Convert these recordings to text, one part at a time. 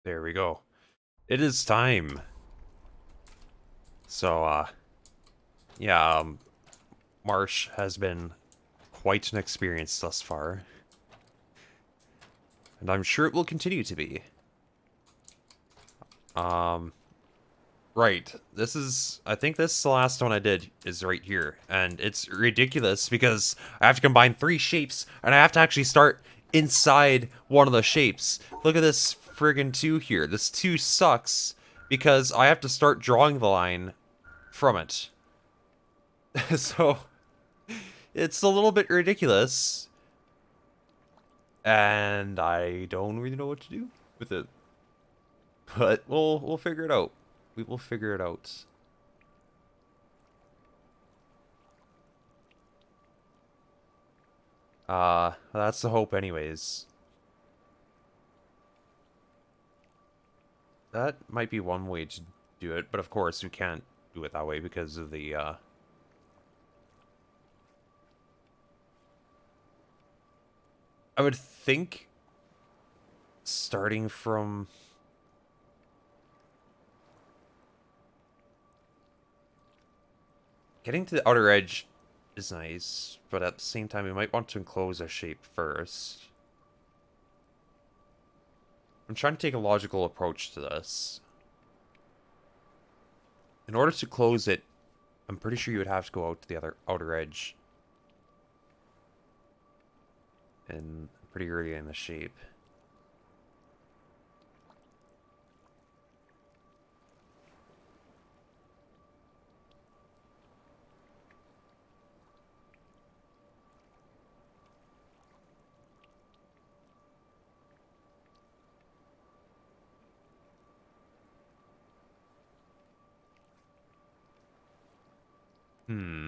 There we go. It is time. So, yeah, Marsh has been quite an experience thus far. And I'm sure it will continue to be. Um, right. I think this is the last one I did is right here. And it's ridiculous because I have to combine three shapes and I have to actually start inside one of the shapes. Look at this friggin' 2 here. This 2 sucks because I have to start drawing the line from it. So, it's a little bit ridiculous. And I don't really know what to do with it. But we'll figure it out. We will figure it out. That's the hope anyways. That might be one way to do it, but of course we can't do it that way because of the I would think starting from getting to the outer edge is nice, but at the same time we might want to enclose a shape first. I'm trying to take a logical approach to this. In order to close it, I'm pretty sure you would have to go out to the other outer edge. And pretty early in the shape. Hmm.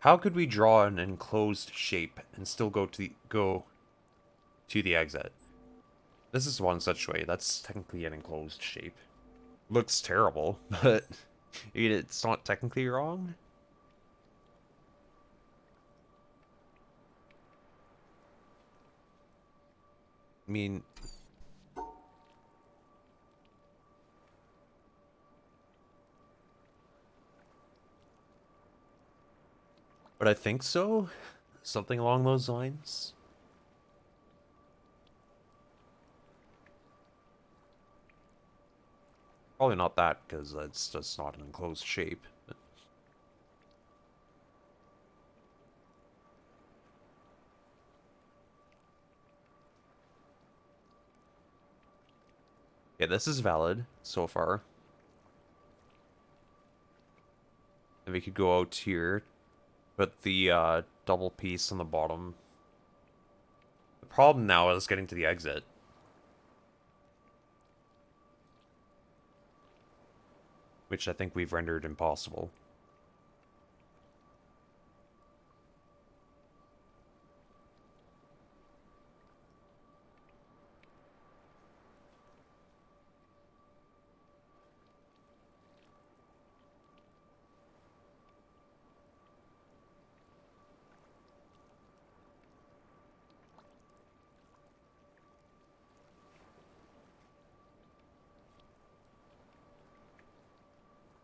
How could we draw an enclosed shape and still go to the exit? This is one such way. That's technically an enclosed shape. Looks terrible, but it's not technically wrong. I mean, but I think so. Something along those lines. Probably not that, because that's just not an enclosed shape. Yeah, this is valid so far. And we could go out here, put the double piece on the bottom. The problem now is getting to the exit. Which I think we've rendered impossible.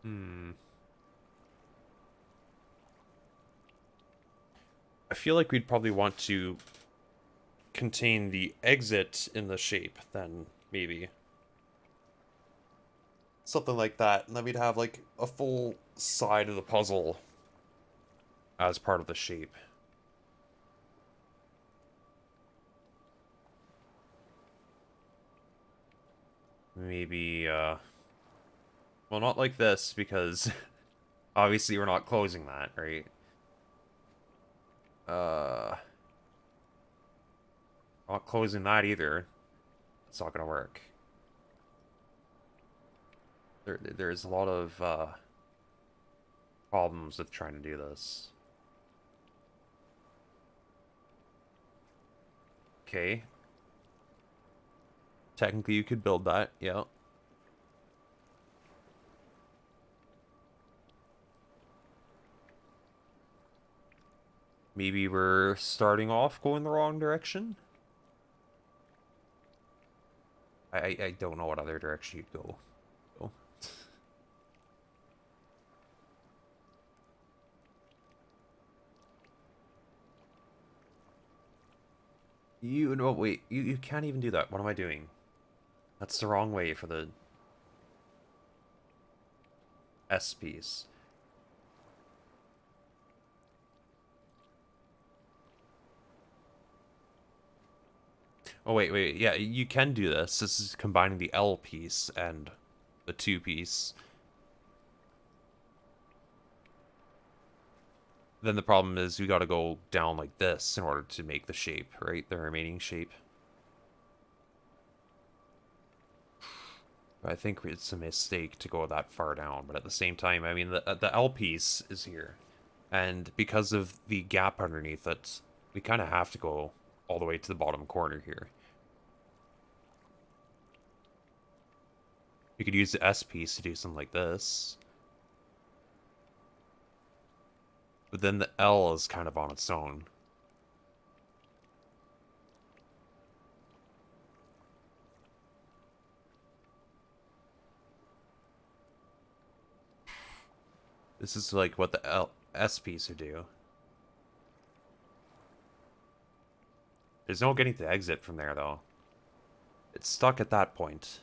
Hmm. I feel like we'd probably want to contain the exit in the shape, then maybe. Something like that, and then we'd have like a full side of the puzzle as part of the shape. Maybe, well, not like this, because obviously we're not closing that, right? Uh, not closing that either. It's not gonna work. There's a lot of, problems with trying to do this. Okay. Technically, you could build that, yeah. Maybe we're starting off going the wrong direction? I don't know what other direction you'd go. So. You no wait, you can't even do that. What am I doing? That's the wrong way for the S piece. Oh wait, yeah, you can do this. This is combining the L piece and the 2 piece. Then the problem is we gotta go down like this in order to make the shape, right? The remaining shape. I think it's a mistake to go that far down, but at the same time, I mean, the L piece is here. And because of the gap underneath it, we kind of have to go all the way to the bottom corner here. You could use the S piece to do something like this. But then the L is kind of on its own. This is like what the S piece would do. There's no getting to exit from there, though. It's stuck at that point.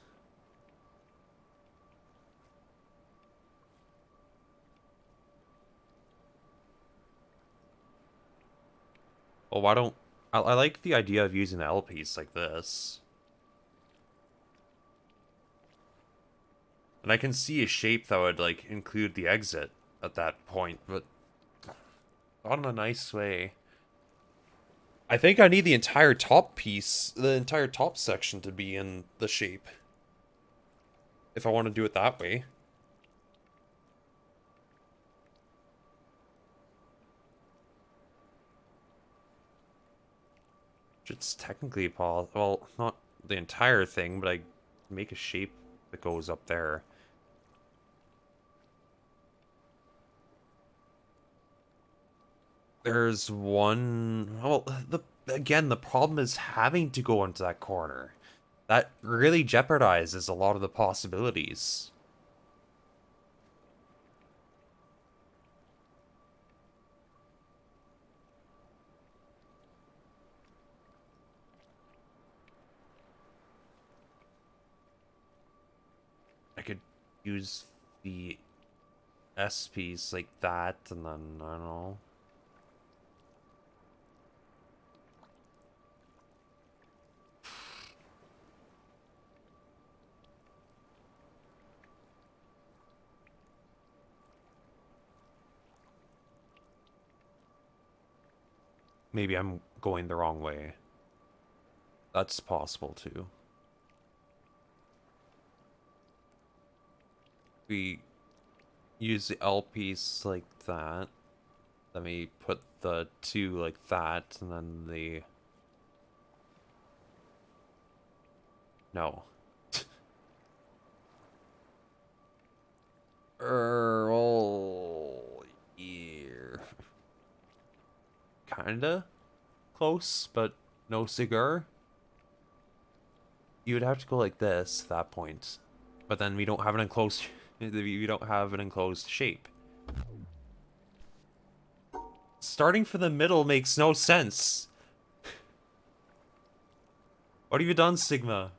Well, why don't... I like the idea of using the L piece like this. And I can see a shape that would, like, include the exit at that point, but not in a nice way. I think I need the entire top piece, the entire top section to be in the shape. If I want to do it that way. It's technically possible. Well, not the entire thing, but I make a shape that goes up there. There's one... Well, again, the problem is having to go into that corner. That really jeopardizes a lot of the possibilities. I could use the S piece like that, and then, I don't know. Maybe I'm going the wrong way. That's possible, too. We use the L piece like that. Then we put the 2 like that, and then the... No. Oh, yeah. Kinda close, but no cigar. You would have to go like this at that point. But then we don't have an enclosed... we don't have an enclosed shape. Starting from the middle makes no sense. What have you done, Sigma?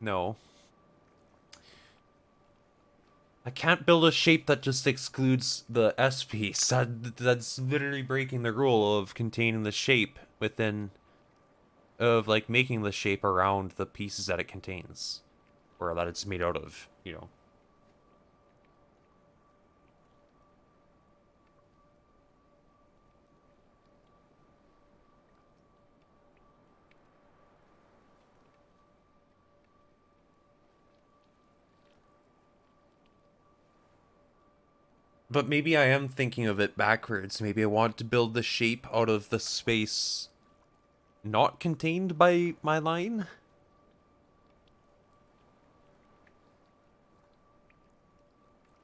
No. I can't build a shape that just excludes the S piece. That's literally breaking the rule of containing the shape within... of, like, making the shape around the pieces that it contains. Or that it's made out of, you know. But maybe I am thinking of it backwards. Maybe I want to build the shape out of the space not contained by my line?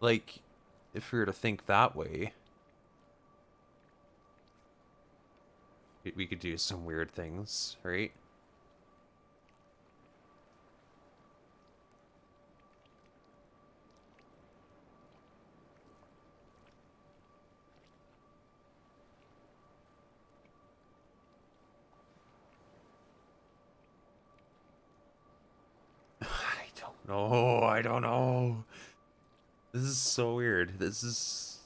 Like, if we were to think that way, we could do some weird things, right? I don't know. This is so weird. This is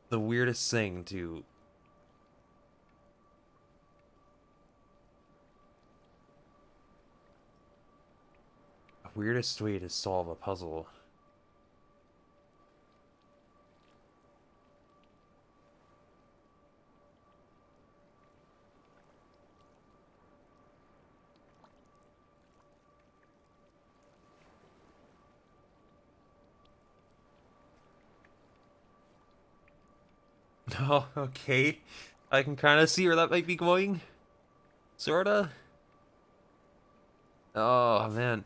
the weirdest thing to... Weirdest way to solve a puzzle. Oh, okay. I can kind of see where that might be going. Sorta. Oh, man.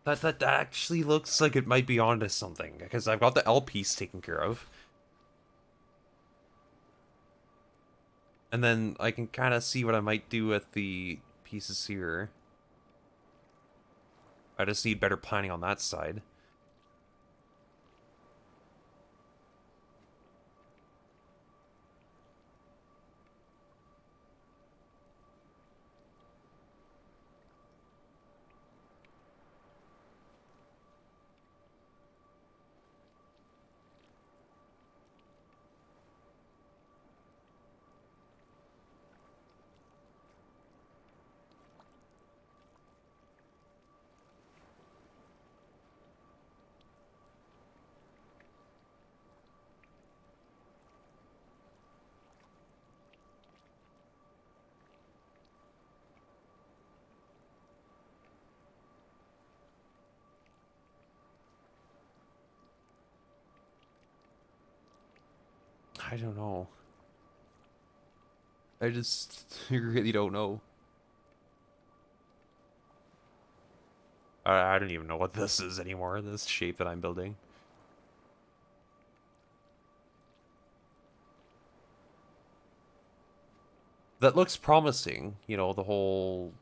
That actually looks like it might be onto something, because I've got the L piece taken care of. And then I can kind of see what I might do with the pieces here. I just need better planning on that side. I don't know. I just really don't know. I don't even know what this is anymore, this shape that I'm building. That looks promising, you know, the whole...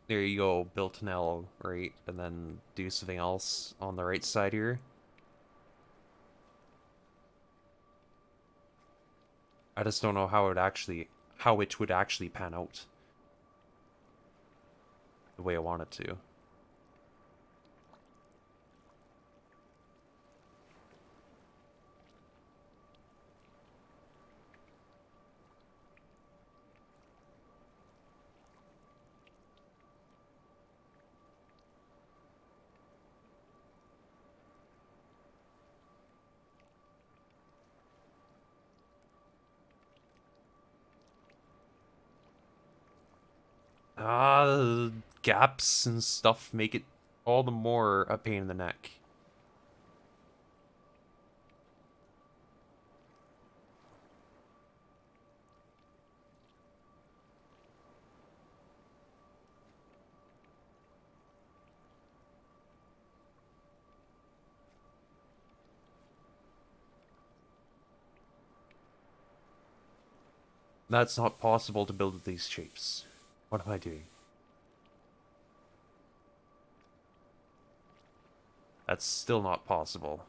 There you go, built an L, right? And then do something else on the right side here. I just don't know how it would actually pan out the way I want it to. Gaps and stuff make it all the more a pain in the neck. That's not possible to build with these shapes. What am I doing? That's still not possible.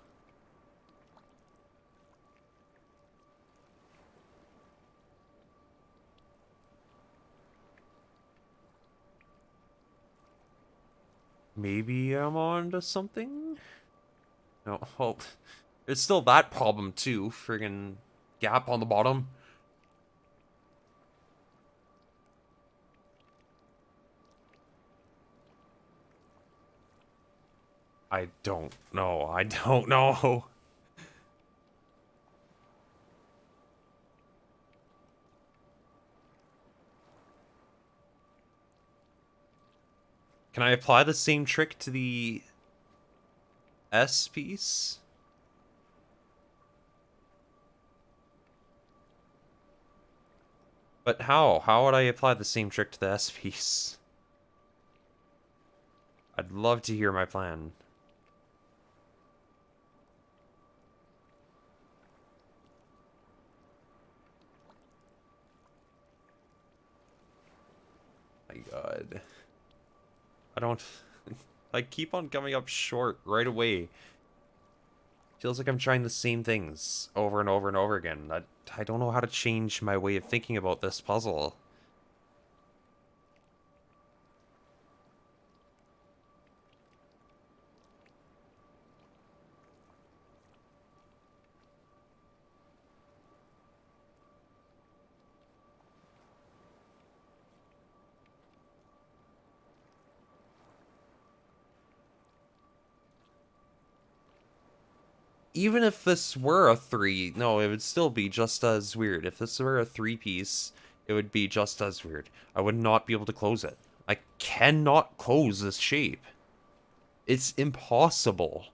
Maybe I'm on to something? No, well, it's still that problem too. Friggin' gap on the bottom. I don't know. I don't know. Can I apply the same trick to the S piece? But how? How would I apply the same trick to the S piece? I'd love to hear my plan. My god. I don't... I keep on coming up short right away. Feels like I'm trying the same things over and over and over again. I don't know how to change my way of thinking about this puzzle. Even if this were a 3, no, it would still be just as weird. If this were a 3-piece, it would be just as weird. I would not be able to close it. I cannot close this shape. It's impossible.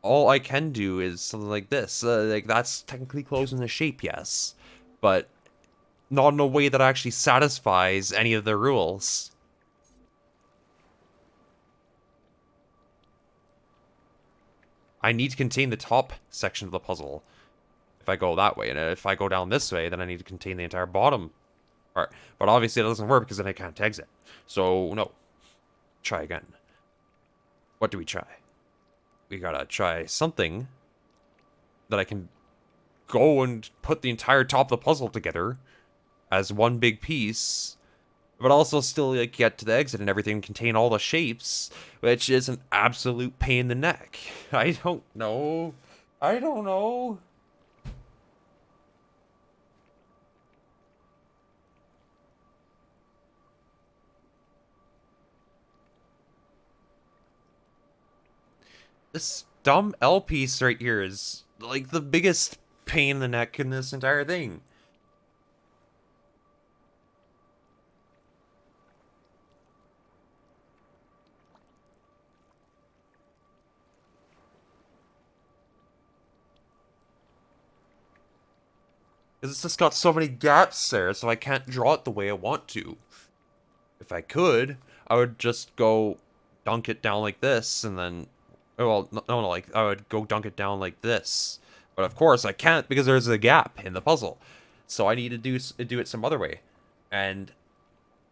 All I can do is something like this. Like, that's technically closing the shape, yes. But not in a way that actually satisfies any of the rules. I need to contain the top section of the puzzle if I go that way. And if I go down this way, then I need to contain the entire bottom part. But obviously it doesn't work because then I can't exit. So, no. Try again. What do we try? We gotta try something that I can go and put the entire top of the puzzle together as one big piece, but also still like get to the exit and everything, contain all the shapes, which is an absolute pain in the neck. I don't know. I don't know. This dumb L piece right here is like the biggest pain in the neck in this entire thing. Because it's just got so many gaps there, so I can't draw it the way I want to. If I could, I would just go dunk it down like this, and then... Well, no, like, I would go dunk it down like this. But of course, I can't because there's a gap in the puzzle. So I need to do it some other way. And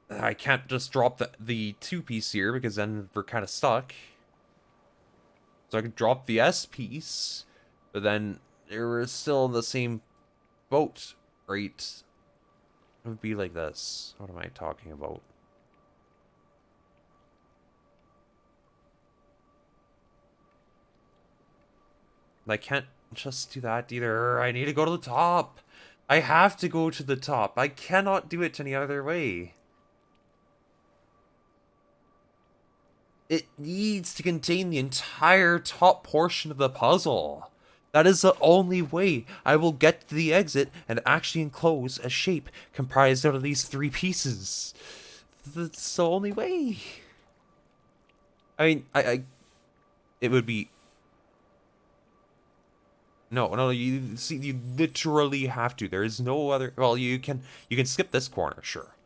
I can't just drop the 2-piece here, because then we're kind of stuck. So I could drop the S piece, but then we're still in the same boat, right? It would be like this. What am I talking about? I can't just do that either. I need to go to the top. I have to go to the top. I cannot do it any other way. It needs to contain the entire top portion of the puzzle. That is the only way I will get to the exit and actually enclose a shape comprised out of these 3 pieces. That's the only way. I mean, it would be... No, you see, you literally have to. There is no other... Well, you can skip this corner, sure.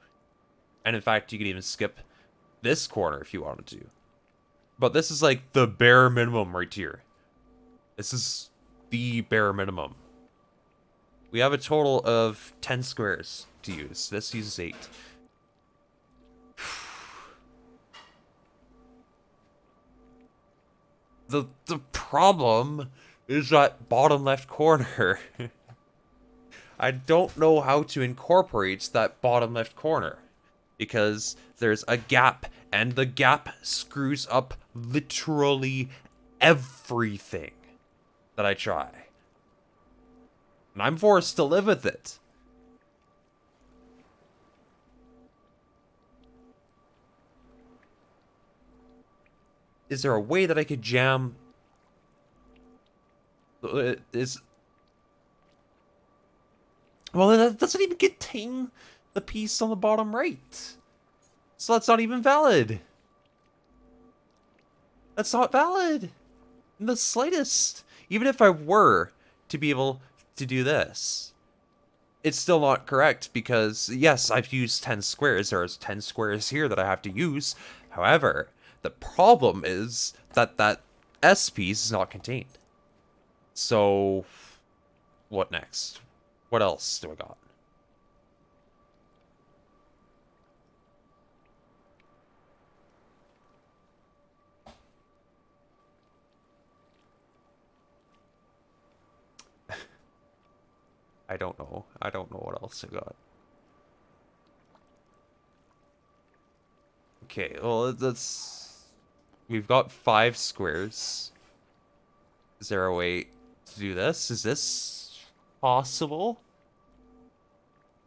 And in fact, you can even skip this corner if you wanted to. But this is like the bare minimum right here. This is the bare minimum. We have a total of 10 squares to use. This uses 8. The problem is that bottom left corner. I don't know how to incorporate that bottom left corner because there's a gap and the gap screws up literally everything that I try. And I'm forced to live with it. Is there a way that I could jam... Well, that doesn't even contain the piece on the bottom right. So that's not even valid. That's not valid. the slightest. Even if I were to be able to do this, it's still not correct because, yes, I've used 10 squares. There's 10 squares here that I have to use. However, the problem is that that S piece is not contained. So, what next? What else do I got? I don't know. I don't know what else I got. Okay, well, that's... We've got 5 squares. Is there a way to do this? Is this possible?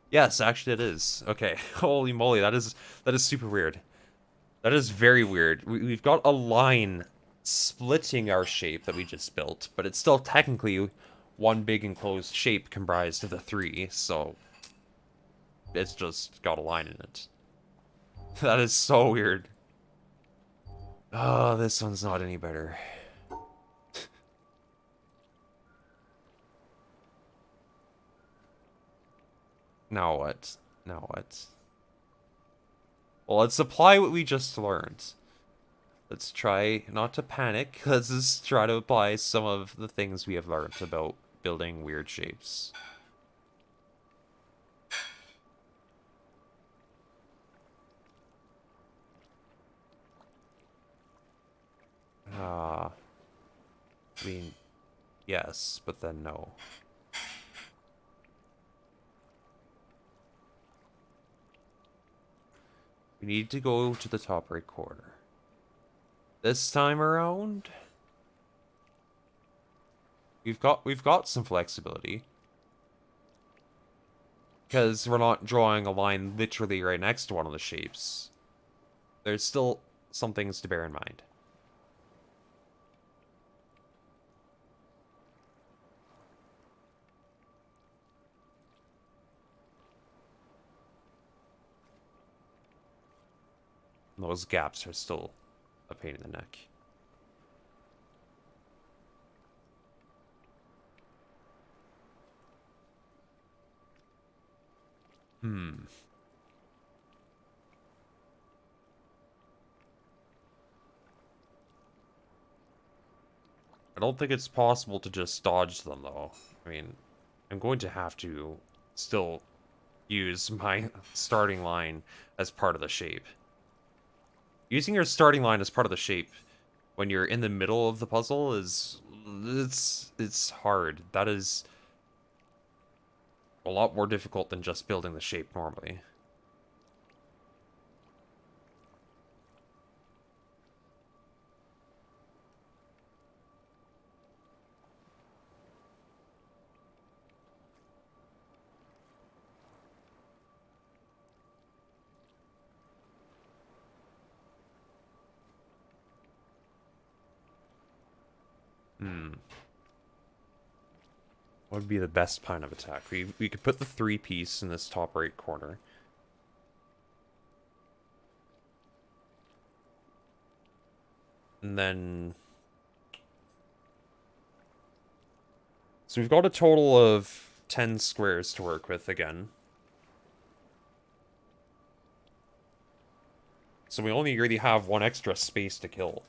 Yes, actually it is. Okay, holy moly, that is super weird. That is very weird. We've got a line splitting our shape that we just built, but it's still technically one big enclosed shape comprised of the 3, so it's just got a line in it. That is so weird. Oh, this one's not any better. Now what? Now what? Well, let's apply what we just learned. Let's try not to panic. Let's just try to apply some of the things we have learned about building weird shapes. I mean, yes, but then no. We need to go to the top right corner. This time around, we've got some flexibility. Because we're not drawing a line literally right next to one of the shapes. There's still some things to bear in mind. Those gaps are still a pain in the neck. I don't think it's possible to just dodge them, though. I mean, I'm going to have to still use my starting line as part of the shape. Using your starting line as part of the shape when you're in the middle of the puzzle is... It's hard. That is a lot more difficult than just building the shape normally. What would be the best kind of attack? We could put the 3-piece in this top right corner. And then... So we've got a total of 10 squares to work with again. So we only really have one extra space to kill.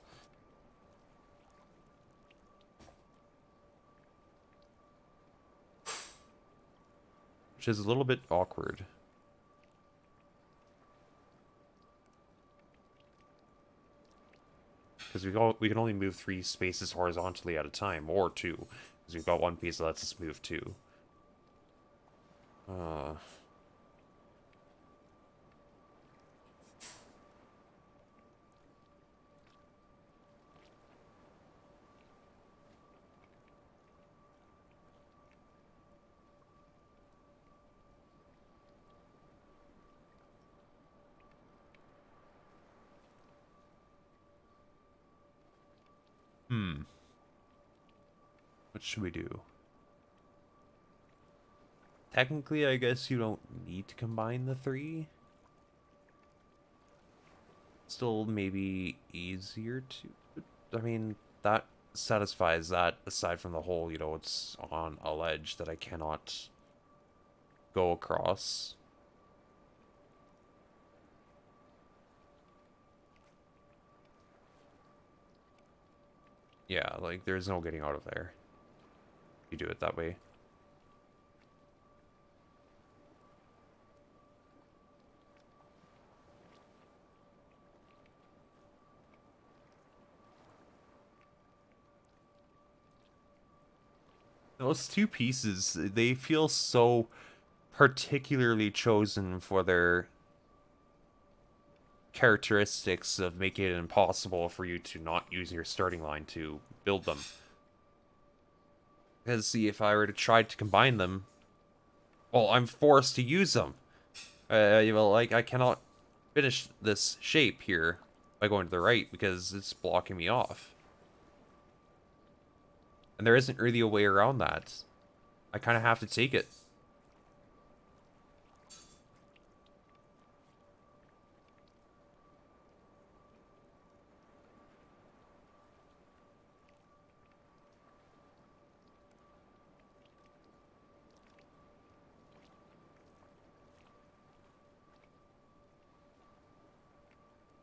Which is a little bit awkward. Because we can only move 3 spaces horizontally at a time, or 2. Because we've got one piece that lets us move 2. What should we do? Technically, I guess you don't need to combine the 3. Still maybe easier to... I mean, that satisfies that, aside from the whole, you know, it's on a ledge that I cannot go across. Yeah, like, there's no getting out of there. You do it that way. Those two pieces, they feel so particularly chosen for their characteristics of making it impossible for you to not use your starting line to build them. Because, see, if I were to try to combine them, well, I'm forced to use them. Well, like, I cannot finish this shape here by going to the right because it's blocking me off. And there isn't really a way around that. I kind of have to take it.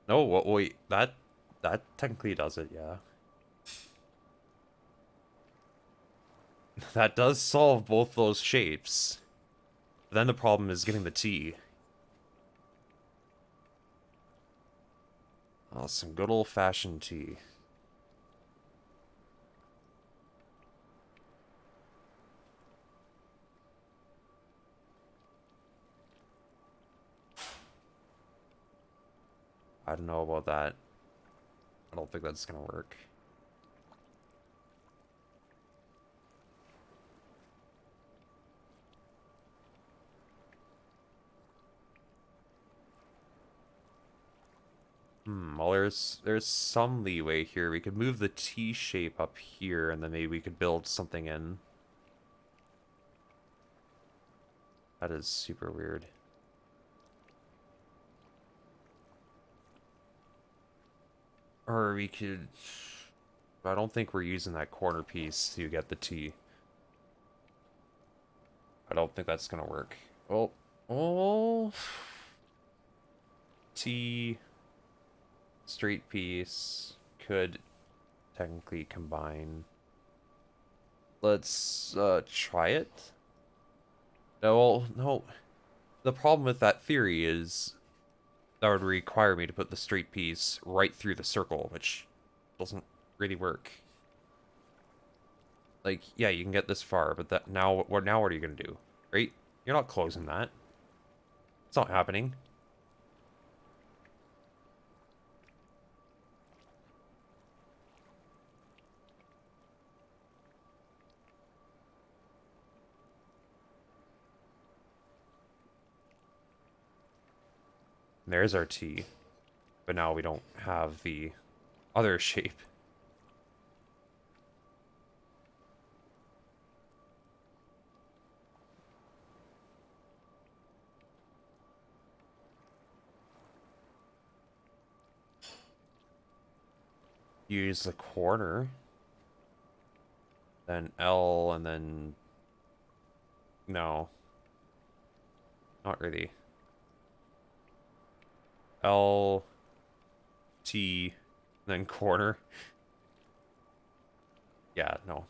No, wait, that technically does it, yeah. That does solve both those shapes. Then the problem is getting the T. Oh, some good old-fashioned tea. I don't know about that. I don't think that's gonna work. Well, there's some leeway here. We could move the T shape up here, and then maybe we could build something in. That is super weird. Or we could... I don't think we're using that corner piece to get the T. I don't think that's gonna work. Well, oh... T... Straight piece could technically combine. Let's try it. No, no. The problem with that theory is that would require me to put the straight piece right through the circle, which doesn't really work. Like, yeah, you can get this far, but that now what are you gonna do? Right? You're not closing that. It's not happening. There's our T. But now we don't have the other shape. Use the corner. Then L, and then... No. Not really. L... T... Then corner. Yeah, no.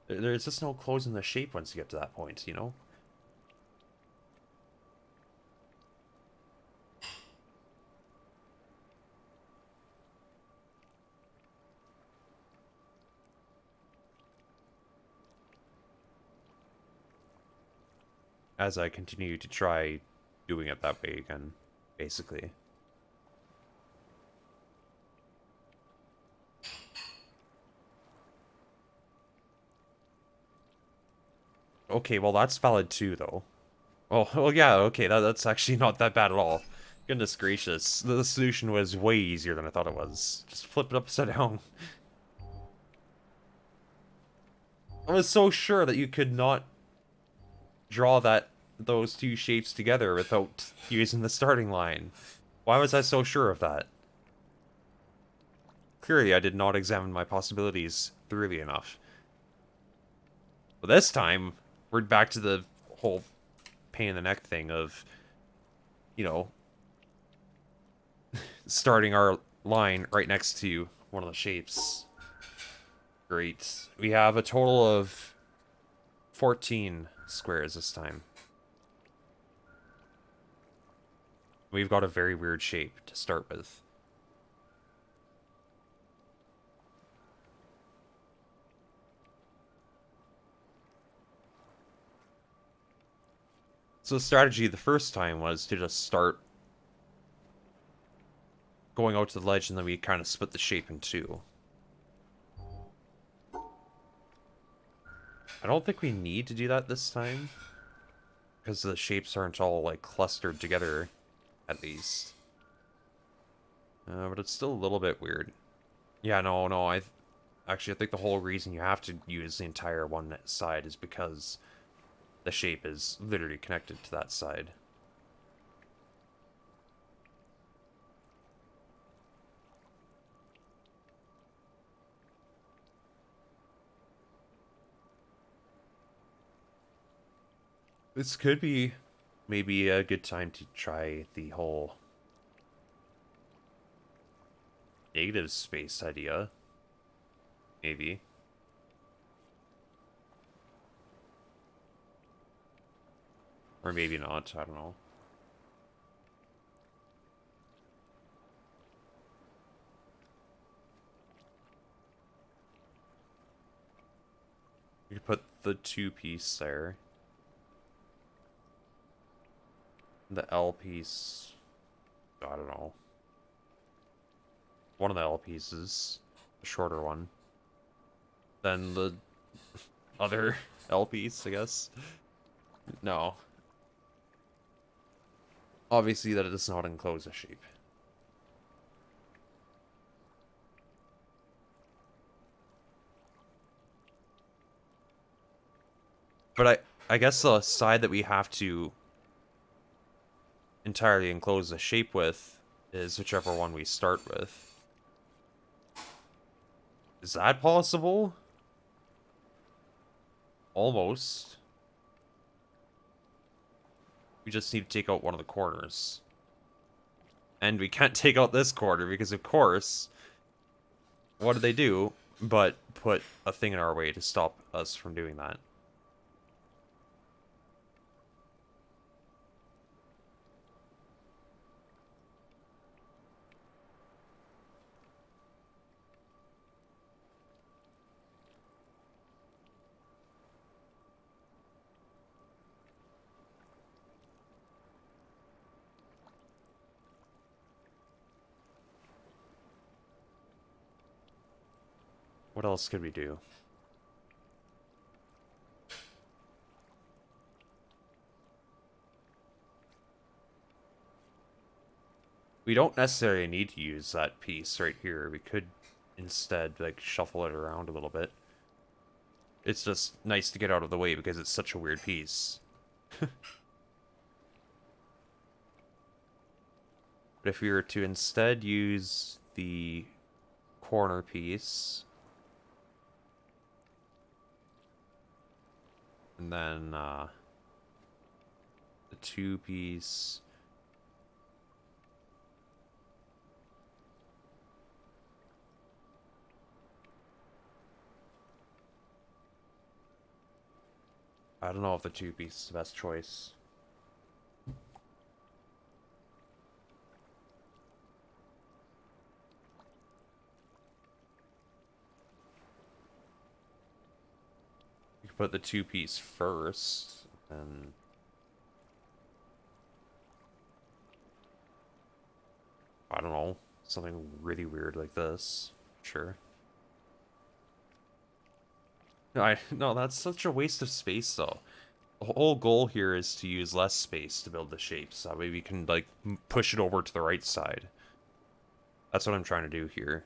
There's just no closing the shape once you get to that point, you know? As I continue to try doing it that way again, basically. Okay, well that's valid too, though. Well, yeah, okay, that's actually not that bad at all. Goodness gracious, the solution was way easier than I thought it was. Just flip it upside down. I was so sure that you could not draw those two shapes together without using the starting line. Why was I so sure of that? Clearly, I did not examine my possibilities thoroughly enough. But this time, we're back to the whole pain in the neck thing of, you know, starting our line right next to one of the shapes. Great. We have a total of 14 squares this time. We've got a very weird shape to start with. So the strategy the first time was to just start going out to the ledge, and then we kind of split the shape in two. I don't think we need to do that this time, because the shapes aren't all, like, clustered together, at least. But it's still a little bit weird. Yeah, no, actually, I think the whole reason you have to use the entire one side is because the shape is literally connected to that side. This could be maybe a good time to try the whole negative space idea. Maybe. Or maybe not, I don't know. You could put the two-piece there. The L piece, I don't know. One of the L pieces, the shorter one. Then the other L piece, I guess. No. Obviously that it does not enclose a shape. But I guess the side that we have to entirely enclose the shape with is whichever one we start with. Is that possible? Almost. We just need to take out one of the corners. And we can't take out this corner because, of course, what did they do but put a thing in our way to stop us from doing that? What else could we do? We don't necessarily need to use that piece right here. We could instead, like, shuffle it around a little bit. It's just nice to get out of the way because it's such a weird piece. But if we were to instead use the corner piece, and then the two-piece, I don't know if the two-piece is the best choice. You could put the two-piece first, and I don't know, something really weird like this. Sure. No, that's such a waste of space, though. The whole goal here is to use less space to build the shapes. That way we can, like, push it over to the right side. That's what I'm trying to do here.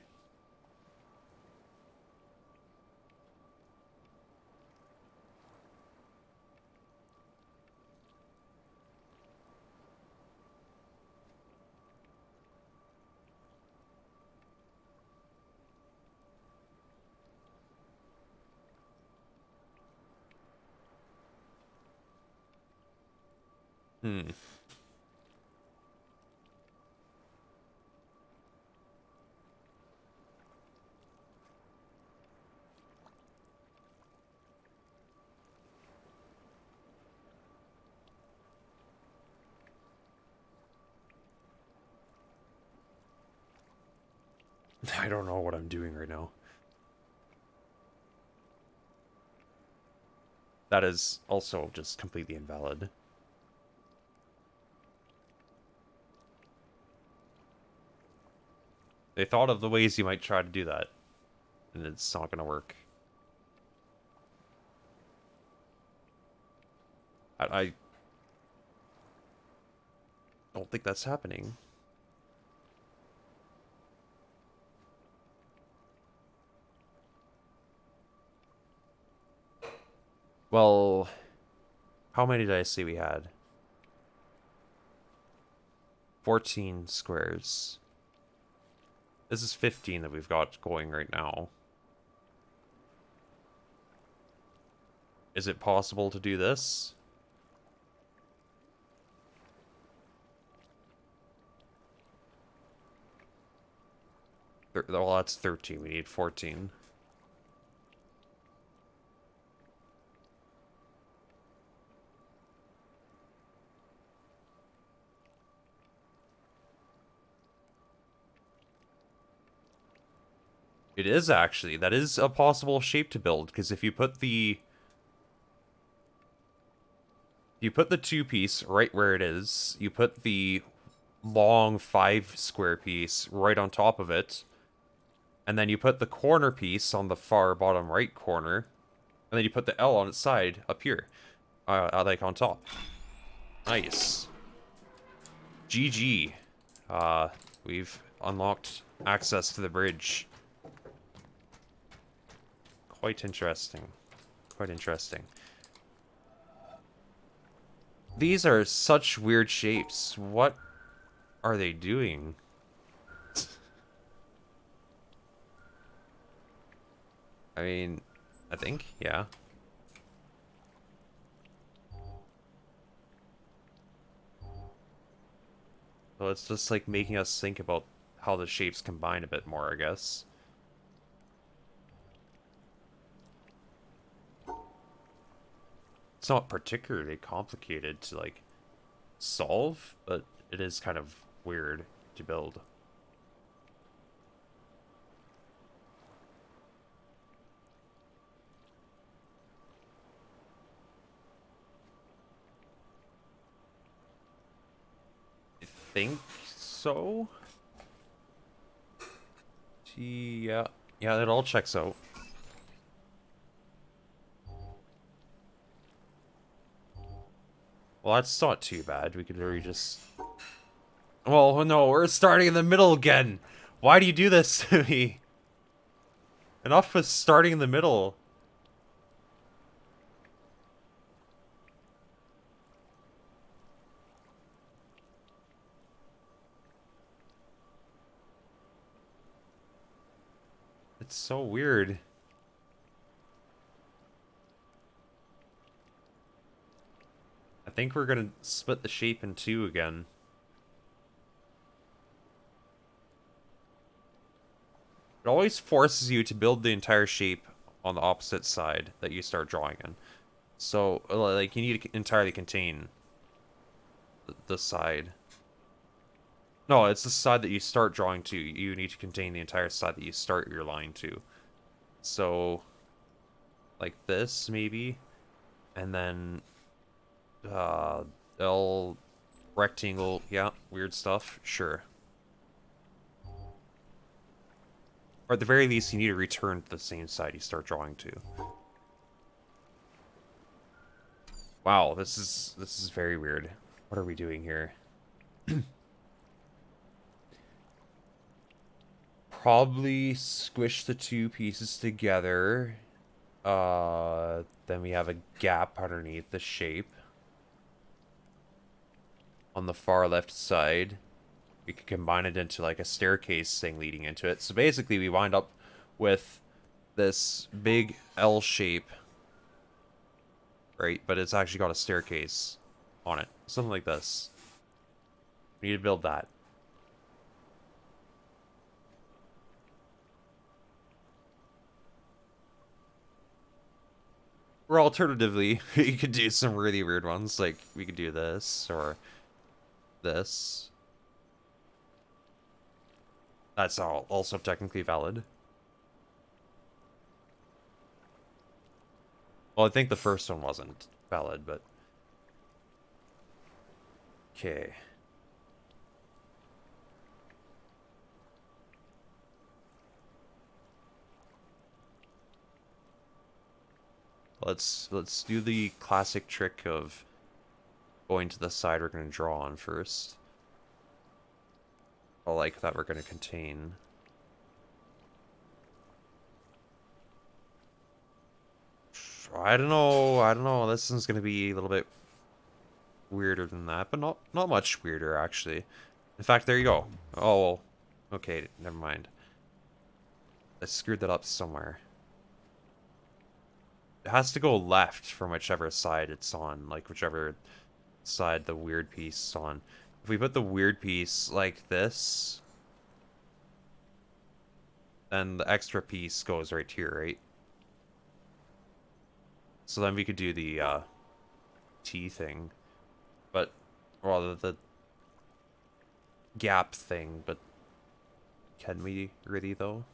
Hmm. I don't know what I'm doing right now. That is also just completely invalid. They thought of the ways you might try to do that, and it's not gonna work. I don't think that's happening. Well, how many did I say we had? 14 squares. This is 15 that we've got going right now. Is it possible to do this? Well, that's 13. We need 14. It is actually. That is a possible shape to build, because if you put the... You put the 2-piece right where it is, you put the long 5-square piece right on top of it, and then you put the corner piece on the far bottom right corner, and then you put the L on its side up here, like on top. Nice. GG. We've unlocked access to the bridge. Quite interesting. Quite interesting. These are such weird shapes. What are they doing? I mean, I think, yeah. So it's just like making us think about how the shapes combine a bit more, I guess. It's not particularly complicated to, like, solve, but it is kind of weird to build. I think so? Yeah. Yeah, it all checks out. Well, that's not too bad. We could literally just... Well, no, we're starting in the middle again. Why do you do this to me? Enough with starting in the middle. It's so weird. I think we're gonna split the shape in two again. It always forces you to build the entire shape on the opposite side that you start drawing in. So, like, you need to entirely contain the side. No, it's the side that you start drawing to. You need to contain the entire side that you start your line to. So, like this, maybe. And then, L rectangle. Yeah, weird stuff. Sure. Or at the very least, you need to return to the same side you start drawing to. Wow, this is very weird. What are we doing here? Probably squish the two pieces together. Then we have a gap underneath the shape. On the far left side, we could combine it into like a staircase thing leading into it. So basically we wind up with this big L shape, right? But it's actually got a staircase on it. Something like this. We need to build that. Or alternatively, you could do some really weird ones, like we could do this, or this. That's all also technically valid. Well, I think the first one wasn't valid, but... Okay. Let's do the classic trick of going to the side we're going to draw on first. I like that we're going to contain. I don't know. This one's going to be a little bit weirder than that, but not much weirder, actually. In fact, there you go. Oh, okay, never mind. I screwed that up somewhere. It has to go left from whichever side it's on, like whichever side the weird piece is on. If we put the weird piece like this, then the extra piece goes right here, right? So then we could do the T thing, but rather the gap thing, but can we really though?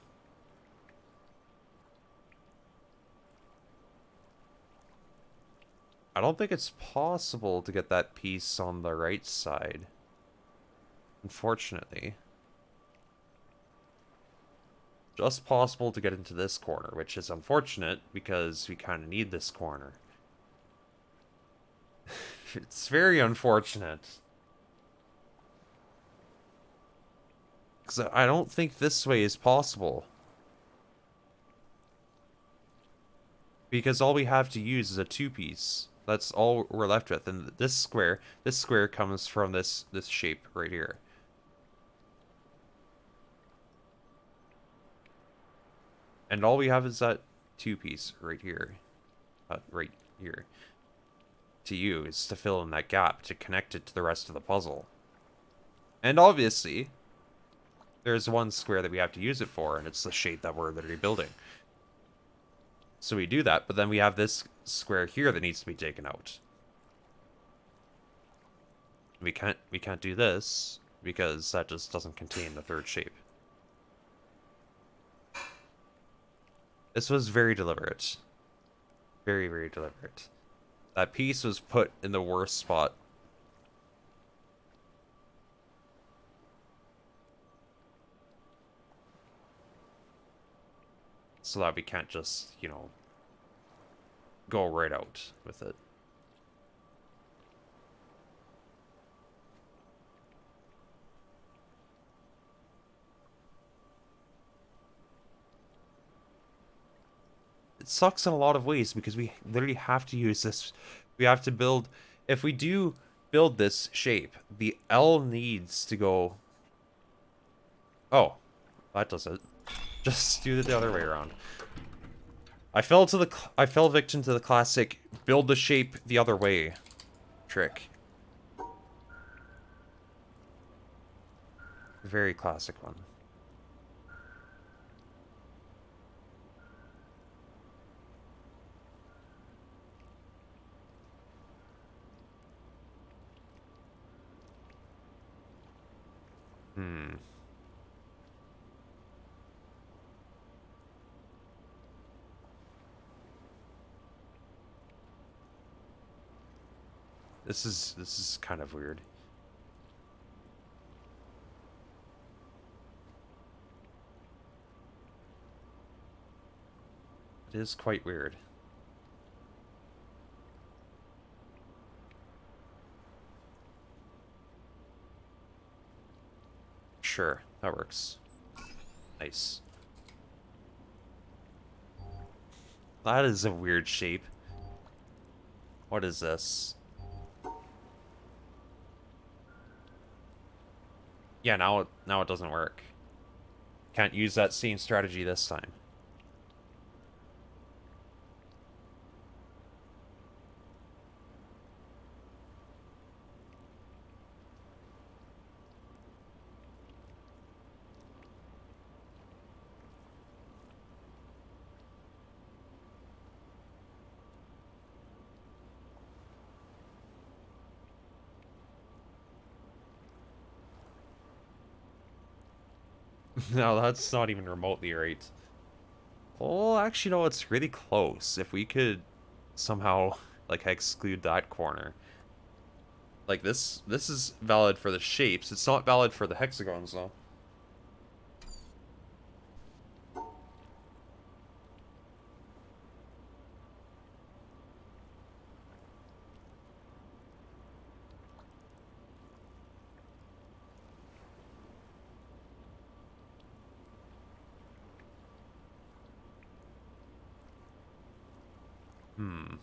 I don't think it's possible to get that piece on the right side, unfortunately. Just possible to get into this corner, which is unfortunate because we kind of need this corner. It's very unfortunate. Because I don't think this way is possible. Because all we have to use is a two-piece. That's all we're left with. And this square comes from this shape right here. And all we have is that two-piece right here. Right here. To use to fill in that gap, to connect it to the rest of the puzzle. And obviously, there's one square that we have to use it for, and it's the shape that we're literally building. So we do that, but then we have this square here that needs to be taken out. We can't do this because that just doesn't contain the third shape. This was very deliberate. Very, very deliberate. That piece was put in the worst spot. So that we can't just, you know, go right out with it. It sucks in a lot of ways because we literally have to use this. We have to build... If we do build this shape, the L needs to go... Oh, that does it. Just do it the other way around. I fell victim to the classic build the shape the other way trick. Very classic one. This is kind of weird. It is quite weird. Sure, that works. Nice. That is a weird shape. What is this? Yeah, now it doesn't work. Can't use that same strategy this time. No, that's not even remotely right. Oh, actually, no, it's really close. If we could somehow, like, exclude that corner. Like, this is valid for the shapes. It's not valid for the hexagons, though. Hmm.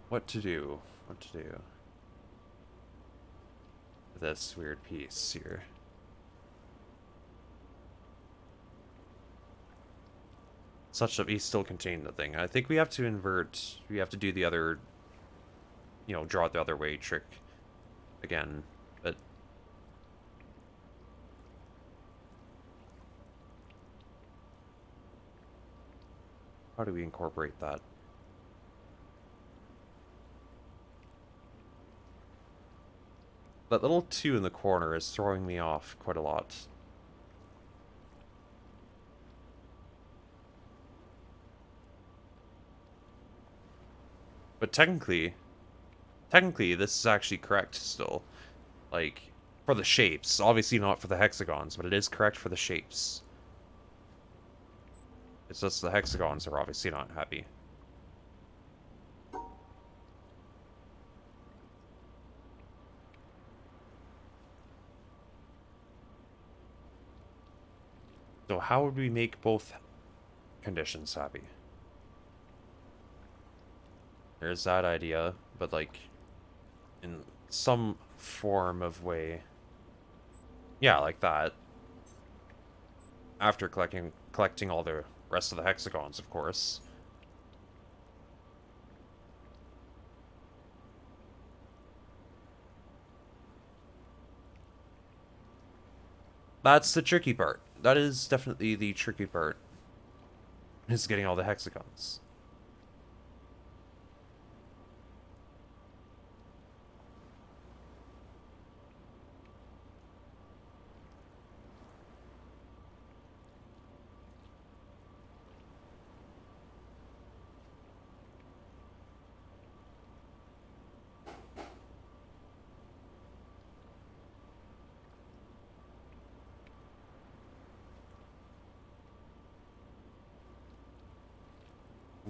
What to do? What to do? This weird piece here. Such that we still contain the thing. I think we have to invert. We have to do the other, draw it the other way trick again. But how do we incorporate that? That little 2 in the corner is throwing me off quite a lot. But technically, this is actually correct still. Like, for the shapes. Obviously not for the hexagons, but it is correct for the shapes. It's just the hexagons are obviously not happy. So how would we make both conditions happy? There's that idea, but like, in some form of way. Yeah, like that. After collecting all the rest of the hexagons, of course. That's the tricky part. That is definitely the tricky part. Is getting all the hexagons.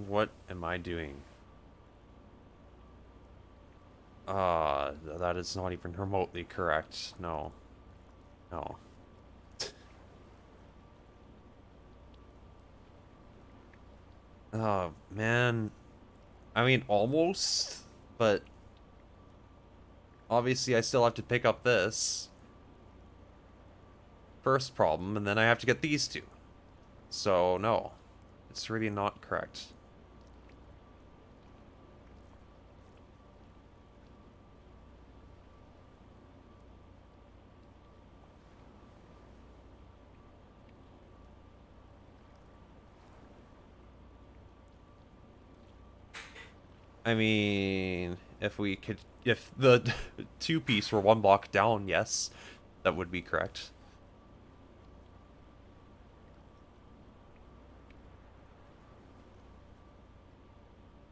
What am I doing? That is not even remotely correct. No. No. Oh, man. I mean, almost, but obviously I still have to pick up this first problem, and then I have to get these two. So, no. It's really not correct. I mean, if the 2-piece were 1 block down, yes, that would be correct.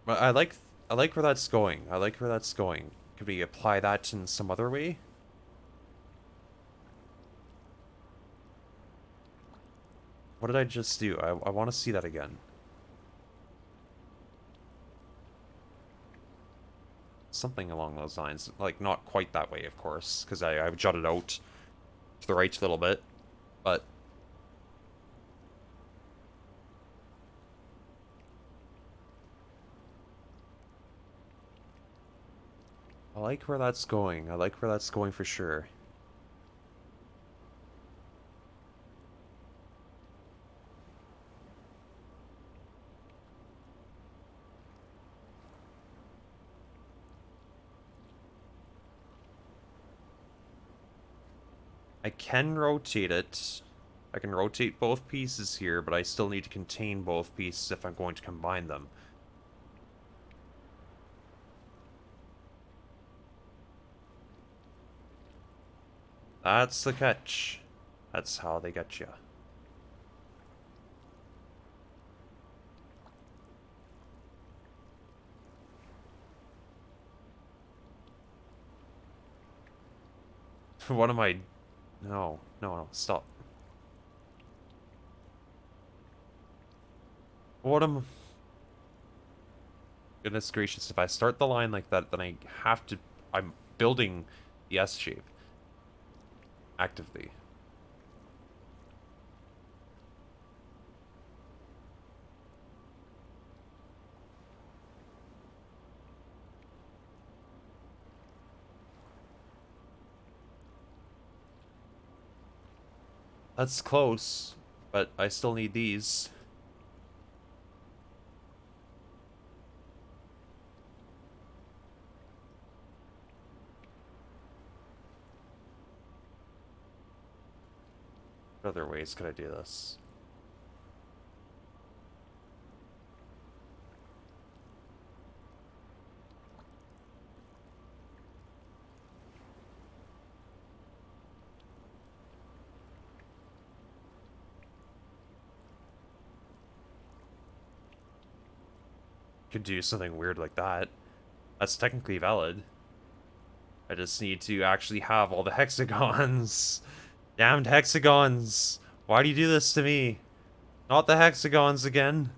But I like where that's going. I like where that's going. Could we apply that in some other way? What did I just do? I want to see that again. Something along those lines. Like, not quite that way, of course, because I've jutted out to the right a little bit. But I like where that's going. I like where that's going for sure. I can rotate it. I can rotate both pieces here, but I still need to contain both pieces if I'm going to combine them. That's the catch. That's how they get you. What am I... No, no, no, stop. What am... Goodness gracious, if I start the line like that, then I have to... I'm building the S shape. Actively. That's close, but I still need these. What other ways could I do this? Could do something weird like that. That's technically valid. I just need to actually have all the hexagons. Damned hexagons! Why do you do this to me? Not the hexagons again.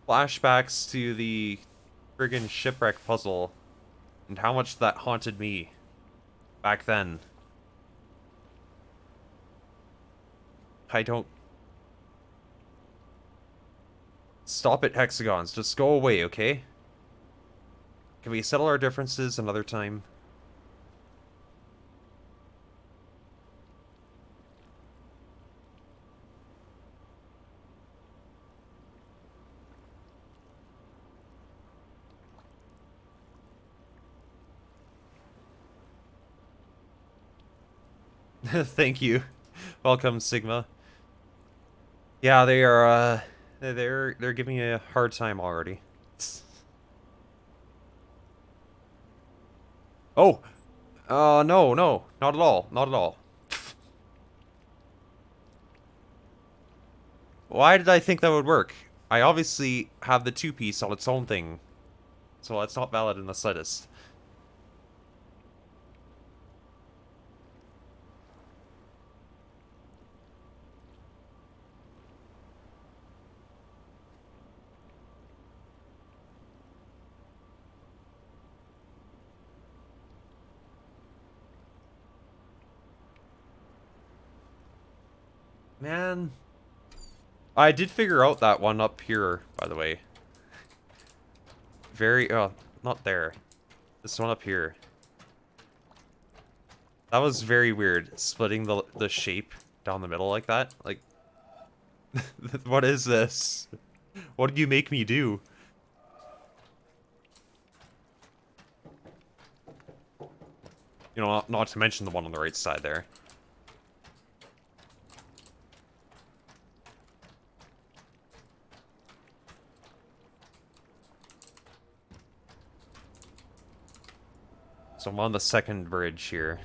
Flashbacks to the friggin' shipwreck puzzle and how much that haunted me back then. I don't... Stop it, hexagons. Just go away, okay? Can we settle our differences another time? Thank you. Welcome, Sigma. Yeah, they are, they're giving me a hard time already. Oh! No, no. Not at all. Not at all. Why did I think that would work? I obviously have the two-piece on its own thing. So that's not valid in the slightest. Man. I did figure out that one up here, by the way. Very, not there. This one up here. That was very weird, splitting the shape down the middle like that. Like, what is this? What did you make me do? You know, not to mention the one on the right side there. So I'm on the second bridge here.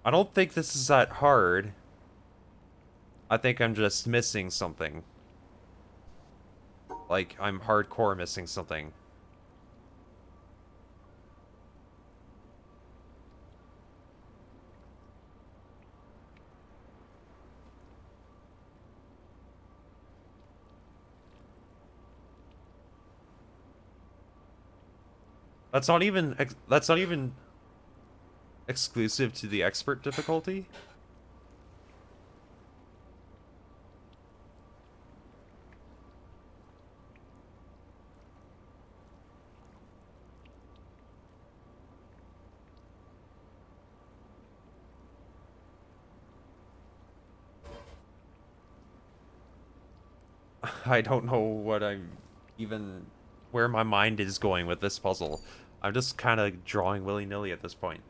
I don't think this is that hard. I think I'm just missing something. Like, I'm hardcore missing something. That's not even exclusive to the expert difficulty. I don't know what where my mind is going with this puzzle. I'm just kind of drawing willy-nilly at this point.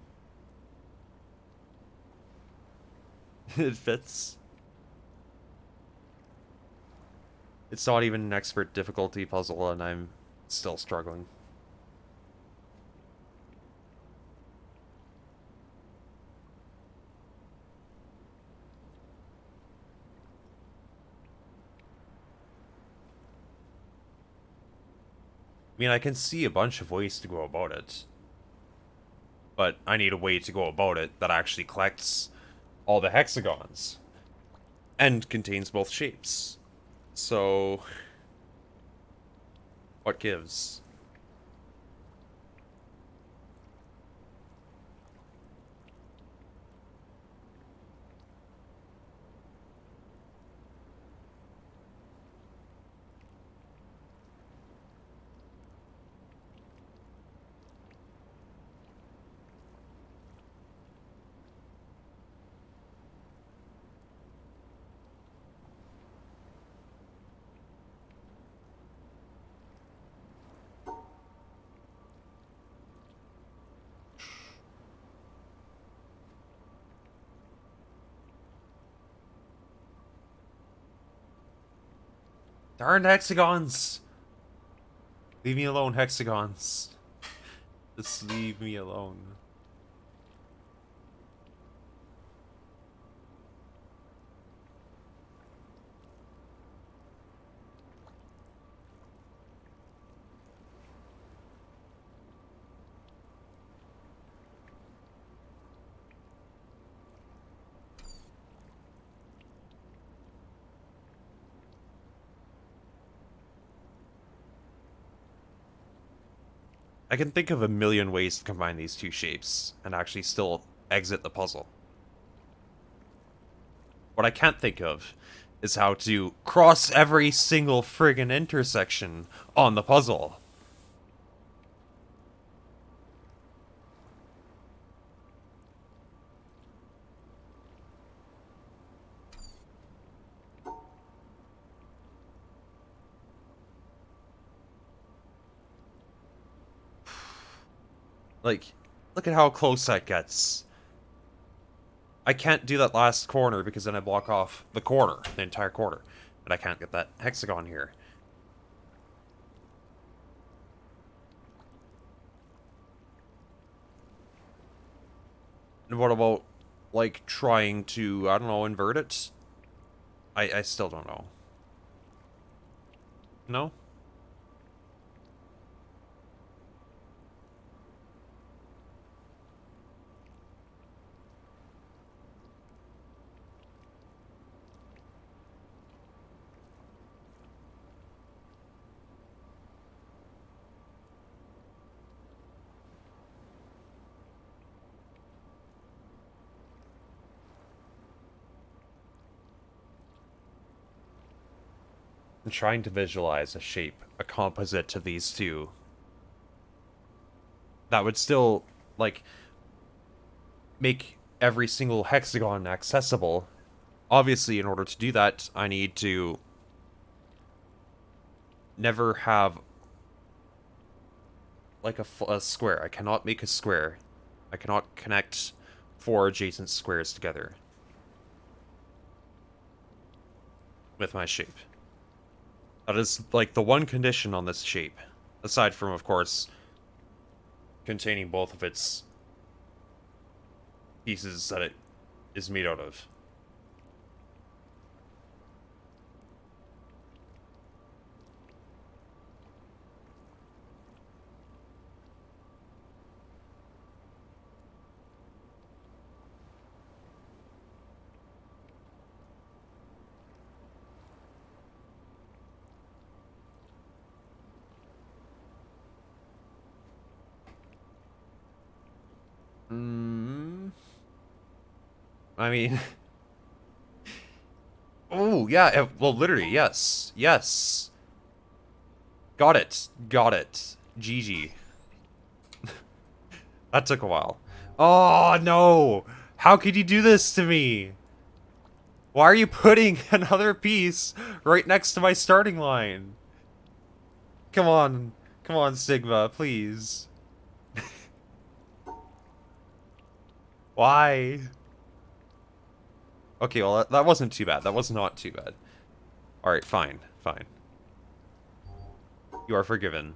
It fits. It's not even an expert difficulty puzzle, and I'm still struggling. I mean, I can see a bunch of ways to go about it. But I need a way to go about it that actually collects all the hexagons. And contains both shapes. So... what gives? Darn hexagons! Leave me alone, hexagons. Just leave me alone. I can think of a million ways to combine these two shapes and actually still exit the puzzle. What I can't think of is how to cross every single friggin' intersection on the puzzle. Like, look at how close that gets. I can't do that last corner because then I block off the corner, the entire corner. And I can't get that hexagon here. And what about, like, trying to, I don't know, invert it? I still don't know. No? I'm trying to visualize a shape, a composite to these two. That would still, like, make every single hexagon accessible. Obviously, in order to do that, I need to never have, like, a square. I cannot make a square. I cannot connect four adjacent squares together with my shape. That is, like, the one condition on this shape. Aside from, of course, containing both of its pieces that it is made out of. I mean... oh, yeah, well, literally, yes. Yes. Got it. Got it. GG. That took a while. Oh, no! How could you do this to me? Why are you putting another piece right next to my starting line? Come on. Come on, Sigma, please. Why? Okay, well, that wasn't too bad. That was not too bad. Alright, fine. Fine. You are forgiven.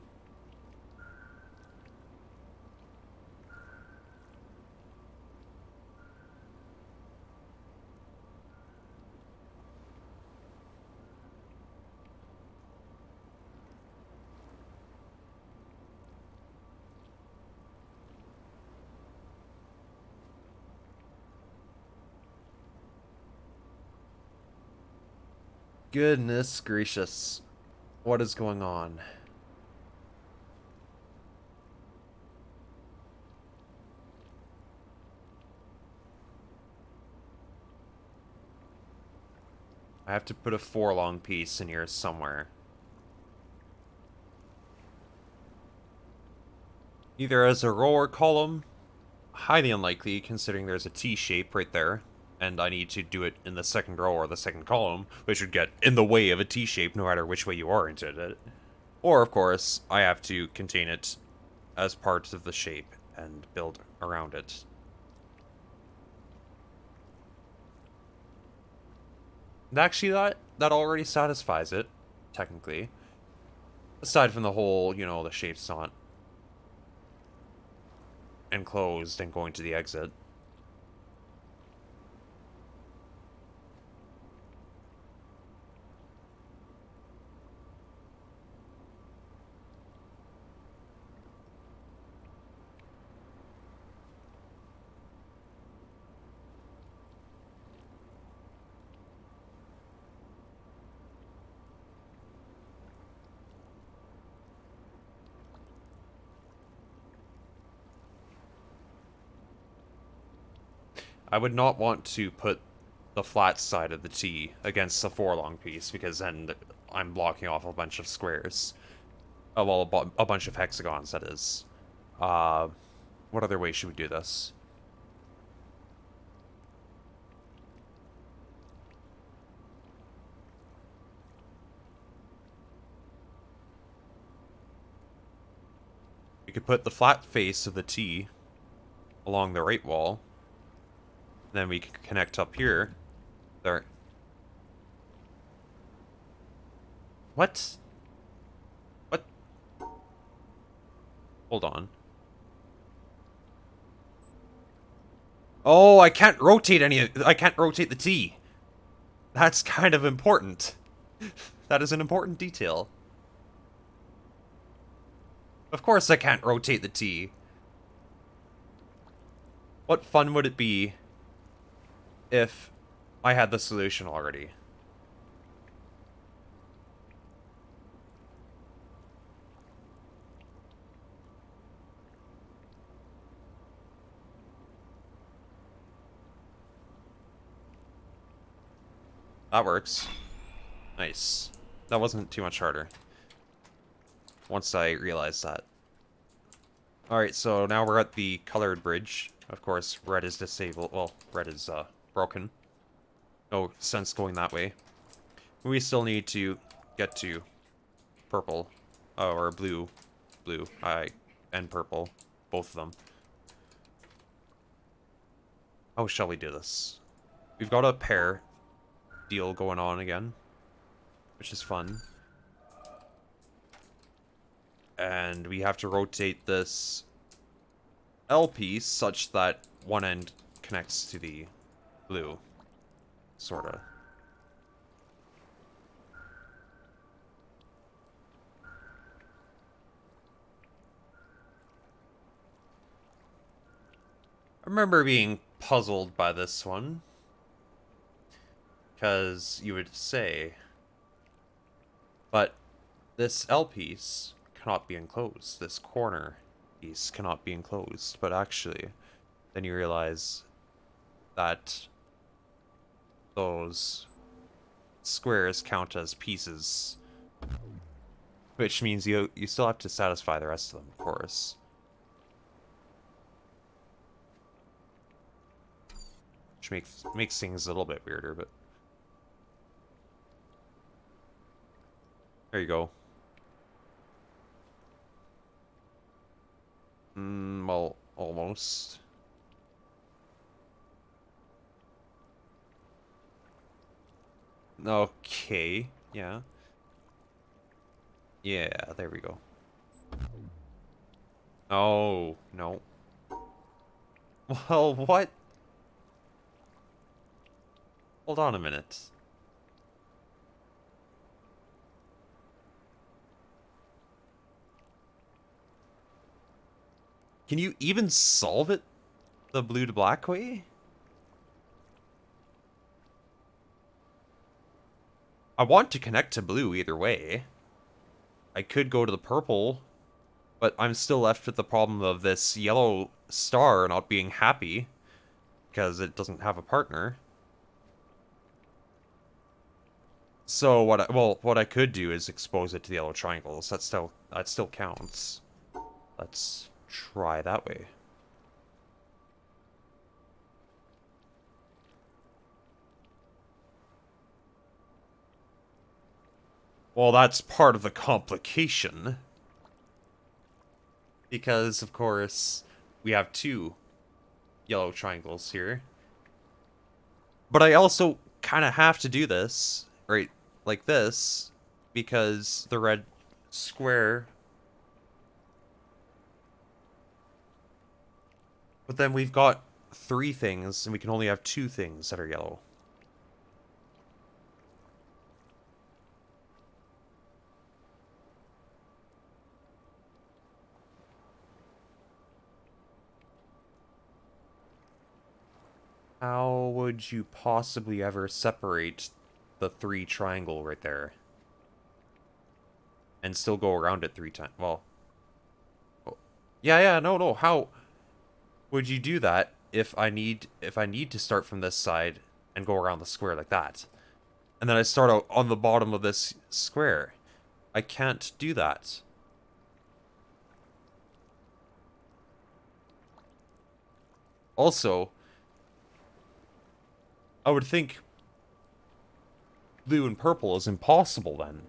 Goodness gracious. What is going on? I have to put a 4-long piece in here somewhere. Either as a row or column. Highly unlikely, considering there's a T shape right there. And I need to do it in the second row or the second column, which would get in the way of a T shape no matter which way you oriented it. Or, of course, I have to contain it as part of the shape and build around it. And actually, that already satisfies it, technically. Aside from the whole, you know, the shape's not enclosed and going to the exit. I would not want to put the flat side of the T against the 4-long piece, because then I'm blocking off a bunch of squares. Oh, well, a bunch of hexagons, that is. What other way should we do this? We could put the flat face of the T along the right wall. Then we can connect up here. There. What? What? Hold on. Oh, I can't rotate I can't rotate the T. That's kind of important. That is an important detail. Of course I can't rotate the T. What fun would it be if I had the solution already? That works. Nice. That wasn't too much harder. Once I realized that. Alright, so now we're at the colored bridge. Of course, red is disabled. Well, red is, broken. No sense going that way. We still need to get to purple. Oh, or blue. Blue. And purple. Both of them. How shall we do this? We've got a pair deal going on again, which is fun. And we have to rotate this L piece such that one end connects to the blue. Sorta. I remember being puzzled by this one. Because you would say, but this L piece cannot be enclosed. This corner piece cannot be enclosed. But actually, then you realize that those squares count as pieces. Which means you still have to satisfy the rest of them, of course. Which makes things a little bit weirder, but There you go. Well, almost. Okay, yeah. Yeah, there we go. Oh, no. Well, what? Hold on a minute. Can you even solve it the blue to black way? I want to connect to blue either way. I could go to the purple, but I'm still left with the problem of this yellow star not being happy because it doesn't have a partner. So what I could do is expose it to the yellow triangles. That still counts. Let's try that way. Well, that's part of the complication. Because, of course, we have two yellow triangles here. But I also kind of have to do this, right, like this, because the red square... But then we've got three things, and we can only have two things that are yellow. How would you possibly ever separate the three triangle right there? And still go around it three times? Well... Yeah, no, how would you do that if I need to start from this side and go around the square like that? And then I start out on the bottom of this square. I can't do that. Also, I would think blue and purple is impossible then,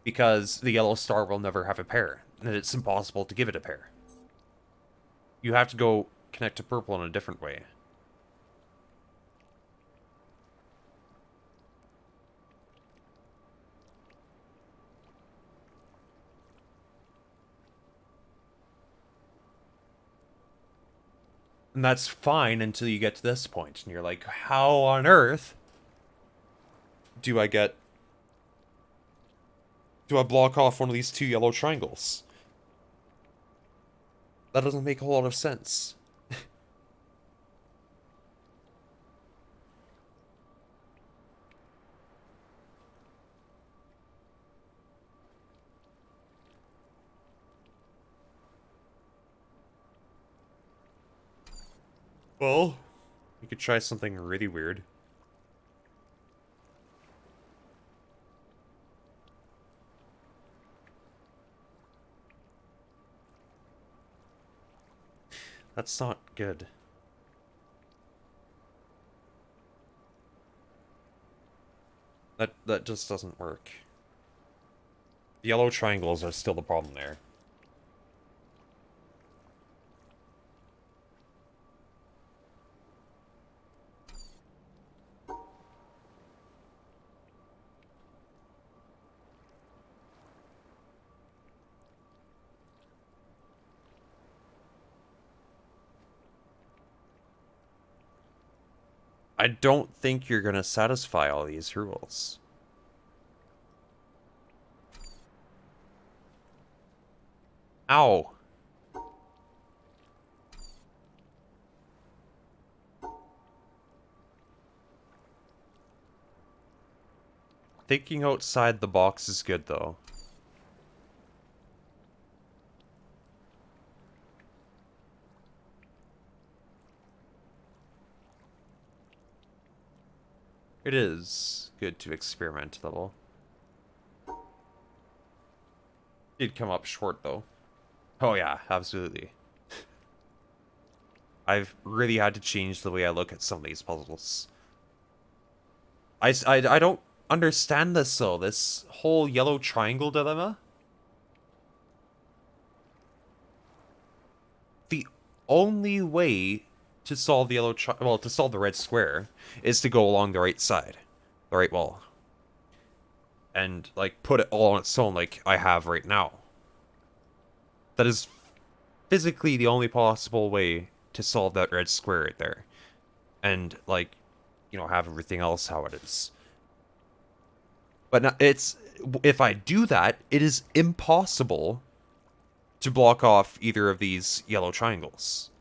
because the yellow star will never have a pair, and it's impossible to give it a pair. You have to go connect to purple in a different way. And that's fine until you get to this point, and you're like, how on earth do I block off one of these two yellow triangles? That doesn't make a whole lot of sense. Well, you could try something really weird. That's not good. That just doesn't work. The yellow triangles are still the problem there. I don't think you're gonna satisfy all these rules. Ow. Thinking outside the box is good, though. It is good to experiment a little. Did come up short, though. Oh yeah, absolutely. I've really had to change the way I look at some of these puzzles. I don't understand this though, this whole yellow triangle dilemma. The only way to solve the to solve the red square is to go along the right side, the right wall. And, like, put it all on its own like I have right now. That is physically the only possible way to solve that red square right there. And, like, you know, have everything else how it is. But now if I do that, it is impossible to block off either of these yellow triangles.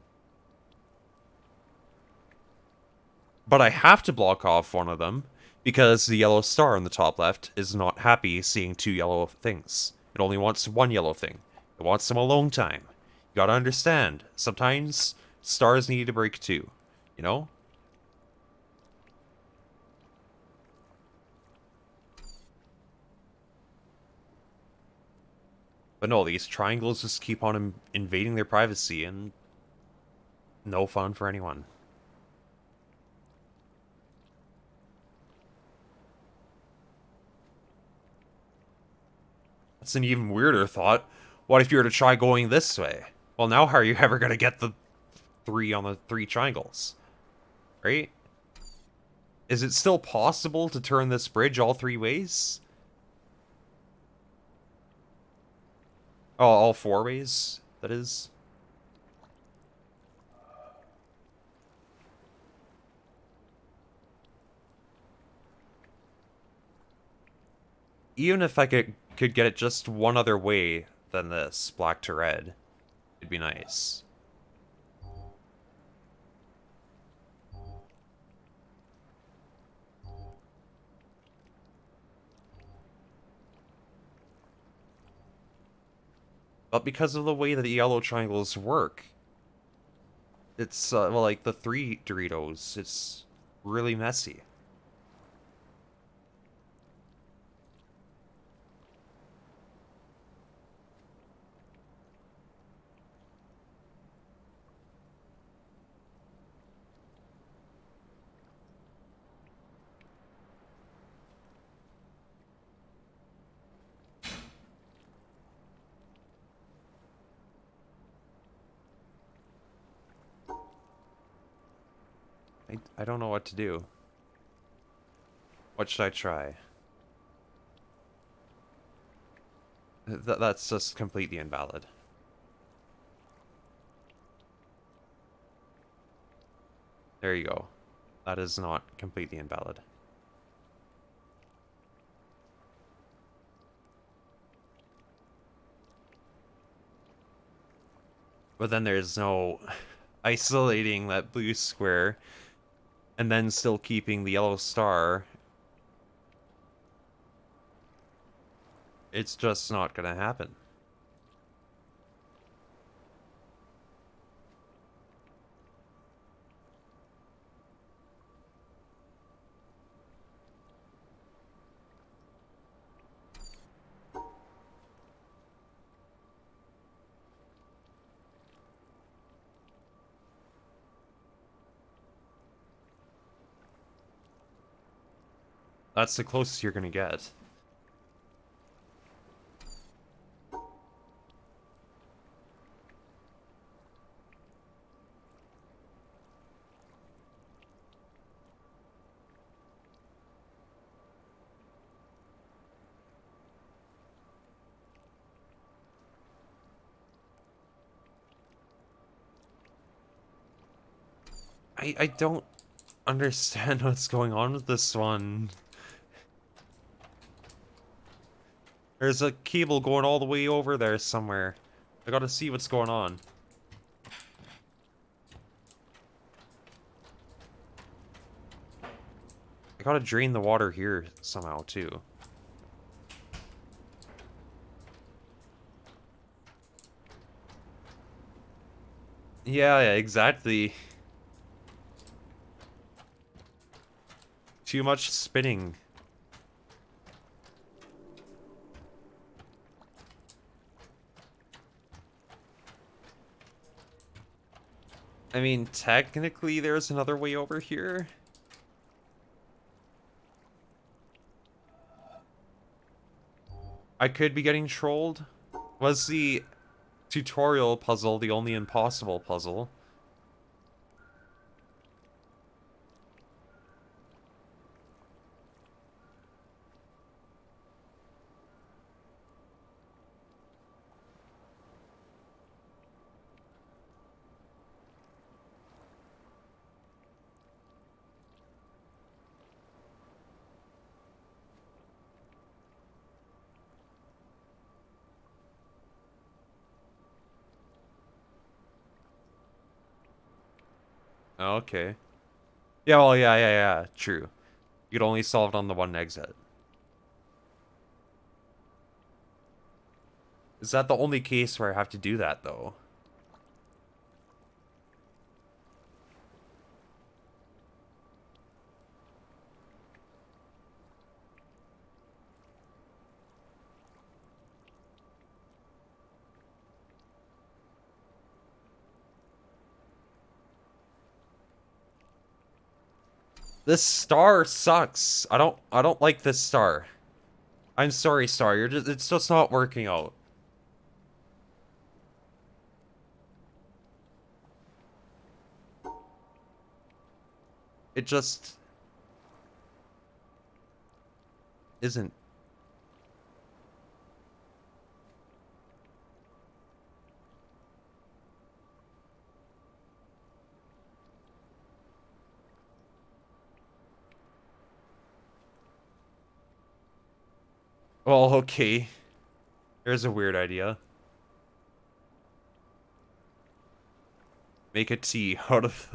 But I have to block off one of them because the yellow star on the top left is not happy seeing two yellow things. It only wants one yellow thing. It wants some alone time. You gotta understand, sometimes stars need a break too, you know? But no, these triangles just keep on invading their privacy, and no fun for anyone. That's an even weirder thought. What if you were to try going this way? Well, now how are you ever gonna get the 3 on the 3 triangles? Right? Is it still possible to turn this bridge all 3 ways? Oh, all 4 ways, that is. Even if I could get it just one other way than this, black to red, it'd be nice. But because of the way that the yellow triangles work, it's, well, like the 3 Doritos, it's really messy. I don't know what to do. What should I try? That's just completely invalid. There you go. That is not completely invalid. But then there's no isolating that blue square and then still keeping the yellow star. It's just not gonna happen. That's the closest you're gonna get. I don't understand what's going on with this one. There's a cable going all the way over there somewhere. I gotta see what's going on. I gotta drain the water here somehow, too. Yeah, exactly. Too much spinning. I mean, technically there's another way over here. I could be getting trolled. Was the tutorial puzzle the only impossible puzzle? Oh, okay. Yeah, well, yeah, true. You could only solve it on the one exit. Is that the only case where I have to do that, though? This star sucks. I don't like this star. I'm sorry, star. It's just not working out. It just isn't. Well, okay. Here's a weird idea. Make a T out of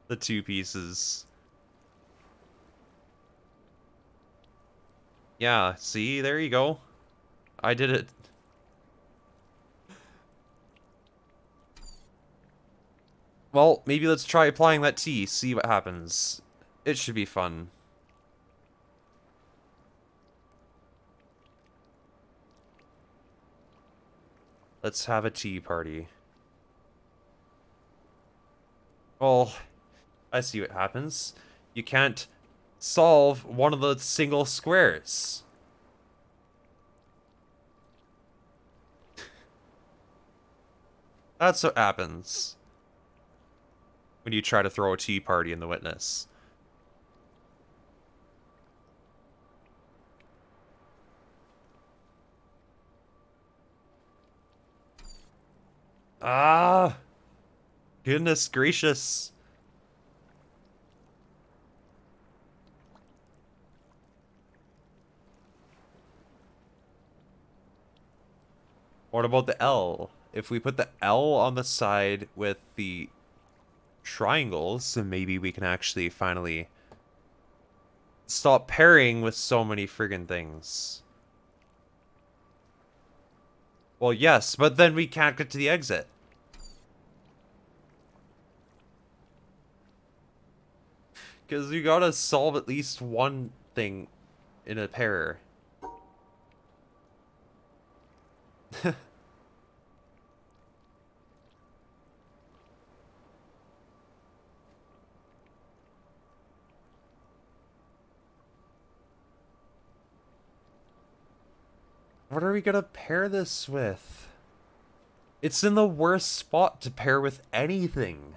the two pieces. Yeah, see? There you go. I did it. Well, maybe let's try applying that T, see what happens. It should be fun. Let's have a tea party. Well, I see what happens. You can't solve one of the single squares. That's what happens when you try to throw a tea party in the witness. Ah, goodness gracious. What about the L? If we put the L on the side with the triangles, then maybe we can actually finally stop pairing with so many friggin' things. Well, yes, but then we can't get to the exit. Because you gotta solve at least one thing in a pair. What are we gonna pair this with? It's in the worst spot to pair with anything.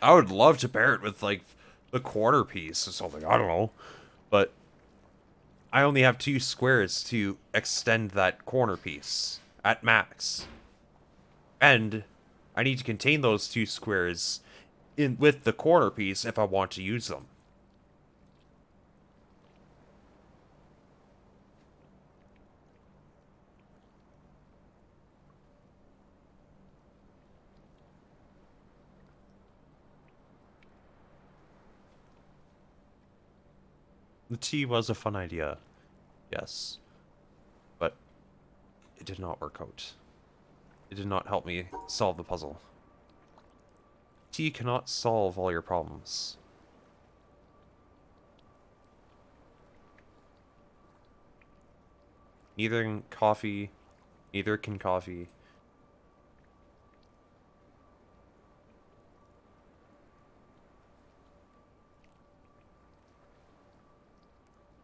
I would love to pair it with, like, the quarter piece or something. I don't know. But I only have two squares to extend that corner piece at max. And I need to contain those two squares in with the corner piece if I want to use them. The T was a fun idea. Yes. But It did not work out. It did not help me solve the puzzle. Tea cannot solve all your problems. Neither can coffee. Neither can coffee.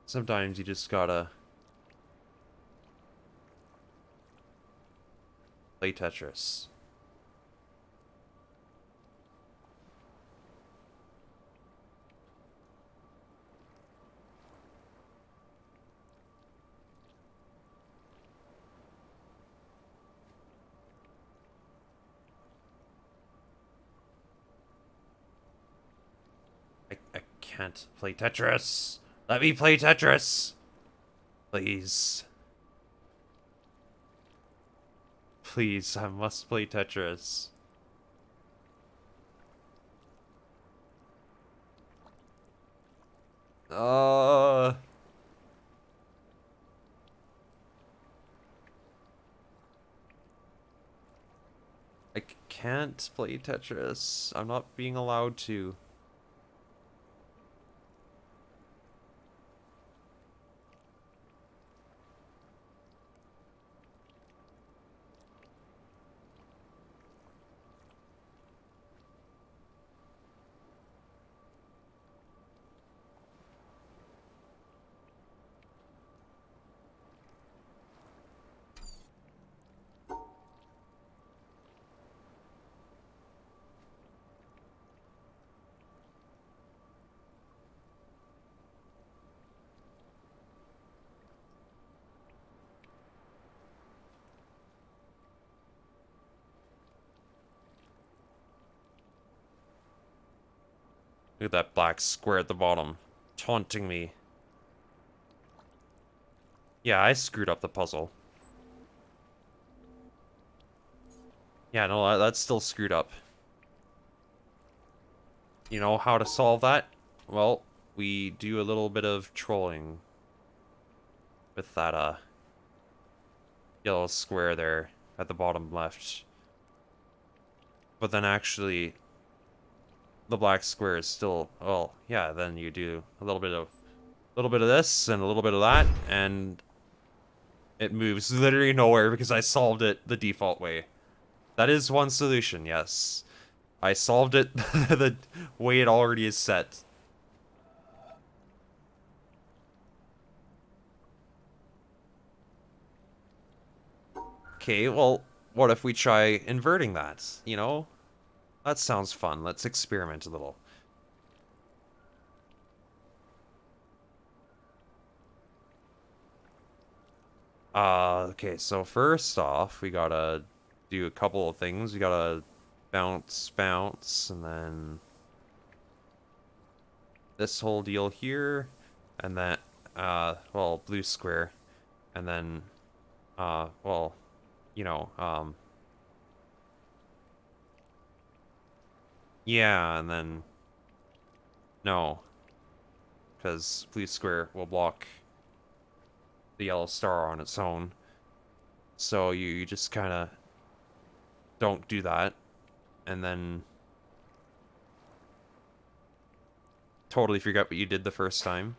Sometimes you just gotta play Tetris. I can't play Tetris. Let me play Tetris. Please. Please, I must play Tetris. I can't play Tetris. I'm not being allowed to. Look at that black square at the bottom, taunting me. Yeah, I screwed up the puzzle. Yeah, no, that's still screwed up. You know how to solve that? Well, we do a little bit of trolling with that, yellow square there at the bottom left. But then actually, the black square is still, well, yeah, then you do a little bit of this and a little bit of that, and it moves literally nowhere because I solved it the default way. That is one solution, yes. I solved it the way it already is set. Okay, well, what if we try inverting that, you know? That sounds fun. Let's experiment a little. Okay, so first off, we gotta do a couple of things. We gotta bounce, and then this whole deal here, and then, well, blue square, and then, well, you know, yeah, and then, no, because blue square will block the yellow star on its own. So you just kind of don't do that, and then totally forget what you did the first time.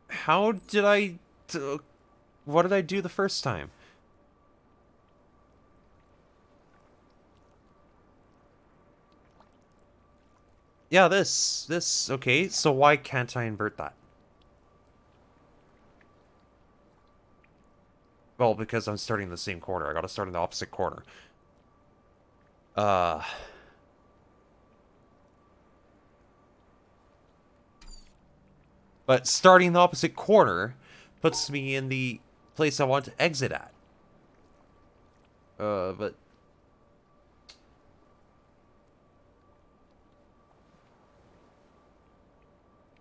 How did what did I do the first time? Yeah, this, okay, so why can't I invert that? Well, because I'm starting the same corner. I gotta start in the opposite corner. Uh... But starting the opposite corner puts me in the place I want to exit at. But...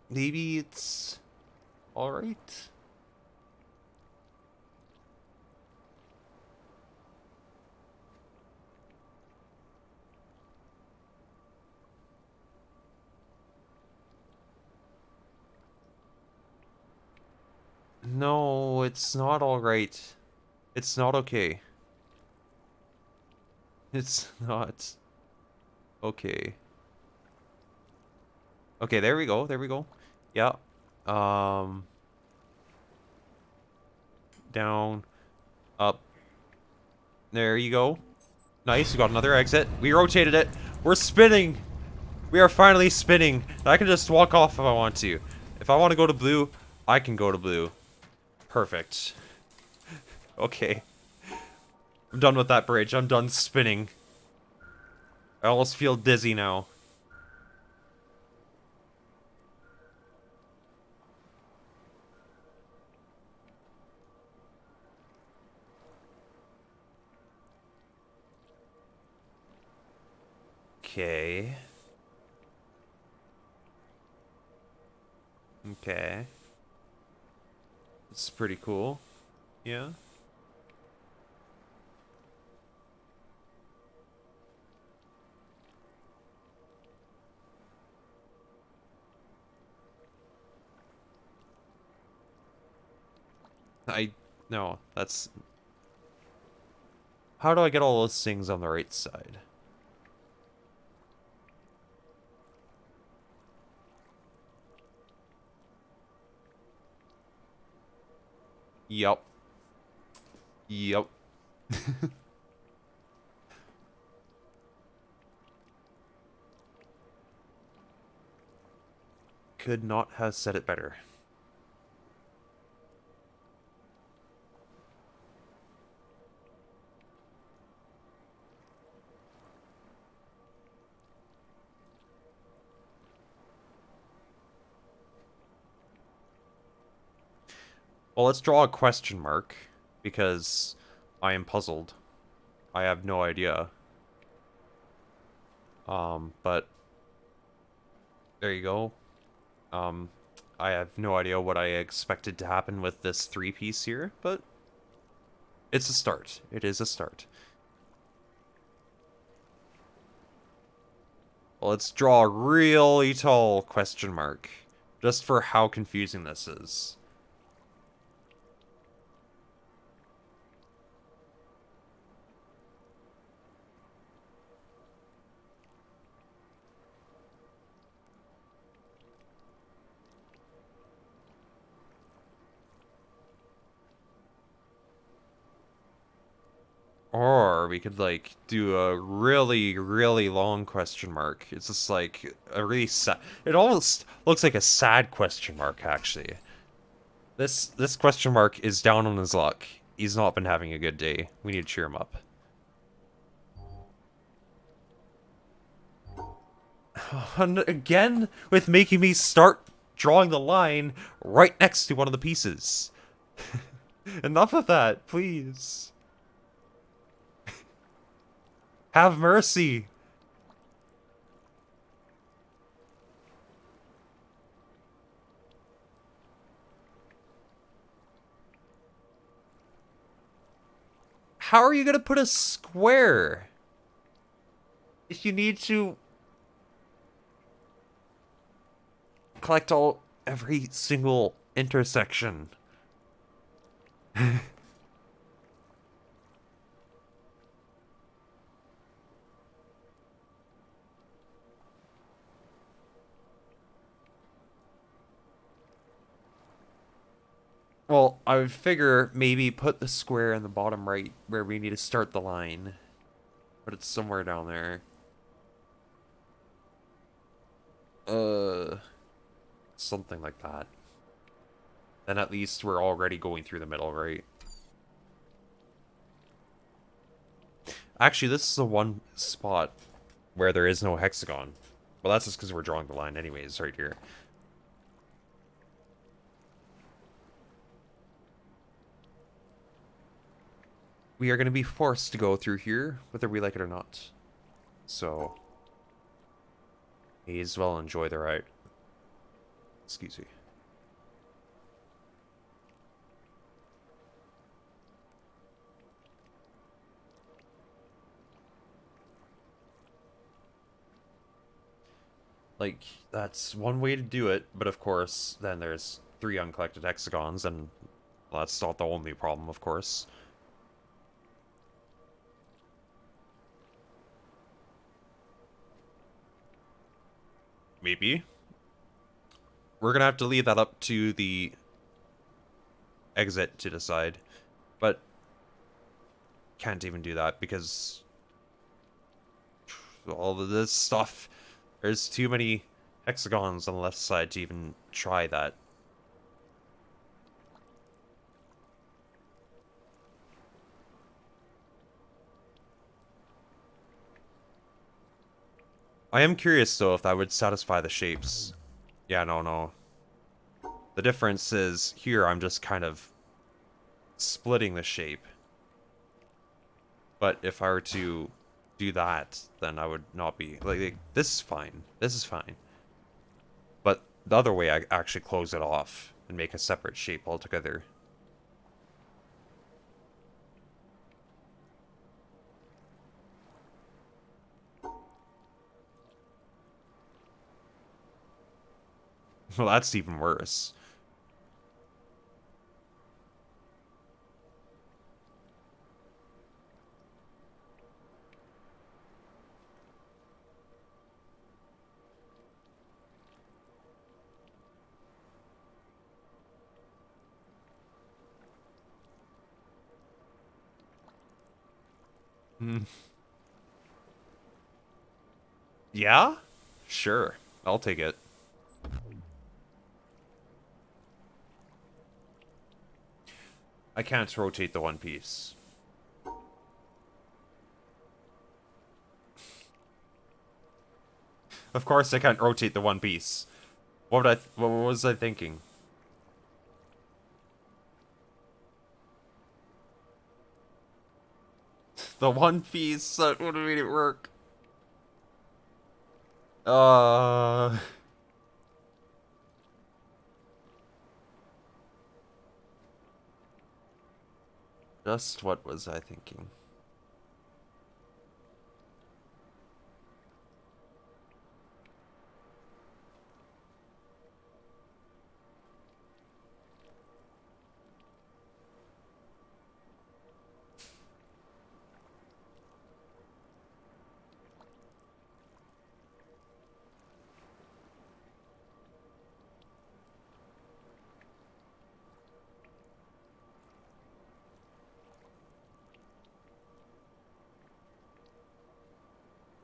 maybe it's... alright? No, it's not alright. It's not okay. It's not okay. Okay, there we go. There we go. Yeah. Um, down, up. There you go. Nice, we got another exit. We rotated it. We're spinning. We are finally spinning. I can just walk off if I want to. If I want to go to blue, I can go to blue. Perfect. Okay. I'm done with that bridge. I'm done spinning. I almost feel dizzy now. Okay. Okay. It's pretty cool. Yeah. No, that's... How do I get all those things on the right side? Yup. Yup. Could not have said it better. Well, let's draw a question mark, because I am puzzled. I have no idea. But there you go. Um, I have no idea what I expected to happen with this three-piece here, but it's a start. It is a start. Well, let's draw a really tall question mark, just for how confusing this is. Or we could, like, do a really, really long question mark. It's just, like, a really sad... It almost looks like a sad question mark, actually. This question mark is down on his luck. He's not been having a good day. We need to cheer him up. And again, with making me start drawing the line right next to one of the pieces. Enough of that, please. Have mercy. How are you gonna put a square if you need to collect every single intersection? Well, I would figure maybe put the square in the bottom right where we need to start the line. But it's somewhere down there. Something like that. Then at least we're already going through the middle, right? Actually, this is the one spot where there is no hexagon. Well, that's just because we're drawing the line anyways, right here. We are going to be forced to go through here, whether we like it or not. So, may as well enjoy the ride. Excuse me. Like, that's one way to do it, but of course, then there's 3 uncollected hexagons, and Well, that's not the only problem, of course. Maybe. We're gonna have to leave that up to the exit to decide. But can't even do that because all of this stuff, there's too many hexagons on the left side to even try that. I am curious though if that would satisfy the shapes. Yeah, no. The difference is here I'm just kind of splitting the shape. But if I were to do that, then I would not be like this is fine. This is fine. But the other way I actually close it off and make a separate shape altogether. Well, that's even worse. Hmm. Yeah? Sure. I'll take it. I can't rotate the one piece. Of course I can't rotate the one piece. What was I thinking? The one piece that would have made it work. Uh just what was I thinking?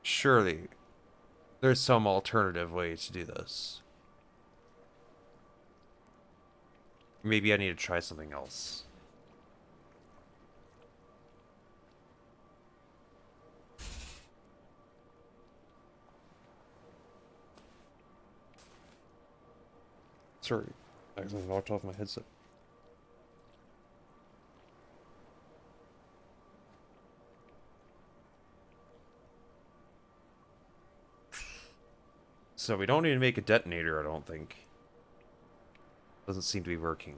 Surely there's some alternative way to do this. Maybe I need to try something else. Sorry, I accidentally knocked off my headset. So we don't need to make a detonator, I don't think. Doesn't seem to be working.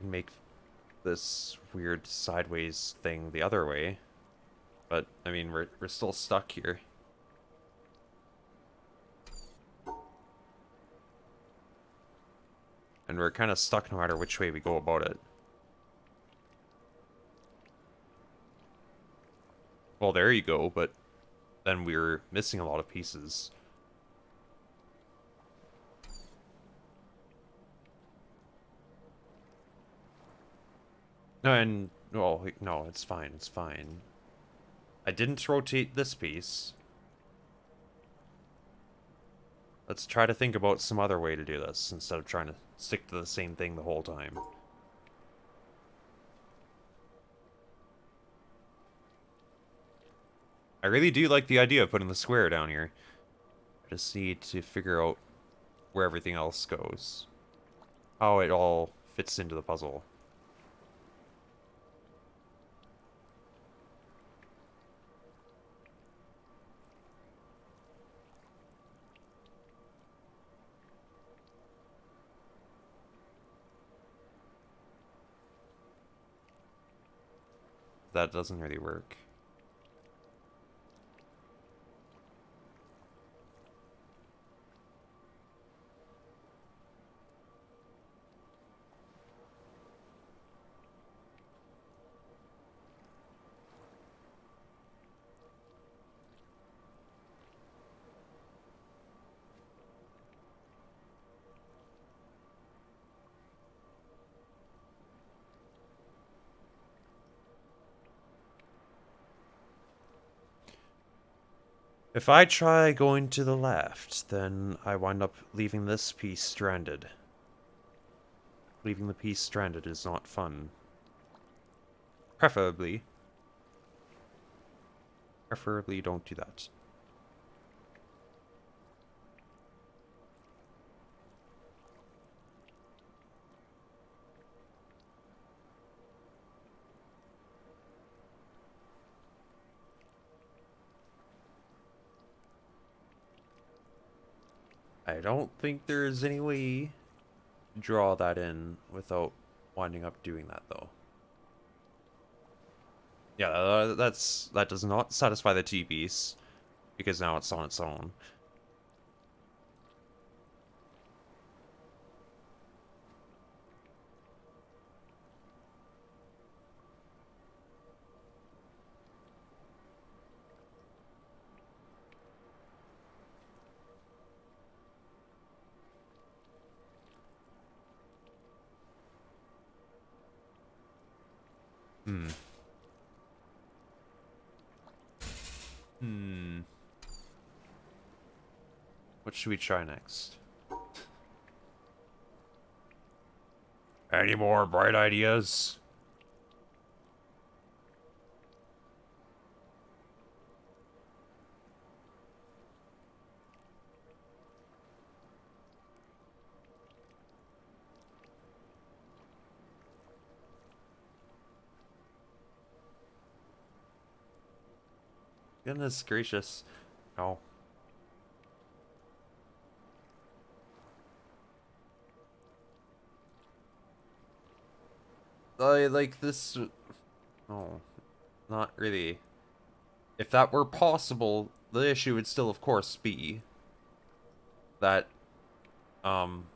Make this weird sideways thing the other way. But, I mean, we're still stuck here. And we're kind of stuck no matter which way we go about it. Well, there you go, but then we're missing a lot of pieces. No, and, well, no, it's fine, it's fine. I didn't rotate this piece. Let's try to think about some other way to do this, instead of trying to stick to the same thing the whole time. I really do like the idea of putting the square down here. I just need to figure out where everything else goes. How it all fits into the puzzle. that doesn't really work. If I try going to the left, then I wind up leaving this piece stranded. Leaving the piece stranded is not fun. Preferably don't do that. I don't think there's any way to draw that in without winding up doing that, though. Yeah, that does not satisfy the T-piece, because now it's on its own. Hmm. Hmm. What should we try next? Any more bright ideas? Goodness gracious. No. I like this. No, not really. If that were possible, the issue would still, of course, be that, um...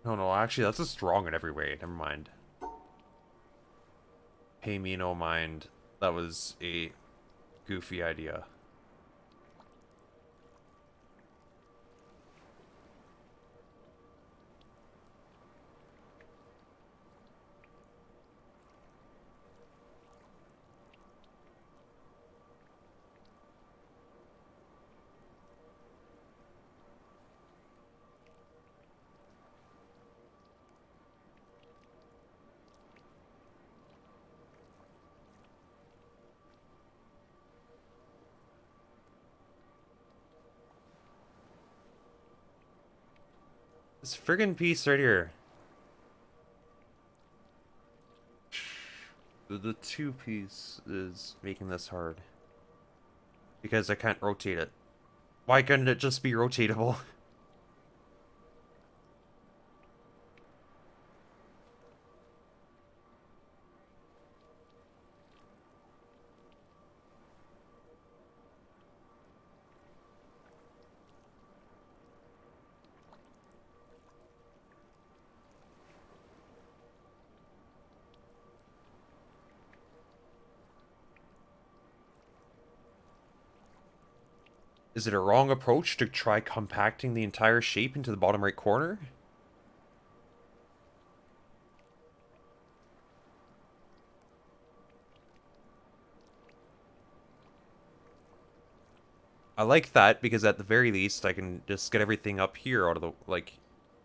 no, actually, that's just wrong in every way. Never mind. Pay me no mind. That was a goofy idea. This friggin' piece right here. The two piece is making this hard. Because I can't rotate it. Why couldn't it just be rotatable? Is it a wrong approach to try compacting the entire shape into the bottom right corner? I like that because at the very least I can just get everything up here out of the, like,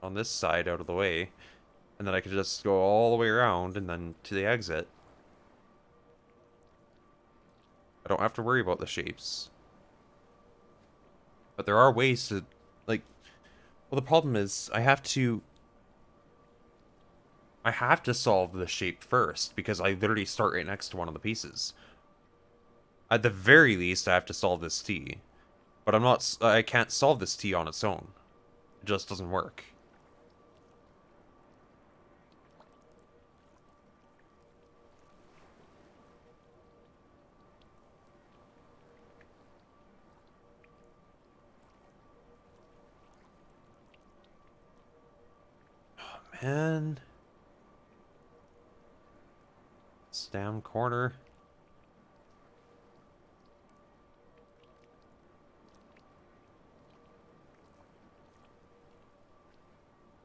on this side out of the way. And then I can just go all the way around and then to the exit. I don't have to worry about the shapes. But there are ways to, like, well, the problem is I have to solve the shape first because I literally start right next to one of the pieces. At the very least I have to solve this T. But I can't solve this T on its own. It just doesn't work. Man. This damn corner.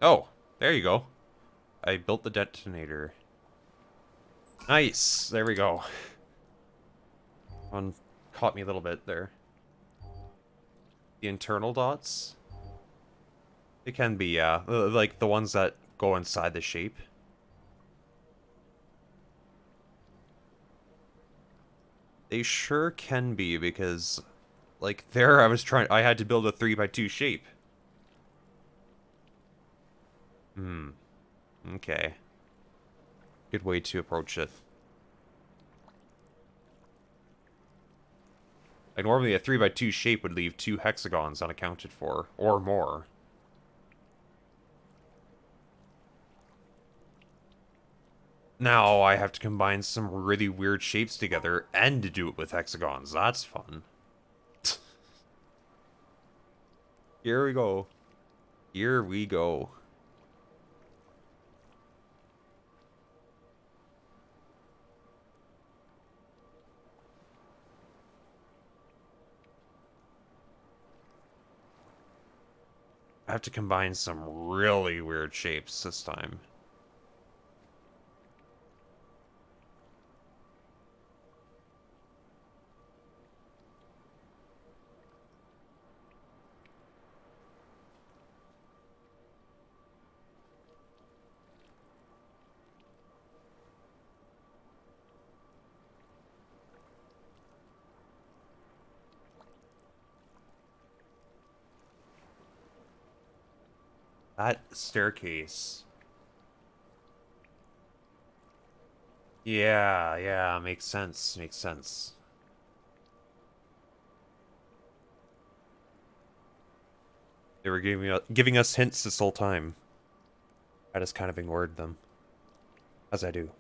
Oh, there you go. I built the detonator. Nice. There we go. One caught me a little bit there. The internal dots? It can be, yeah. Like the ones that go inside the shape. They sure can be, because, like, there I had to build a 3x2 shape. Okay. Good way to approach it. Like, normally a 3x2 shape would leave 2 hexagons unaccounted for, or more. Now I have to combine some really weird shapes together and to do it with hexagons. That's fun. Here we go. Here we go. I have to combine some really weird shapes this time. That staircase. Yeah, makes sense, makes sense. They were giving us hints this whole time. I just kind of ignored them. As I do.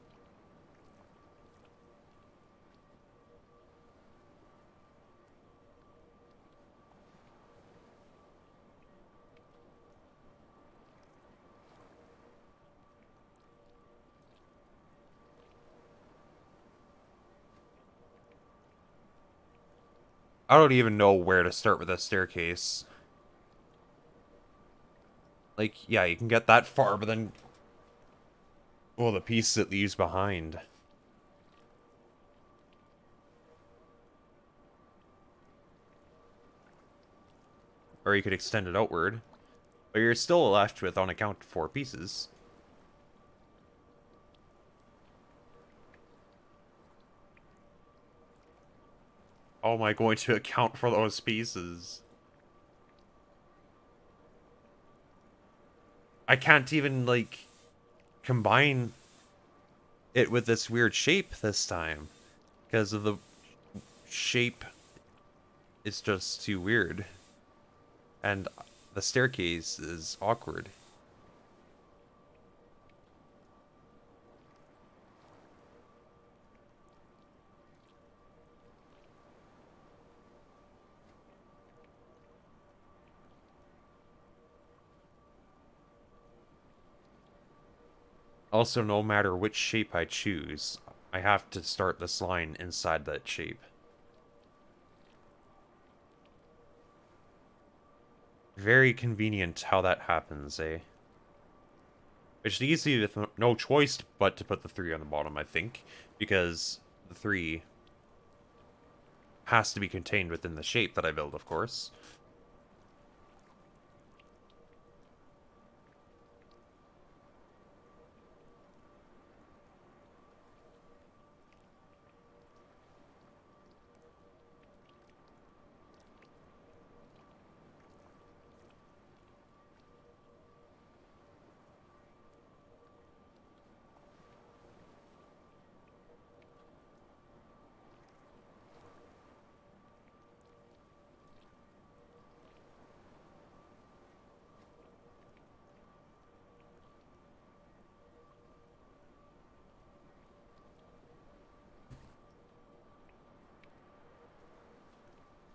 I don't even know where to start with a staircase. Like, yeah, you can get that far, but then... well, the piece it leaves behind. Or you could extend it outward. But you're still left with unaccounted for pieces. How am I going to account for those pieces? I can't even, like, combine it with this weird shape this time. Because of the shape is just too weird. And the staircase is awkward. Also, no matter which shape I choose, I have to start this line inside that shape. Very convenient how that happens, eh? It's easy with no choice but to put the 3 on the bottom, I think, because the 3 has to be contained within the shape that I build, of course.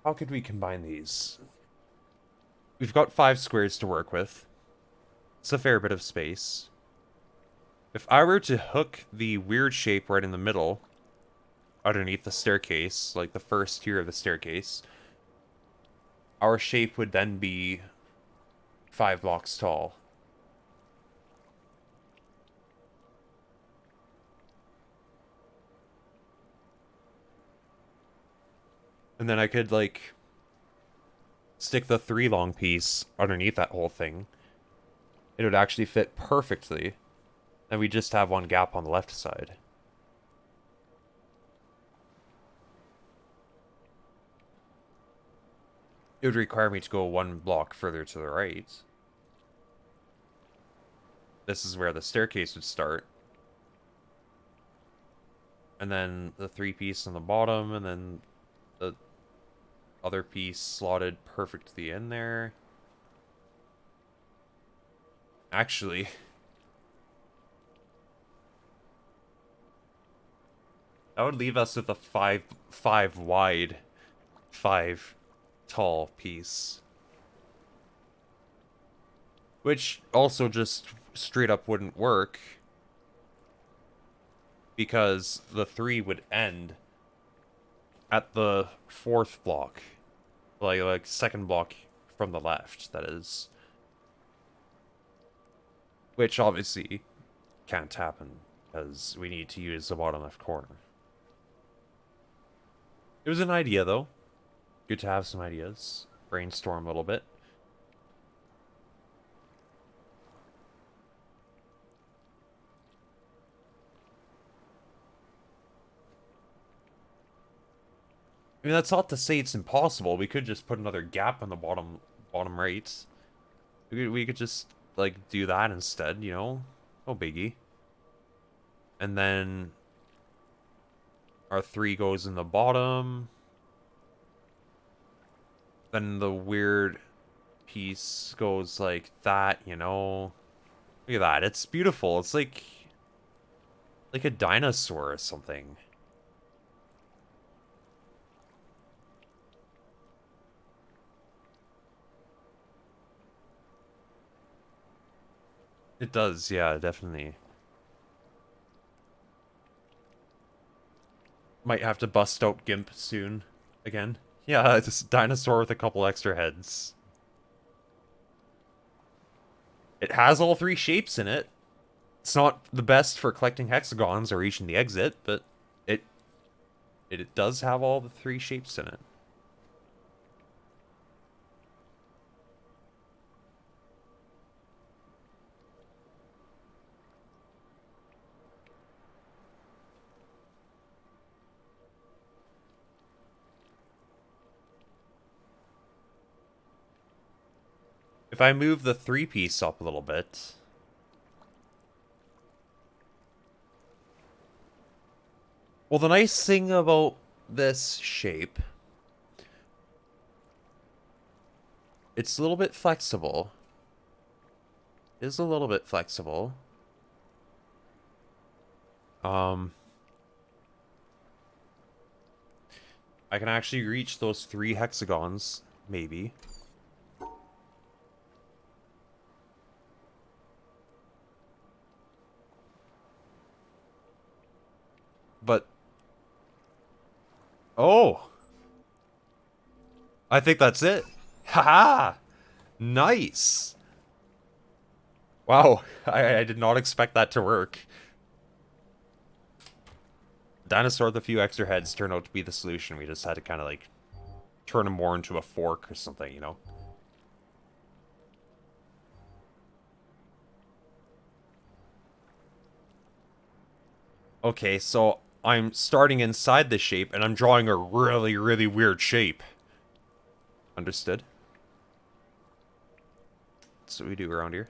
How could we combine these? We've got 5 squares to work with. It's a fair bit of space. If I were to hook the weird shape right in the middle, underneath the staircase, like the first tier of the staircase, our shape would then be 5 blocks tall. And then I could, like, stick the 3 long piece underneath that whole thing. It would actually fit perfectly. And we just have one gap on the left side. It would require me to go 1 block further to the right. This is where the staircase would start. And then the 3 piece on the bottom, and then the other piece slotted perfectly in there. Actually, that would leave us with a 5 wide, 5 tall piece. Which also just straight up wouldn't work, because the 3 would end at the 4th block. Like second block from the left, that is. Which obviously can't happen, because we need to use the bottom left corner. It was an idea, though. Good to have some ideas. Brainstorm a little bit. I mean, that's not to say it's impossible. We could just put another gap on the bottom right. We could just, like, do that instead, you know? No biggie. And then our 3 goes in the bottom. Then the weird piece goes like that, you know? Look at that. It's beautiful. It's like a dinosaur or something. It does, yeah, definitely. Might have to bust out GIMP soon again. Yeah, it's a dinosaur with a couple extra heads. It has all 3 shapes in it. It's not the best for collecting hexagons or reaching the exit, but it does have all the 3 shapes in it. If I move the 3 piece up a little bit, well, the nice thing about this shape, it's a little bit flexible. It is a little bit flexible. I can actually reach those 3 hexagons, maybe. But... oh! I think that's it. Haha! Nice! Wow, I did not expect that to work. Dinosaur with a few extra heads turned out to be the solution. We just had to kind of, like, turn him more into a fork or something, you know? Okay, so I'm starting inside the shape, and I'm drawing a really, really weird shape. Understood? That's what we do around here.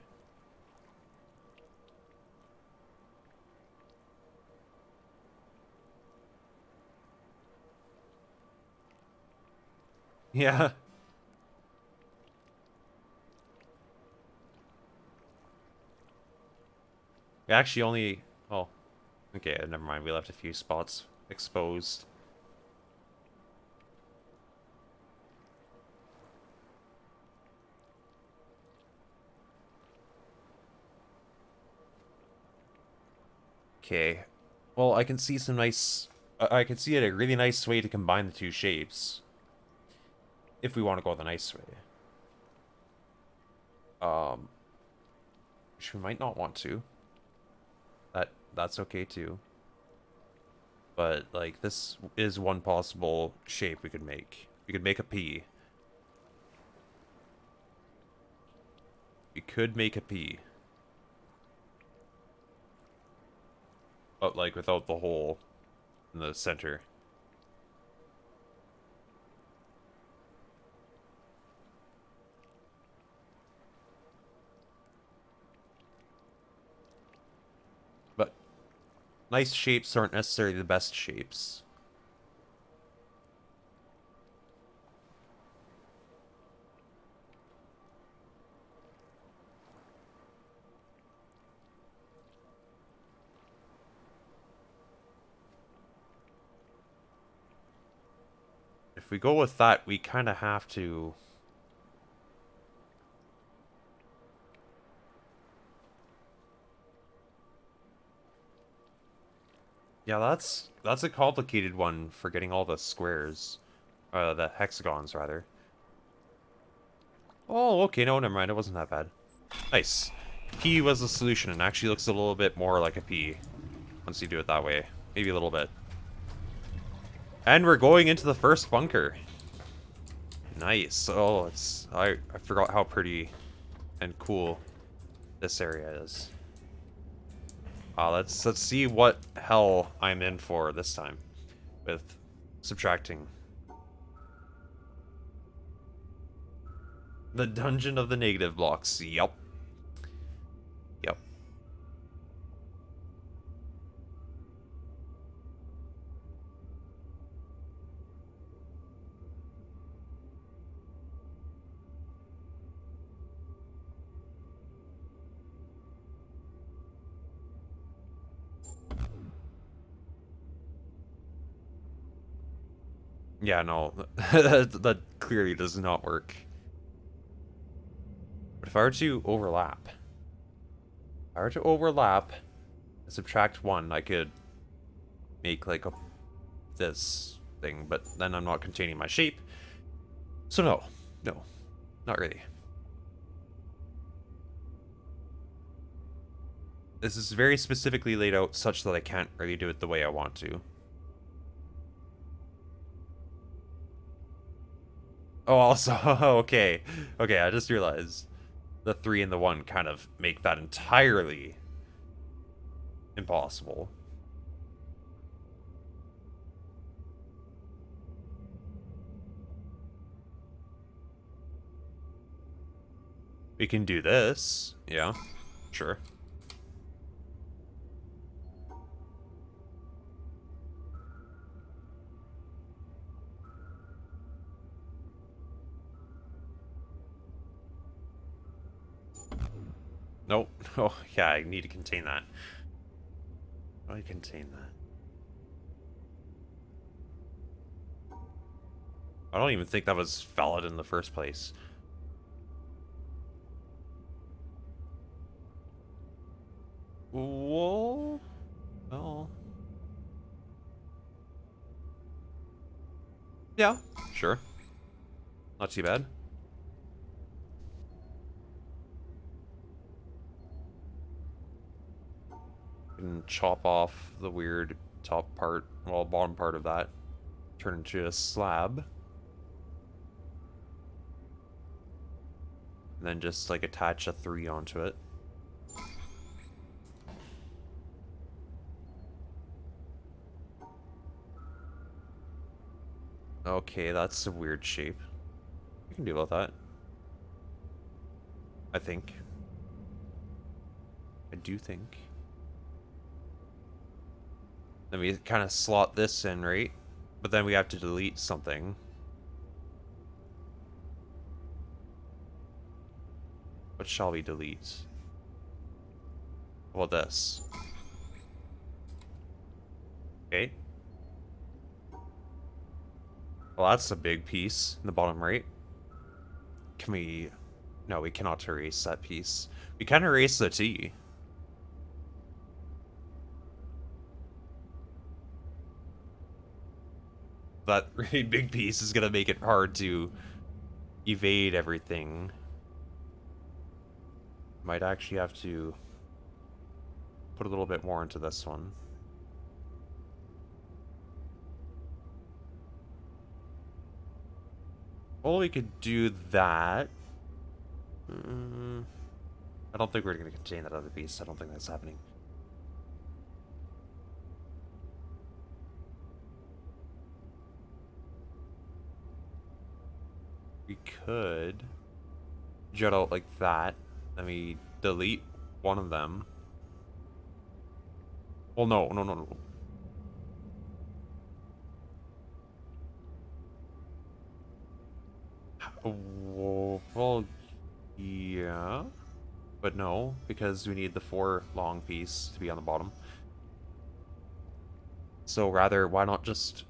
Yeah. We actually only... oh. Okay, never mind. We left a few spots exposed. Okay. Well, I can see some nice... I can see a really nice way to combine the two shapes. If we want to go the nice way. Which we might not want to. That's okay too. But, like, this is one possible shape we could make. We could make a P. We could make a P. But, like, without the hole in the center. But nice shapes aren't necessarily the best shapes. If we go with that, we kind of have to... Yeah, that's a complicated one for getting all the squares. The hexagons, rather. Oh, okay, no, never mind, it wasn't that bad. Nice. P was the solution, and actually looks a little bit more like a P. Once you do it that way. Maybe a little bit. And we're going into the first bunker. Nice. Oh, it's... I forgot how pretty and cool this area is. Let's see what hell I'm in for this time with subtracting. The dungeon of the negative blocks. Yep. Yep. Yeah, no, that clearly does not work. But if I were to overlap, and subtract 1, I could make like this thing, but then I'm not containing my shape. So no, not really. This is very specifically laid out such that I can't really do it the way I want to. Oh, also, okay. Okay, I just realized the 3 and the 1 kind of make that entirely impossible. We can do this. Yeah, sure. Nope. Oh, yeah, I need to contain that. How do I contain that? I don't even think that was valid in the first place. Whoa. Oh. Yeah, sure. Not too bad. And chop off the weird top part, well, bottom part of that. Turn into a slab. And then just, like, attach a 3 onto it. Okay, that's a weird shape. We can deal with that. I think. I do think. Then we kind of slot this in, right? But then we have to delete something. What shall we delete? Well, this. Okay. Well, that's a big piece in the bottom right. Can we... No, we cannot erase that piece. We can erase the T. that really big piece is gonna make it hard to evade everything. Might actually have to put a little bit more into this one. Well, we could do that. I don't think we're going to contain that other piece. I don't think that's happening. We could jut out like that. Let me delete one of them. Well, no. Well, yeah. But no, because we need the 4 long piece to be on the bottom. So rather, why not just...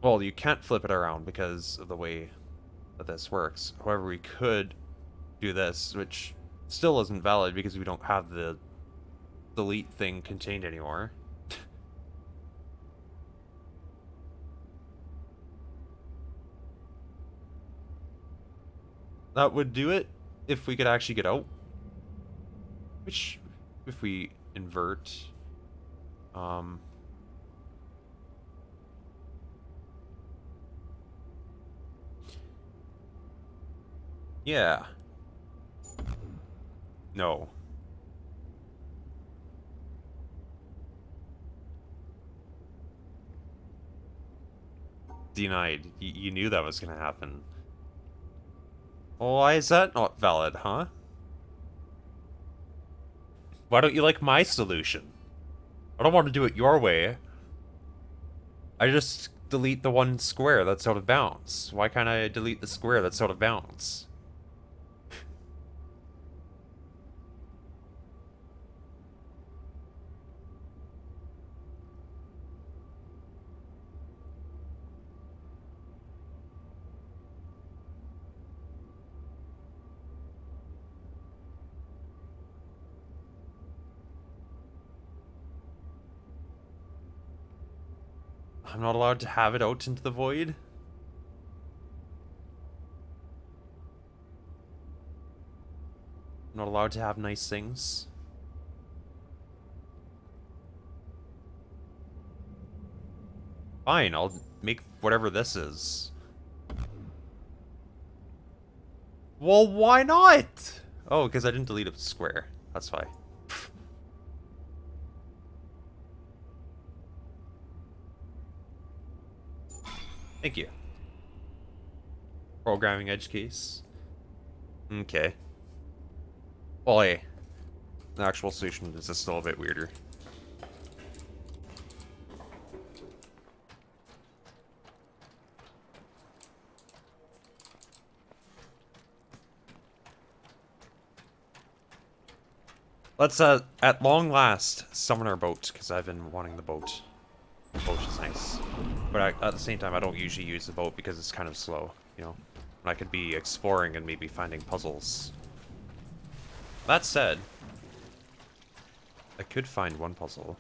Well, you can't flip it around because of the way that this works. However, we could do this, which still isn't valid because we don't have the delete thing contained anymore. That would do it if we could actually get out. Which, if we invert... Yeah. No. Denied. You knew that was gonna happen. Why is that not valid, huh? Why don't you like my solution? I don't want to do it your way. I just delete the one square that's out of bounds. Why can't I delete the square that's out of bounds? I'm not allowed to have it out into the void? I'm not allowed to have nice things? Fine, I'll make whatever this is. Well, why not? Oh, because I didn't delete a square. That's why. Thank you. Programming edge case. Okay. Well, hey. The actual solution is just still a bit weirder. Let's, at long last, summon our boat, because I've been wanting the boat. The boat is nice. But at the same time, I don't usually use the boat because it's kind of slow, you know? And I could be exploring and maybe finding puzzles. That said, I could find one puzzle.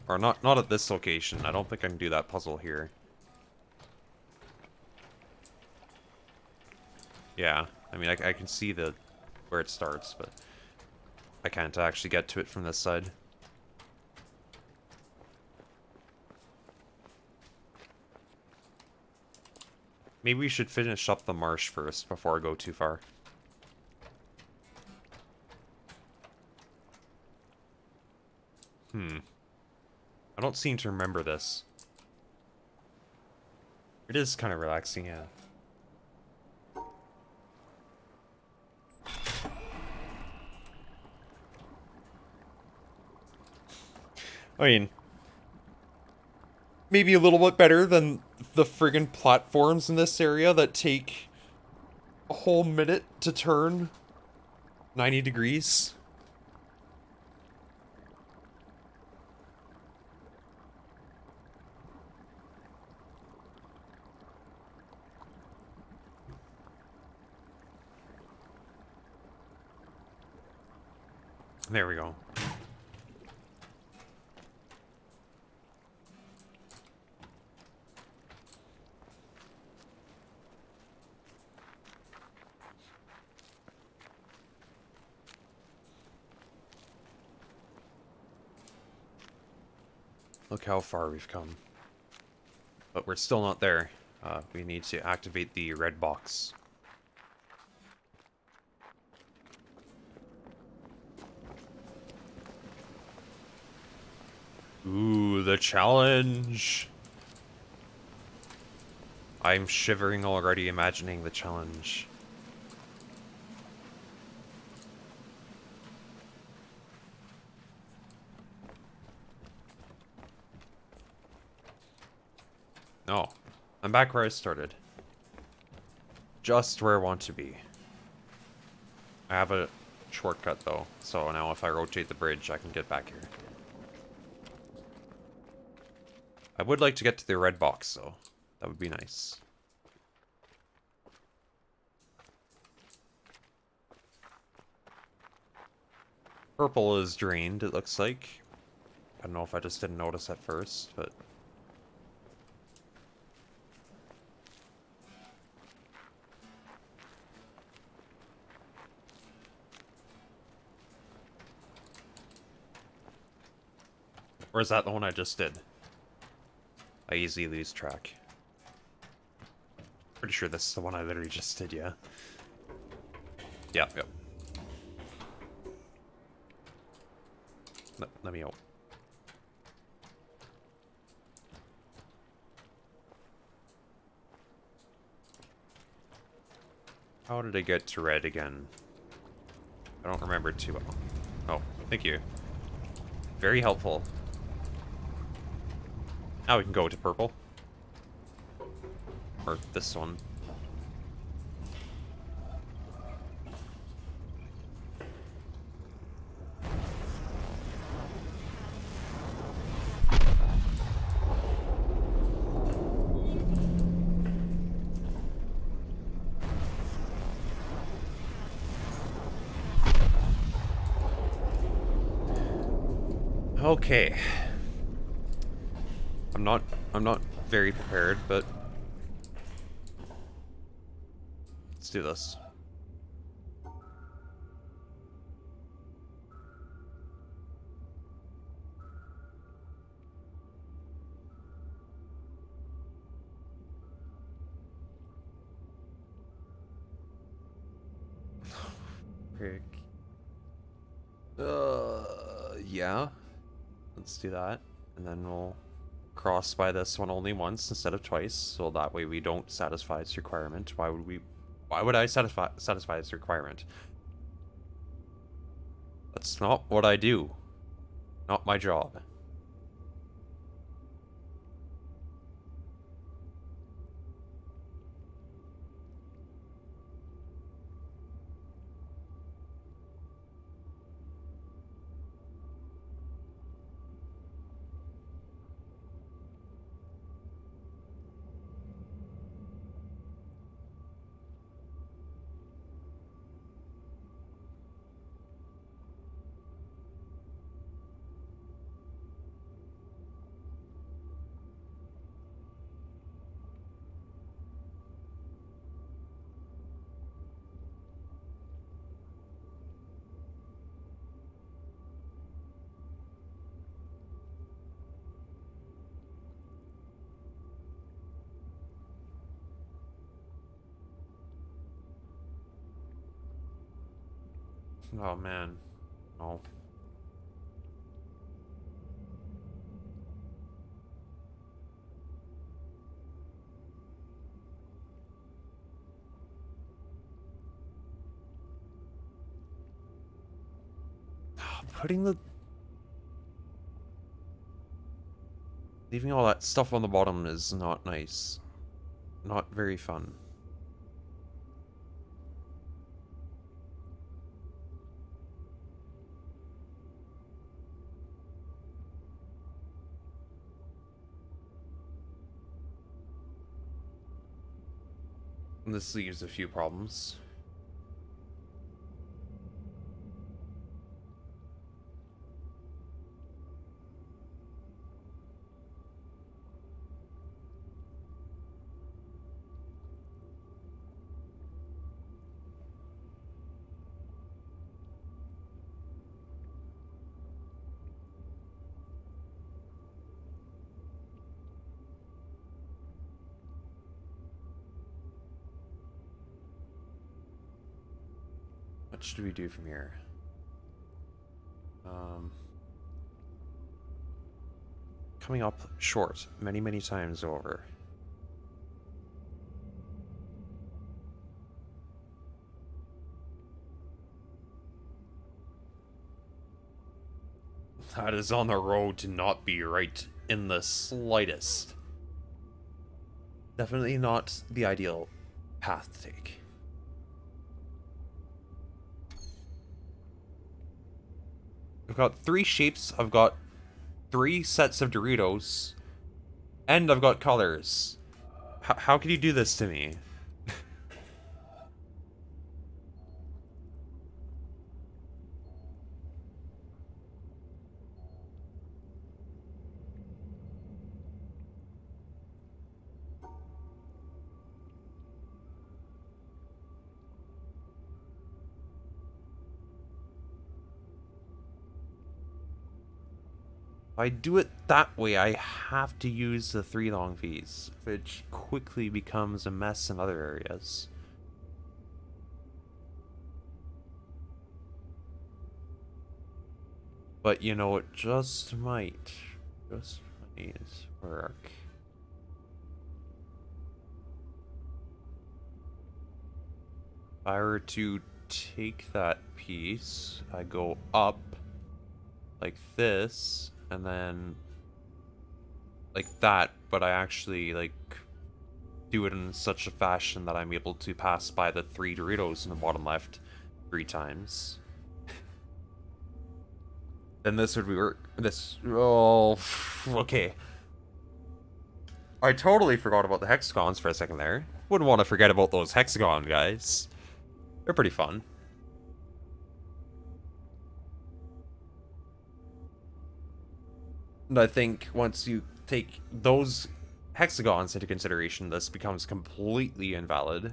Or not at this location. I don't think I can do that puzzle here. Yeah, I mean, I can see where it starts, but I can't actually get to it from this side. Maybe we should finish up the marsh first before I go too far. I don't seem to remember this. It is kind of relaxing, yeah. I mean, maybe a little bit better than the friggin' platforms in this area that take a whole minute to turn 90 degrees. There we go. Look how far we've come. But we're still not there. We need to activate the red box. Ooh, the challenge! I'm shivering already imagining the challenge. Oh, I'm back where I started. Just where I want to be. I have a shortcut though, so now if I rotate the bridge, I can get back here. I would like to get to the red box though. That would be nice. Purple is drained, it looks like. I don't know if I just didn't notice at first, but... Or is that the one I just did? I easily lose track. Pretty sure this is the one I literally just did, yeah. Yep. Let me out. How did I get to red again? I don't remember too well. Oh, thank you. Very helpful. Now we can go to purple. Or this one. Okay. I'm not very prepared, but let's do this. Frick. Yeah. Let's do that. And then we'll cross by this one only once instead of twice, so that way we don't satisfy its requirement. Why would I satisfy its requirement? That's not what I do. Not my job. Oh man. Oh. Leaving all that stuff on the bottom is not nice. Not very fun. And this leaves a few problems. What should we do from here? Coming up short many, many times over. That is on the road to not be right in the slightest. Definitely not the ideal path to take. I've got 3 shapes, I've got 3 sets of Doritos, and I've got colors. How can you do this to me? If I do it that way, I have to use the 3 long V's, which quickly becomes a mess in other areas. But you know, it just might work. If I were to take that piece, I go up like this, and then like that, but I actually like do it in such a fashion that I'm able to pass by the 3 Doritos in the bottom left 3 times. Then this would work. This, oh, okay. I totally forgot about the hexagons for a second there. Wouldn't want to forget about those hexagon guys. They're pretty fun. And I think once you take those hexagons into consideration, this becomes completely invalid.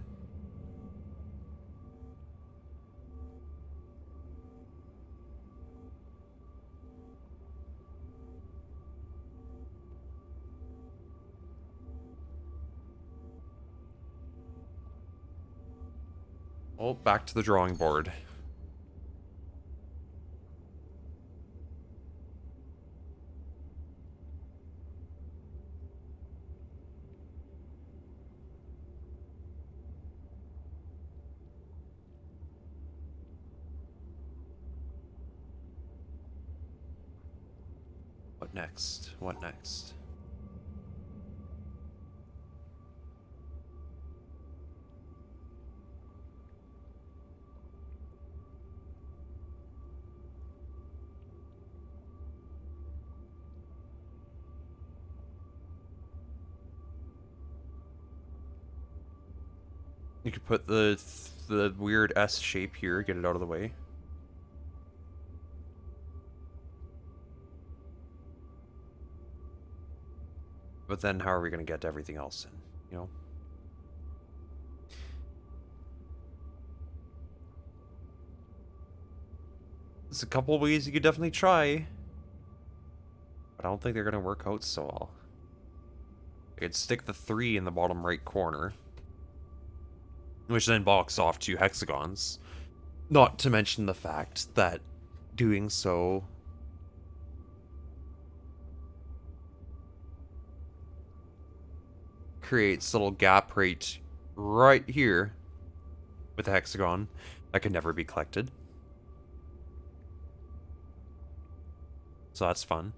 Oh, back to the drawing board. What next? What next? You could put the weird S shape here, get it out of the way. But then how are we going to get everything else in, you know? There's a couple ways you could definitely try. But I don't think they're going to work out so well. I could stick the 3 in the bottom right corner, which then blocks off 2 hexagons. Not to mention the fact that doing so creates a little gap right here with a hexagon that can never be collected. So that's fun.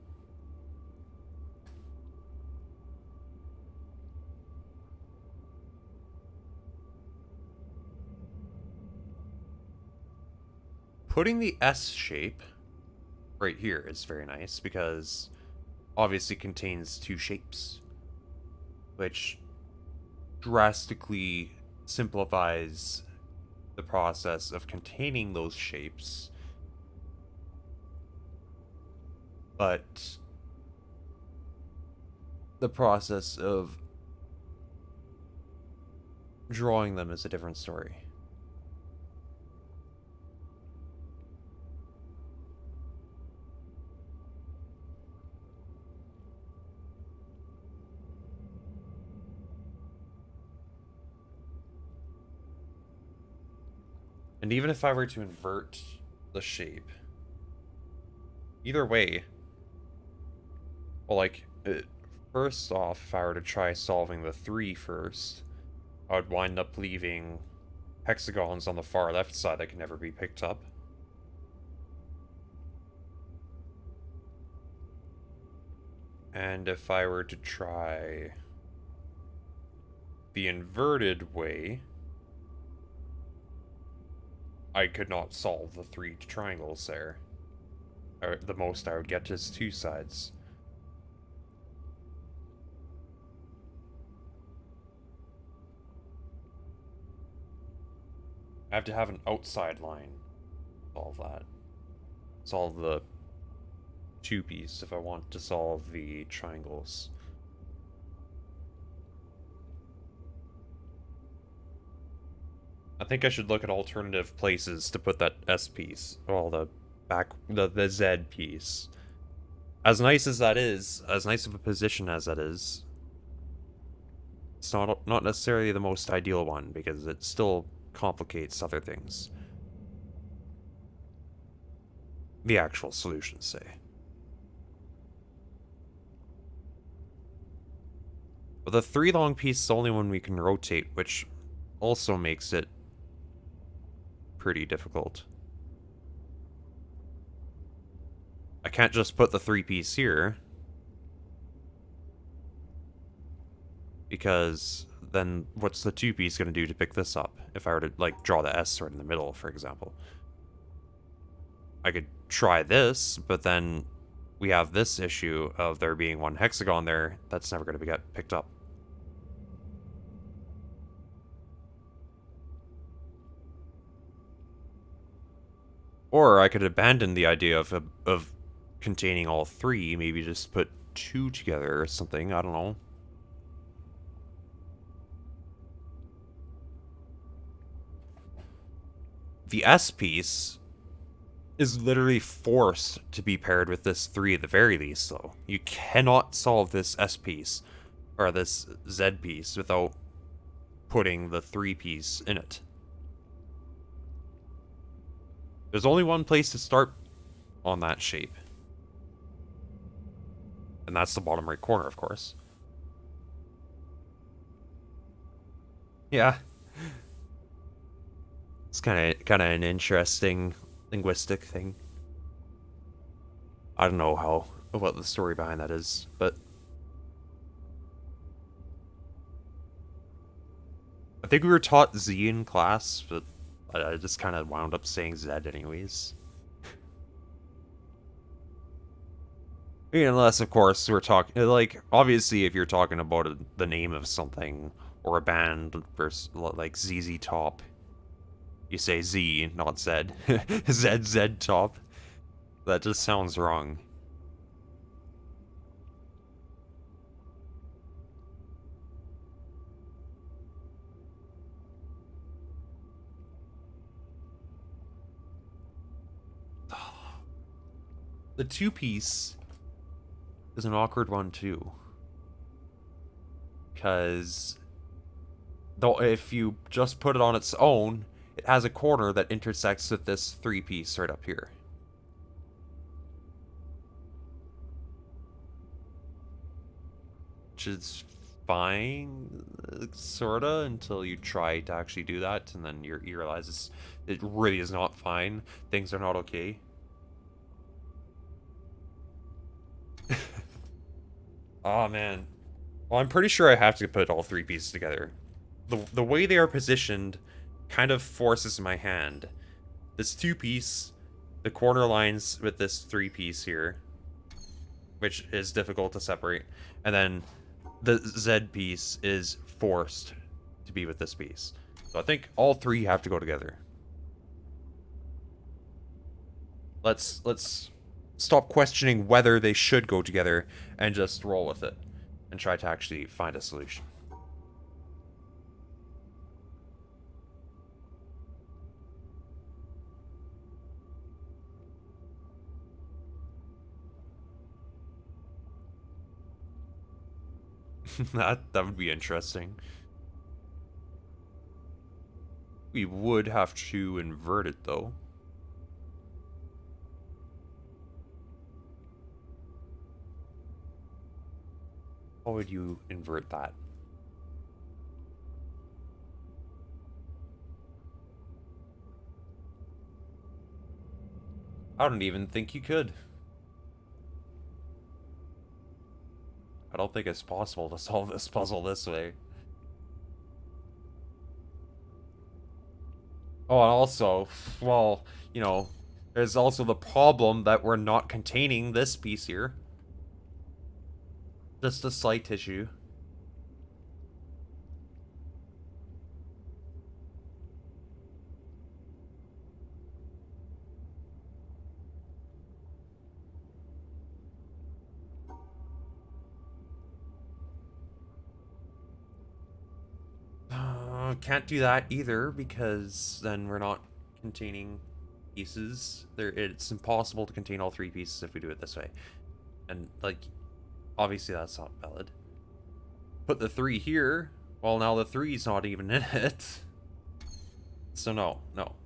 Putting the S shape right here is very nice because obviously contains 2 shapes, which drastically simplifies the process of containing those shapes. But the process of drawing them is a different story. And even if I were to invert the shape, either way, well, like, first off, if I were to try solving the 3 first, I would wind up leaving hexagons on the far left side that can never be picked up. And if I were to try the inverted way, I could not solve the 3 triangles there. Or the most I would get is 2 sides. I have to have an outside line to solve that. Solve the 2-piece if I want to solve the triangles. I think I should look at alternative places to put that S piece. Well, the Z piece. As nice as that is, as nice of a position as that is, it's not necessarily the most ideal one because it still complicates other things. The actual solutions, say. But the 3 long piece is the only one we can rotate, which also makes it pretty difficult. I can't just put the 3-piece here, because then what's the 2-piece going to do to pick this up? If I were to, like, draw the S right in the middle, for example. I could try this, but then we have this issue of there being 1 hexagon there that's never going to get picked up. Or I could abandon the idea of containing all 3, maybe just put 2 together or something, I don't know. The S piece is literally forced to be paired with this 3 at the very least, though. You cannot solve this S piece, or this Z piece, without putting the 3 piece in it. There's only one place to start on that shape. And that's the bottom right corner, of course. Yeah. It's kind of an interesting linguistic thing. I don't know what the story behind that is, but I think we were taught Z in class, but I just kind of wound up saying Z anyways. Unless, of course, we're talking, like, obviously if you're talking about the name of something, or a band, versus, like, ZZ Top, you say Z, not Z. ZZ Top. That just sounds wrong. The 2-piece is an awkward one, too. Because though if you just put it on its own, it has a corner that intersects with this 3-piece right up here. Which is fine, sorta, until you try to actually do that, and then you realize it really is not fine. Things are not okay. Oh man. Well, I'm pretty sure I have to put all 3 pieces together. The way they are positioned kind of forces my hand. This 2-piece, the corner lines with this 3-piece here, which is difficult to separate, and then the Z piece is forced to be with this piece. So I think all 3 have to go together. Let's stop questioning whether they should go together and just roll with it and try to actually find a solution. that would be interesting. We would have to invert it, though. How would you invert that? I don't even think you could. I don't think it's possible to solve this puzzle this way. Oh, and also, well, you know, there's also the problem that we're not containing this piece here. Just a slight issue. Can't do that either because then we're not containing pieces. It's impossible to contain all three pieces if we do it this way. And, like, obviously that's not valid. Put the 3 here. Well, now the 3's not even in it. So no, no.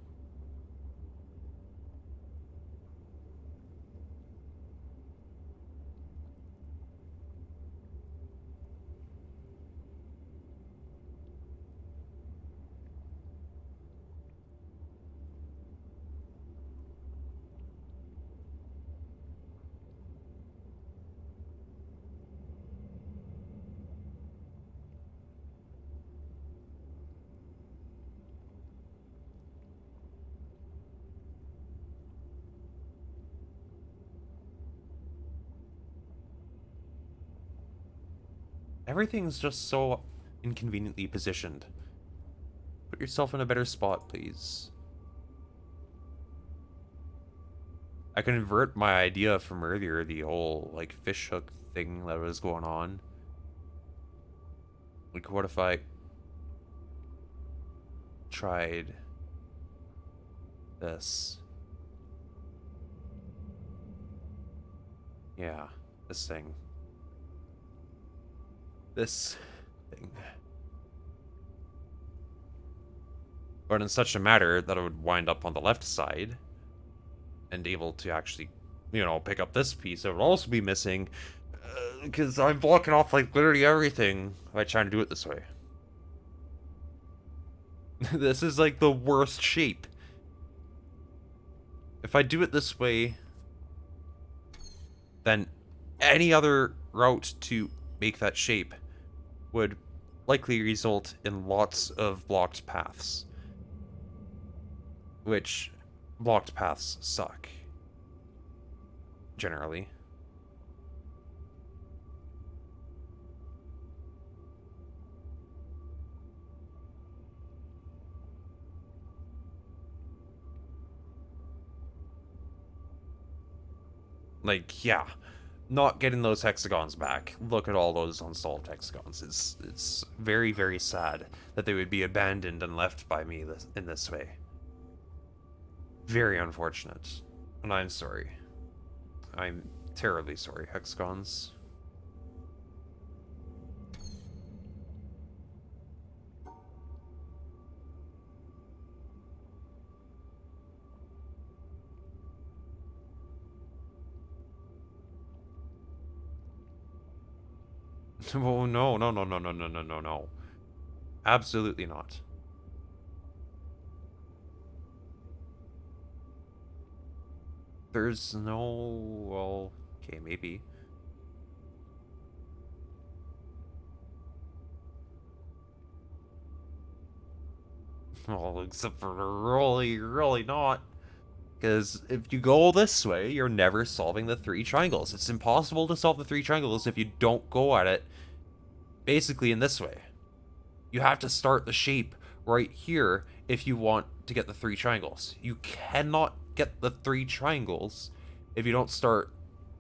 Everything's just so inconveniently positioned. Put yourself in a better spot, please. I can invert my idea from earlier, the whole, like, fishhook thing that was going on. Like, what if I tried this? Yeah, this thing. This thing. But in such a matter that it would wind up on the left side and able to actually, you know, pick up this piece. It would also be missing because I'm blocking off, like, literally everything by trying to do it this way. This is, like, the worst shape. If I do it this way, then any other route to make that shape would likely result in lots of blocked paths. Which, blocked paths suck. Generally. Like, yeah. Not getting those hexagons back. Look at all those unsolved hexagons. It's very, very sad that they would be abandoned and left by me in this way. Very unfortunate. And I'm sorry. I'm terribly sorry, hexagons. Oh, no, no, no, no, no, no, no, no, no. Absolutely not. There's no... well... okay, maybe. Well, except for really, really not. Because if you go this way, you're never solving the 3 triangles. It's impossible to solve the 3 triangles if you don't go at it basically in this way. You have to start the shape right here if you want to get the 3 triangles. You cannot get the 3 triangles if you don't start,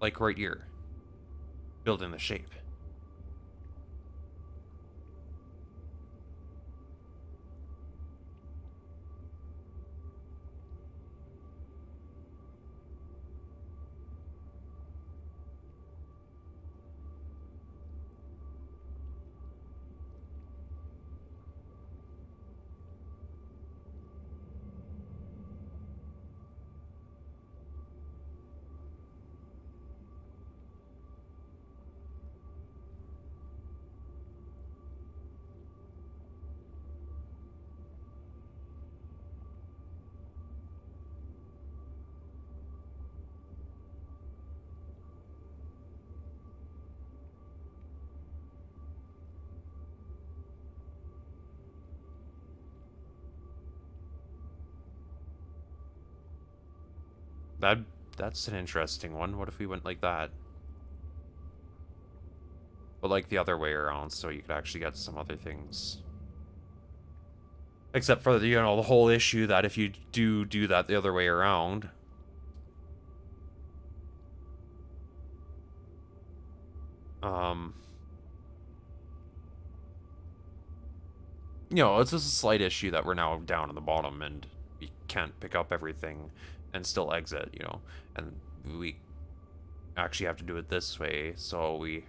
like, right here, building the shape. That's an interesting one. What if we went like that? But like the other way around, so you could actually get some other things. Except for, you know, the whole issue that if you do that the other way around... You know, it's just a slight issue that we're now down in the bottom and we can't pick up everything and still exit, you know. And we actually have to do it this way, so we...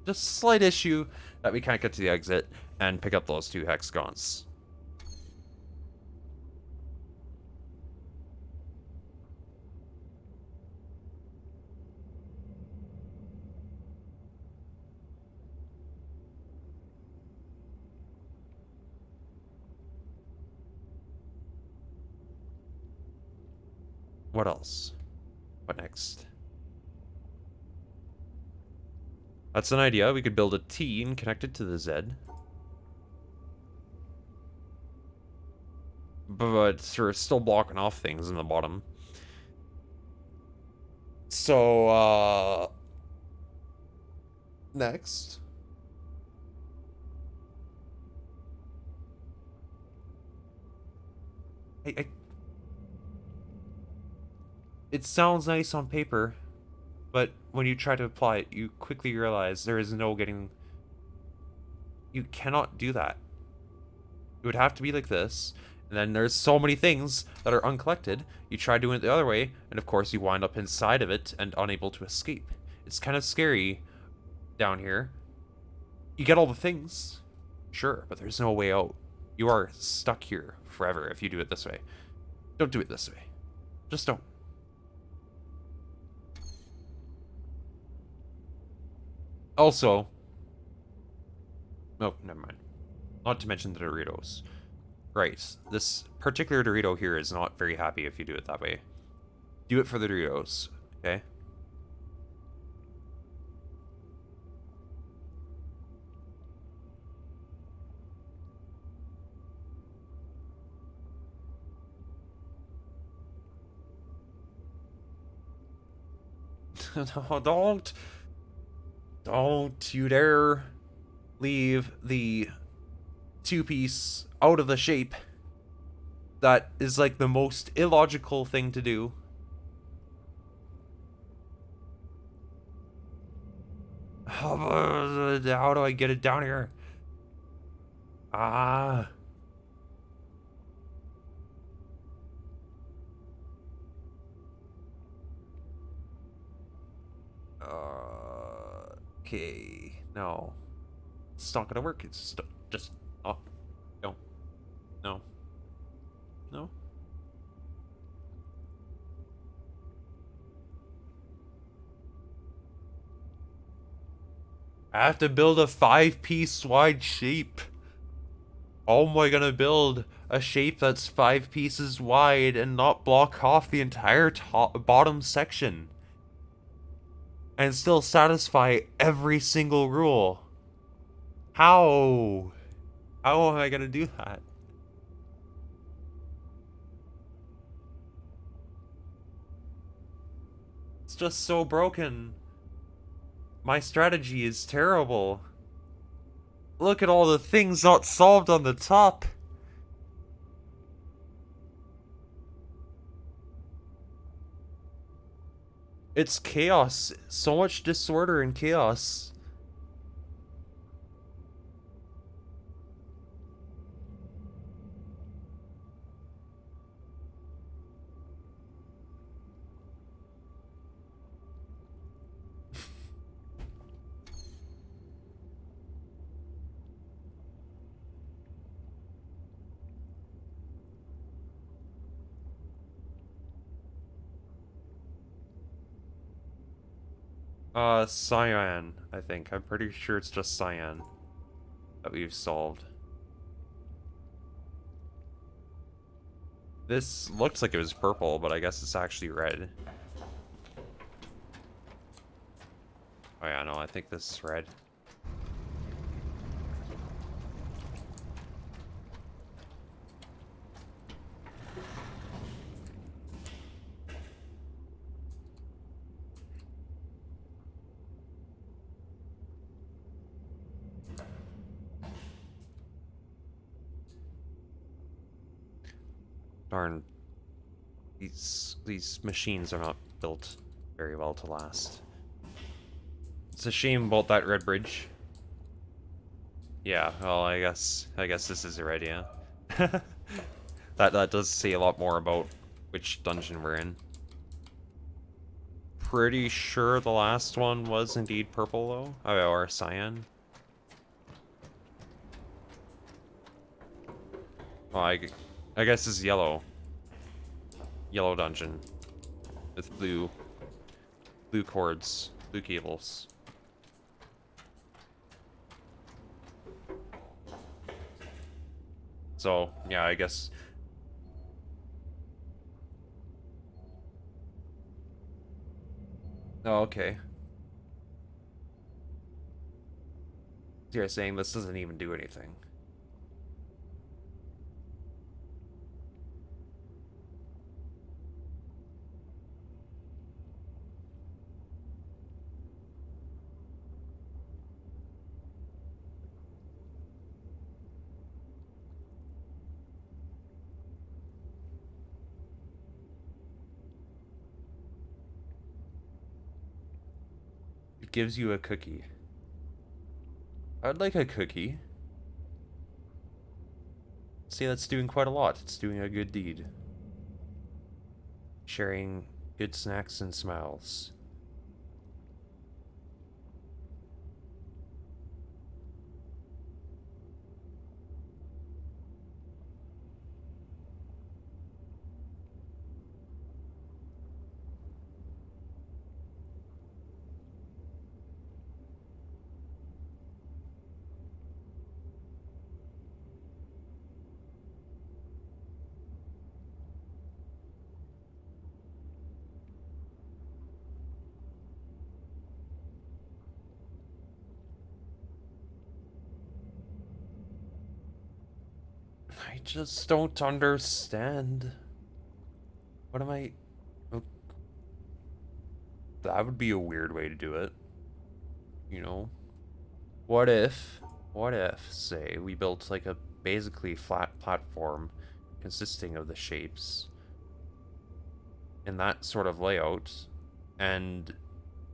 Just a slight issue that we can't get to the exit and pick up those 2 hexagons. What else? What next? That's an idea. We could build a T and connect it to the Z. But we're still blocking off things in the bottom. So, next. It sounds nice on paper, but when you try to apply it, you quickly realize there is no getting... You cannot do that. It would have to be like this, and then there's so many things that are uncollected. You try doing it the other way, and of course you wind up inside of it and unable to escape. It's kind of scary down here. You get all the things, sure, but there's no way out. You are stuck here forever if you do it this way. Don't do it this way. Just don't. Also, oh, never mind. Not to mention the Doritos. Right, this particular Dorito here is not very happy if you do it that way. Do it for the Doritos, okay? No, don't you dare leave the 2-piece out of the shape. That is like the most illogical thing to do. How do I get it down here? Ah. Okay, no. It's not gonna work. It's just... Oh. No. No. No. I have to build a 5-piece wide shape. How am I gonna build a shape that's 5 pieces wide and not block off the entire bottom section? And still satisfy every single rule? How? How am I gonna do that? It's just so broken. My strategy is terrible. Look at all the things not solved on the top. It's chaos. So much disorder and chaos. Cyan, I think. I'm pretty sure it's just cyan that we've solved. This looks like it was purple, but I guess it's actually red. Oh yeah, no, I think this is red. Darn. These machines are not built very well to last. It's a shame about that red bridge. Yeah, well, I guess this is right, yeah. That does say a lot more about which dungeon we're in. Pretty sure the last one was indeed purple, though. Oh, or cyan. Well, I guess it's yellow. Yellow dungeon. With blue cords, blue cables. So, yeah, I guess... Oh, okay. You're saying this doesn't even do anything. It gives you a cookie. I'd like a cookie. See, that's doing quite a lot. It's doing a good deed. Sharing good snacks and smiles. I just don't understand. What am I... Oh, that would be a weird way to do it. You know? What if, say, we built like a basically flat platform consisting of the shapes in that sort of layout, and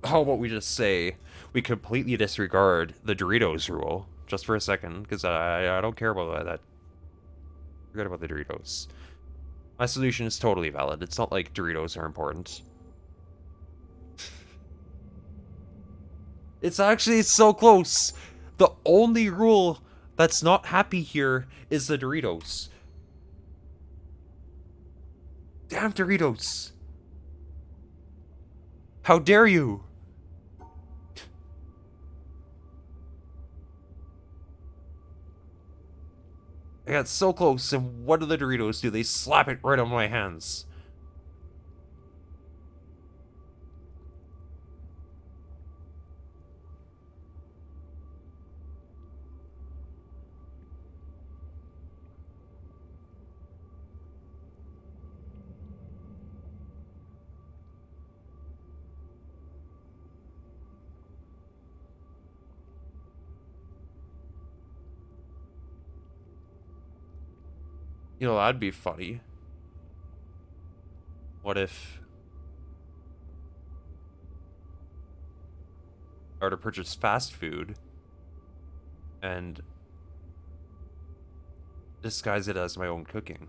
how about we just say we completely disregard the Doritos rule just for a second, because I don't care about that. Forget about the Doritos. My solution is totally valid. It's not like Doritos are important. It's actually so close. The only rule that's not happy here is the Doritos. Damn Doritos. How dare you? I got so close, and what do the Doritos do? They slap it right on my hands. You know, that'd be funny. What if I were to purchase fast food and disguise it as my own cooking?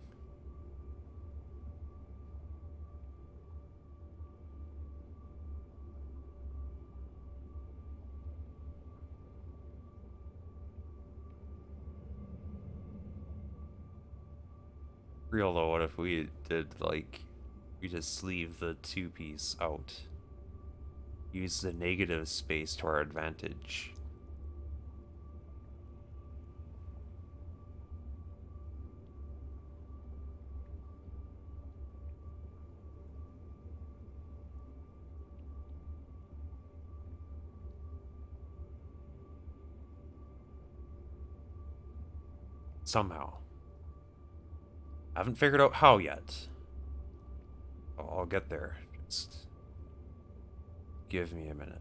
Real though, what if we did, like, we just leave the two-piece out? Use the negative space to our advantage. Somehow. I haven't figured out how yet. I'll get there. Just give me a minute.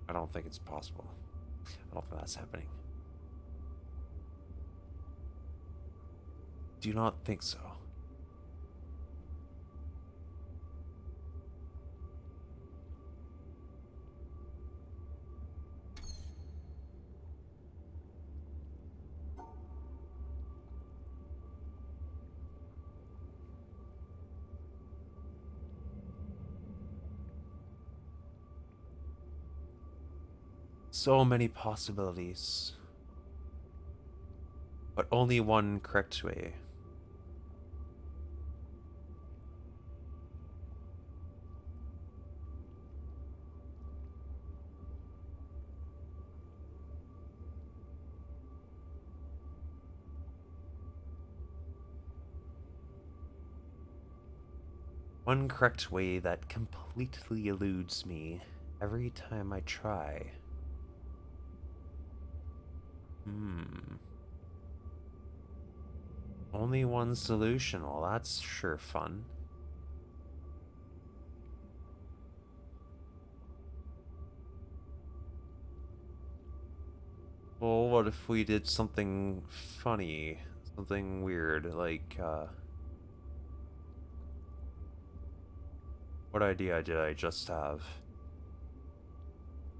I don't think it's possible. I don't think that's happening. Do not think so. So many possibilities. But only one correct way. One correct way that completely eludes me every time I try. Only one solution. Well, that's sure fun. Well, what if we did something funny? Something weird, like, what idea did I just have?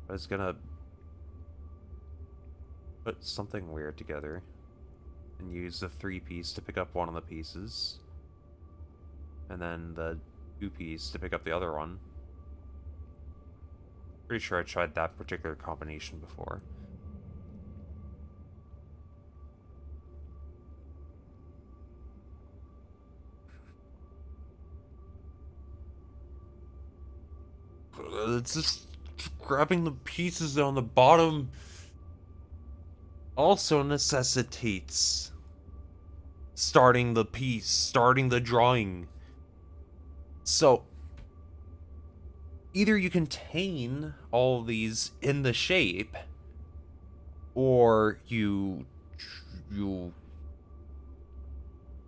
I was gonna put something weird together and use the 3-piece to pick up one of the pieces, and then the 2-piece to pick up the other one. Pretty sure I tried that particular combination before. It's just grabbing the pieces on the bottom also necessitates starting the piece, starting the drawing. So either you contain all these in the shape, or you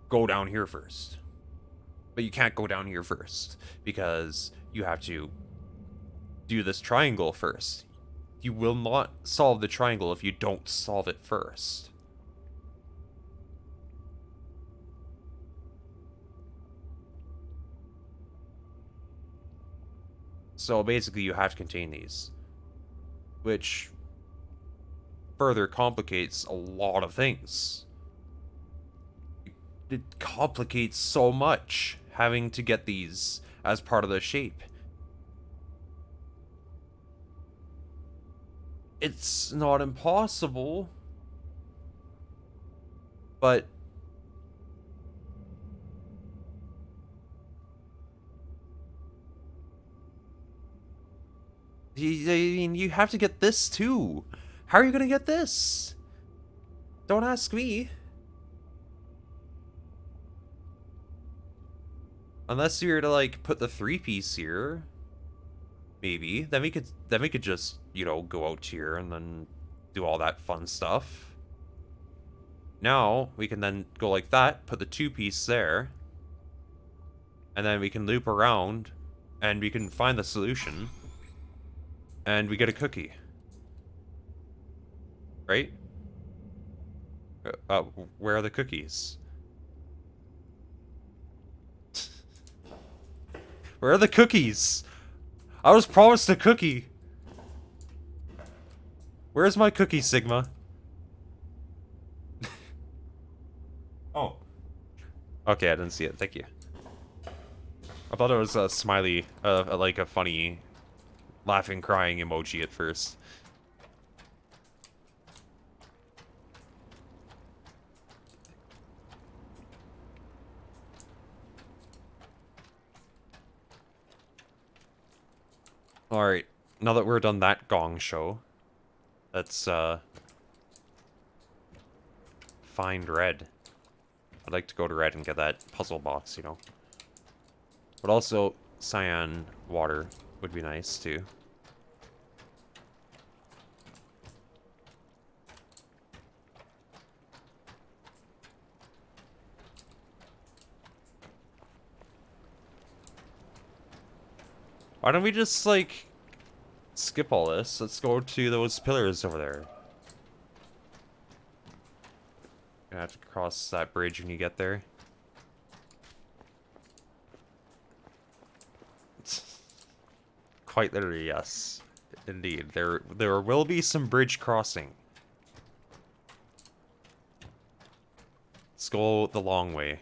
go down here first. But you can't go down here first because you have to do this triangle first. You will not solve the triangle if you don't solve it first. So basically you have to contain these, which further complicates a lot of things. It complicates so much having to get these as part of the shape. It's not impossible, but I mean, you have to get this too. How are you gonna get this? Don't ask me. Unless you were to like put the 3-piece here, maybe. Then we could just, you know, go out here and then do all that fun stuff. Now we can then go like that, put the 2-piece there, and then we can loop around, and we can find the solution, and we get a cookie. Right? Where are the cookies? Where are the cookies? I was promised a cookie. Where's my cookie, Sigma? Oh. Okay, I didn't see it. Thank you. I thought it was a smiley, like a funny, laughing, crying emoji at first. Alright, now that we're done that gong show, let's, find red. I'd like to go to red and get that puzzle box, you know. But also, cyan water would be nice, too. Why don't we just, like, skip all this. Let's go to those pillars over there. Gonna have to cross that bridge when you get there. Quite literally, yes. Indeed. There will be some bridge crossing. Let's go the long way.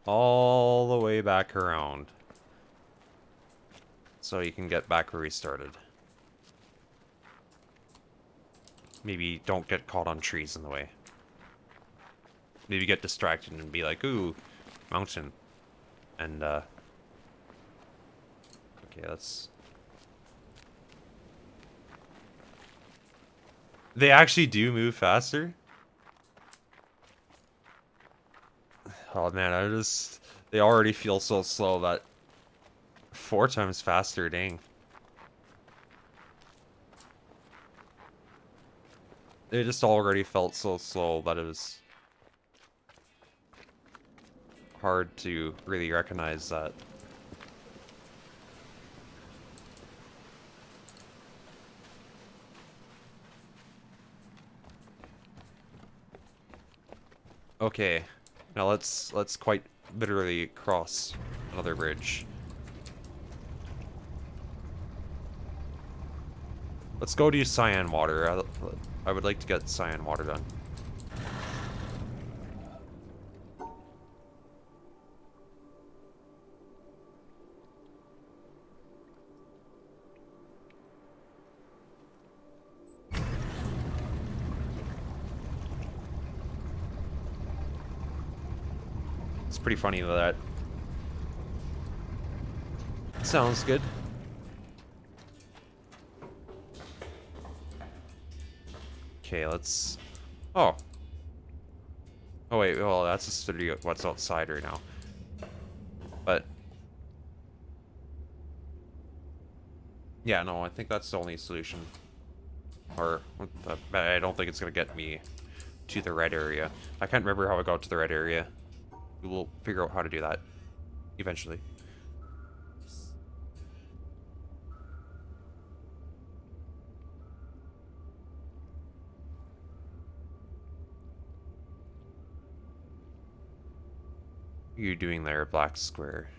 All the way back around. So you can get back where we started. Maybe don't get caught on trees in the way. Maybe get distracted and be like, ooh, mountain. And, okay, let's... They actually do move faster? Oh man, they already feel so slow that 4 times faster, dang. They just already felt so slow that it was hard to really recognize that. Okay, now let's quite literally cross another bridge. Let's go do cyan water. I would like to get cyan water done. It's pretty funny that sounds good. Okay, let's... Oh. Oh wait, well that's just literally what's outside right now. But... yeah, no, I think that's the only solution. Or, I don't think it's gonna get me to the red area. I can't remember how I got to the red area. We'll figure out how to do that eventually. What are you doing there, black square?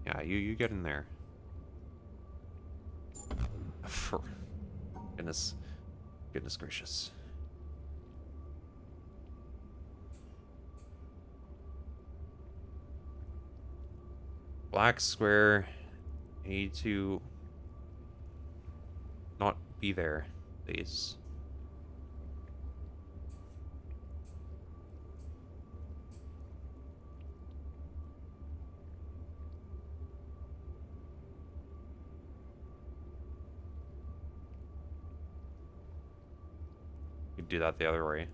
Yeah, you get in there. For goodness gracious. Black square, I need to not be there, please. You could do that the other way.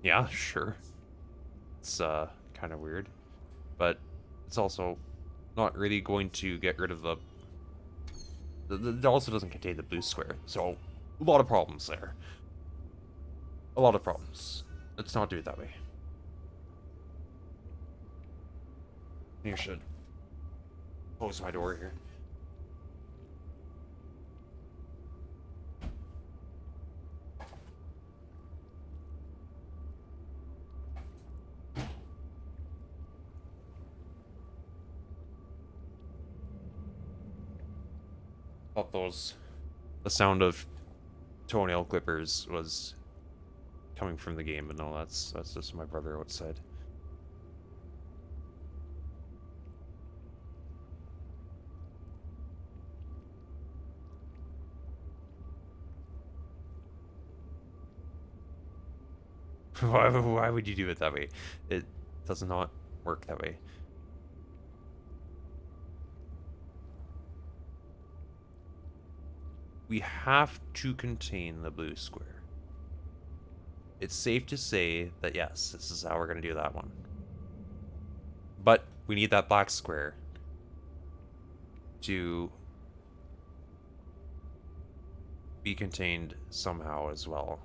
Yeah, sure. It's kind of weird, but it's also not really going to get rid of the... It also doesn't contain the blue square, so a lot of problems there. A lot of problems. Let's not do it that way. You should close my door here. Thought the sound of toenail clippers was coming from the game, but no, that's just my brother outside. Why would you do it that way? It does not work that way. We have to contain the blue square. It's safe to say that yes, this is how we're going to do that one. But we need that black square to be contained somehow as well.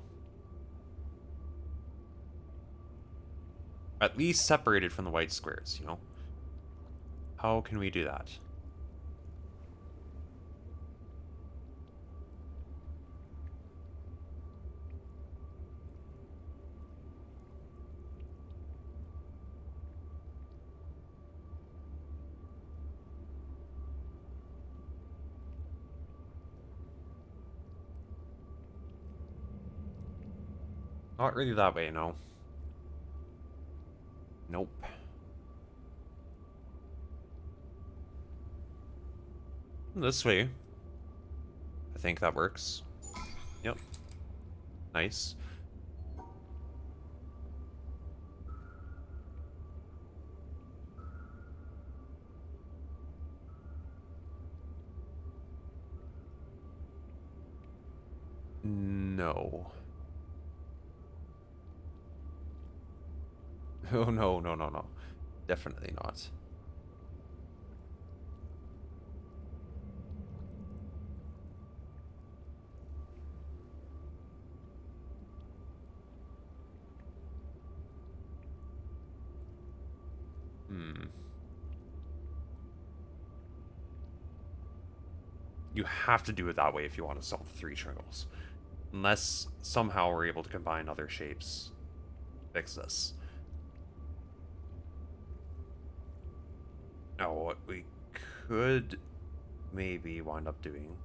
At least separated from the white squares, you know? How can we do that? Not really that way, no. Nope. This way. I think that works. Yep. Nice. No. Oh, no, no, no, no. Definitely not. Hmm. You have to do it that way if you want to solve the three triangles. Unless somehow we're able to combine other shapes. Fix this. Now, what we could maybe wind up doing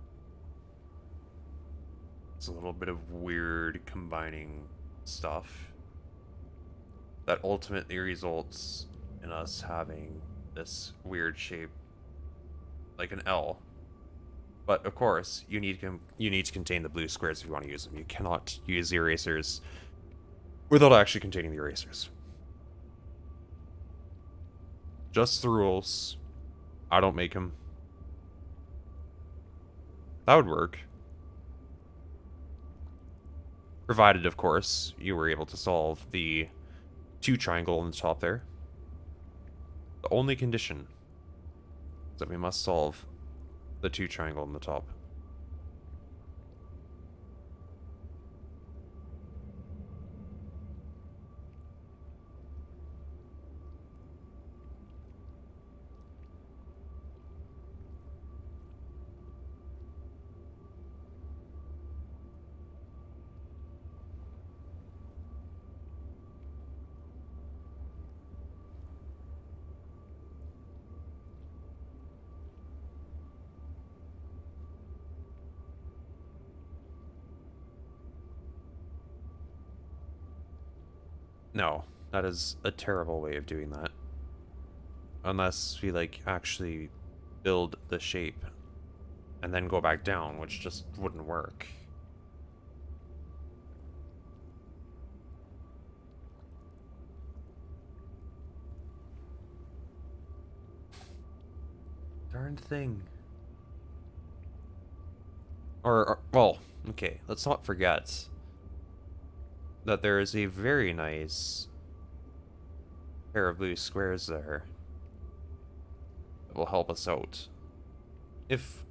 is a little bit of weird combining stuff that ultimately results in us having this weird shape like an L. But of course, you need to contain the blue squares if you want to use them. You cannot use the erasers without actually containing the erasers. Just the rules. I don't make them. That would work. Provided, of course, you were able to solve the 2 triangle on the top there. The only condition is that we must solve the 2 triangle on the top. No, that is a terrible way of doing that. Unless we, like, actually build the shape and then go back down, which just wouldn't work. Darn thing. Or, well, okay, let's not forget that there is a very nice pair of blue squares there that will help us out if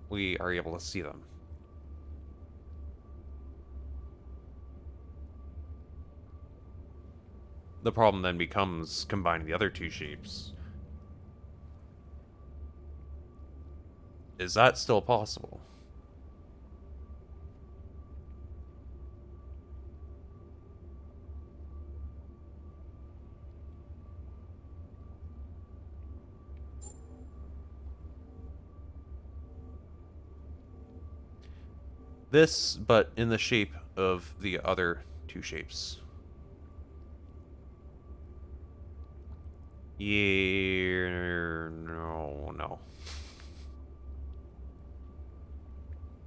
we are able to see them. The problem then becomes combining the other 2 shapes. Is that still possible? This, but in the shape of the other 2 shapes. Yeah, no.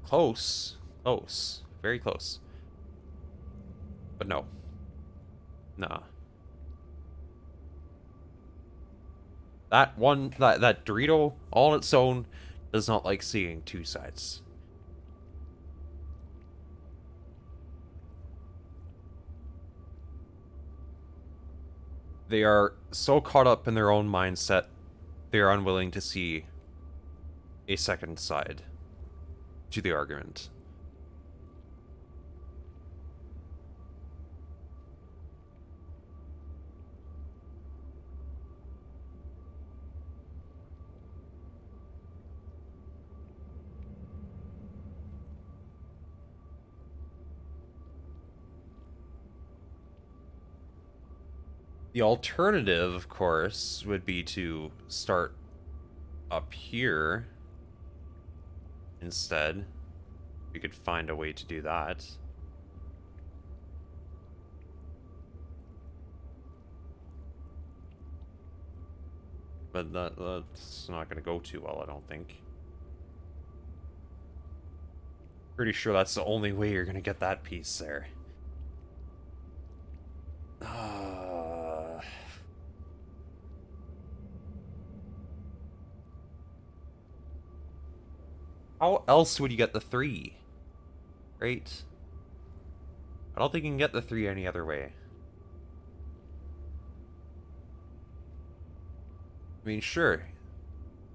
Close. Close. Very close. But no. Nah. That Dorito all on its own does not like seeing 2 sides. They are so caught up in their own mindset, they are unwilling to see a second side. to the argument. The alternative, of course, would be to start up here instead. We could find a way to do that. But that's not going to go too well, I don't think. Pretty sure that's the only way you're going to get that piece there. How else would you get the 3? Right? I don't think you can get the 3 any other way. I mean, sure.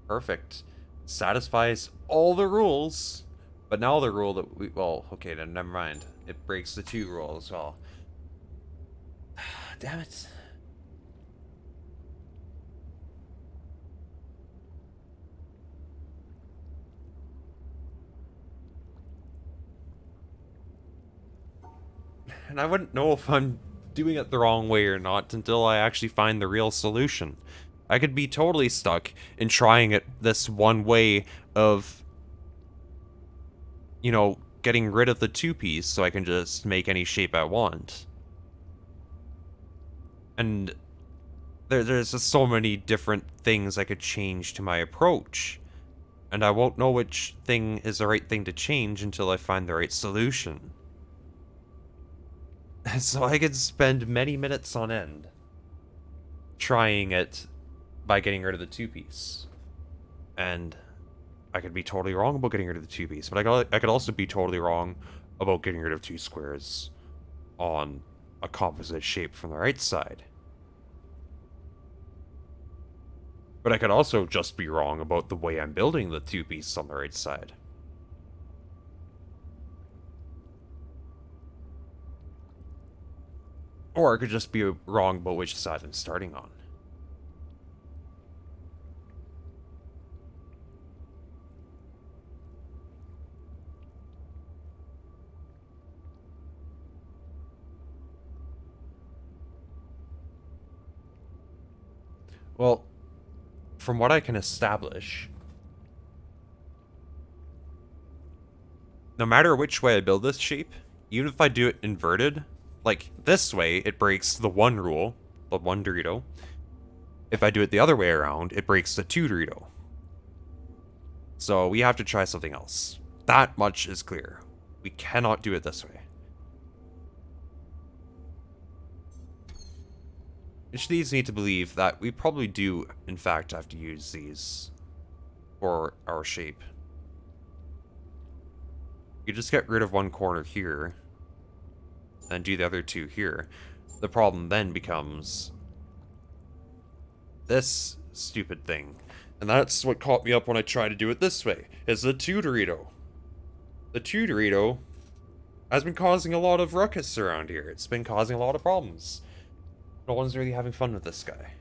Perfect. Satisfies all the rules. But now the rule that we... Well, okay, then never mind. It breaks the 2 rule as well. Damn it. And I wouldn't know if I'm doing it the wrong way or not until I actually find the real solution. I could be totally stuck in trying it this one way of, you know, getting rid of the 2-piece so I can just make any shape I want. And there's just so many different things I could change to my approach. And I won't know which thing is the right thing to change until I find the right solution. So I could spend many minutes on end trying it by getting rid of the 2-piece. And I could be totally wrong about getting rid of the 2-piece, but I could also be totally wrong about getting rid of 2 squares on a composite shape from the right side. But I could also just be wrong about the way I'm building the 2-piece on the right side. Or I could just be wrong about which side I'm starting on. Well, from what I can establish, no matter which way I build this shape, even if I do it inverted, like this way, it breaks the 1 rule, the 1 Dorito. If I do it the other way around, it breaks the 2 Dorito. So we have to try something else. That much is clear. We cannot do it this way. Which leads me to believe that we probably do, in fact, have to use these for our shape. You just get rid of 1 corner here, and do the other 2 here. The problem then becomes this stupid thing. And that's what caught me up when I tried to do it this way, is the 2 Dorito. The 2 Dorito has been causing a lot of ruckus around here. It's been causing a lot of problems. No one's really having fun with this guy.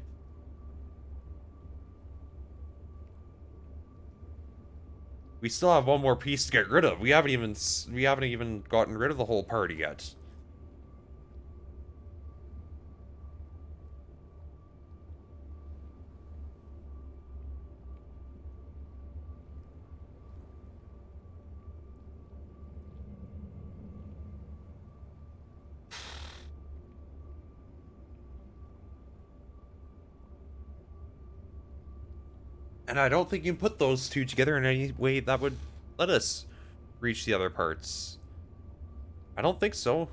We still have 1 more piece to get rid of. We haven't even gotten rid of the whole party yet. And I don't think you can put those 2 together in any way that would let us reach the other parts. I don't think so.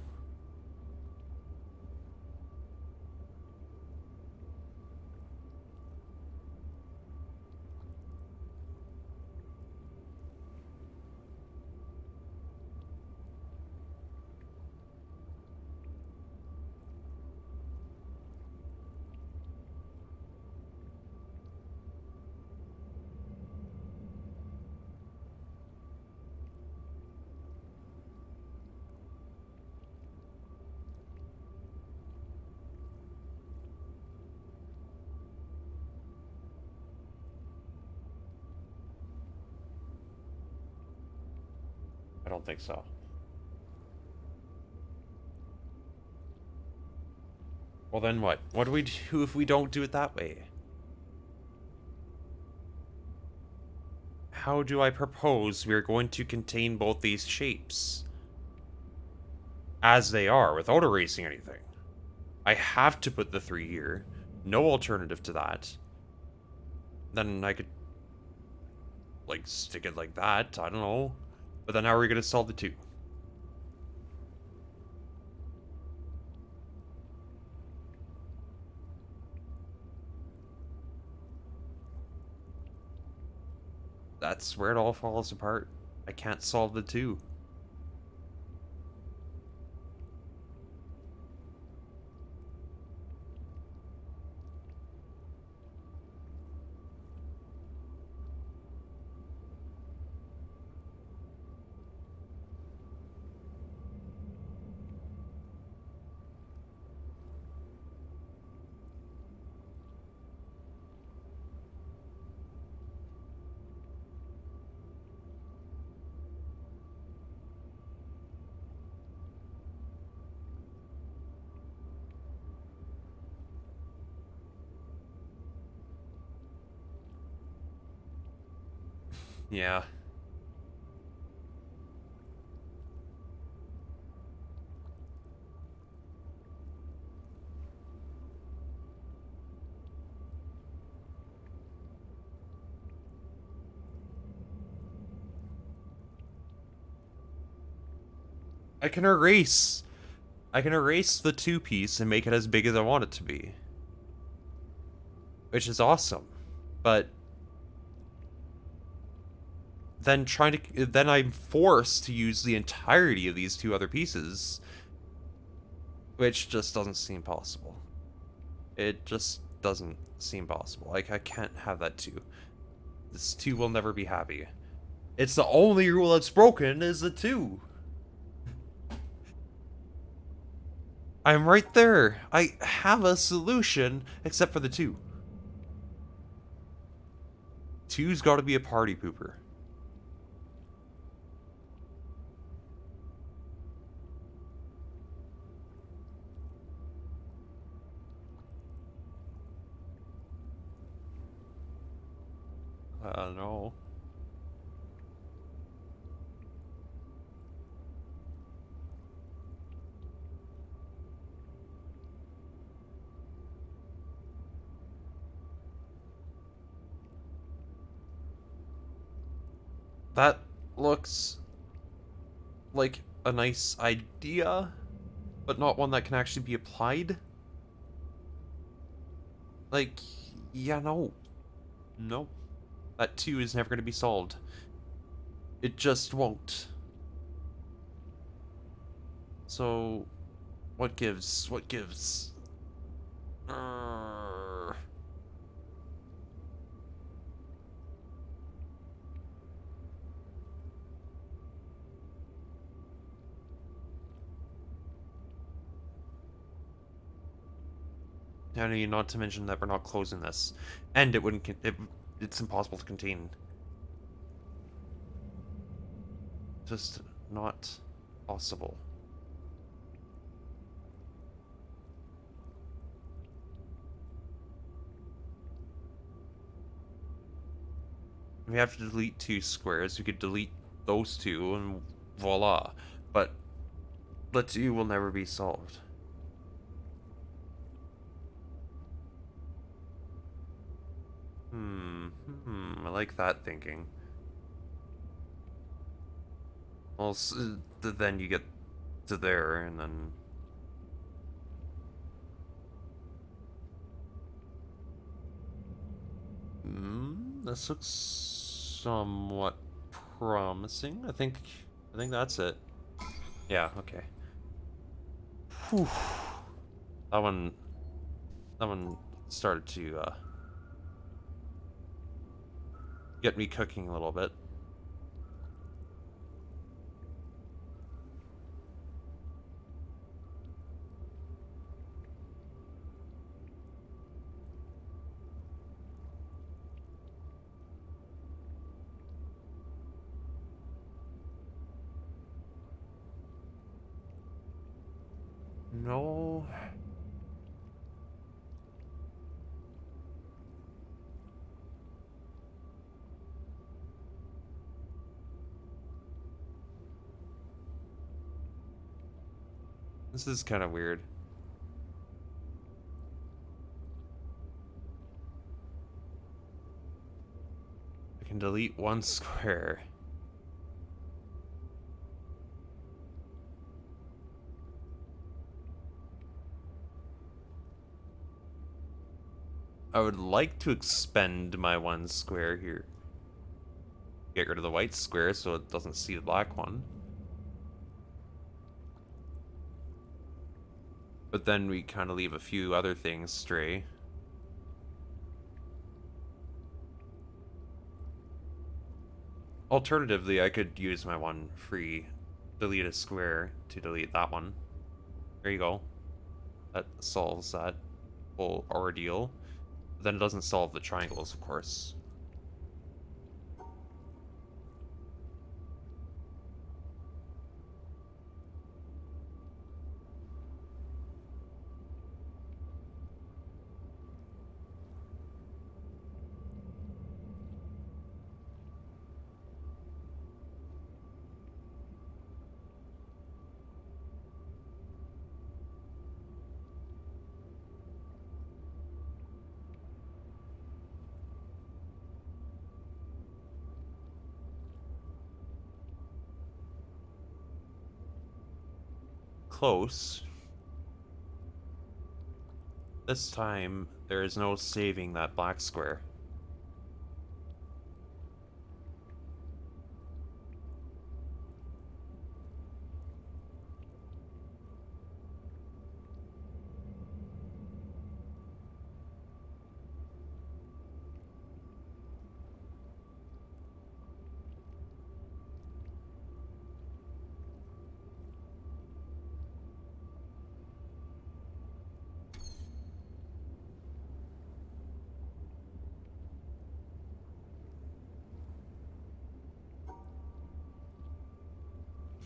don't think so. Well, then what? What do we do if we don't do it that way? How do I propose we are going to contain both these shapes? As they are, without erasing anything. I have to put the 3 here. No alternative to that. Then I could, like, stick it like that. I don't know. But then how are we going to solve the 2? That's where it all falls apart. I can't solve the 2. Yeah. I can erase. I can erase the 2 piece and make it as big as I want it to be. Which is awesome. But then I'm forced to use the entirety of these 2 other pieces, which just doesn't seem possible. It just doesn't seem possible. Like, I can't have that 2. This 2 will never be happy. It's the only rule that's broken is the 2. I'm right there. I have a solution, except for the 2. 2's got to be a party pooper. No. That looks like a nice idea, but not one that can actually be applied. Like, yeah, no. No. That 2 is never going to be solved. It just won't. So, what gives? What gives? And not to mention that we're not closing this, and it wouldn't. It's impossible to contain. Just not possible. We have to delete 2 squares. We could delete those 2, and voila. But the 2 will never be solved. I like that thinking. Well, then you get to there, and then... This looks somewhat promising. I think that's it. Yeah, okay. Whew. That one started to, get me cooking a little bit. No. This is kind of weird. I can delete one square. I would like to expend my one square here. Get rid of the white square so it doesn't see the black one. But then we kind of leave a few other things stray. Alternatively, I could use my one free delete a square to delete that one. There you go. That solves that whole ordeal. But then it doesn't solve the triangles, of course. Close. This time, there is no saving that black square.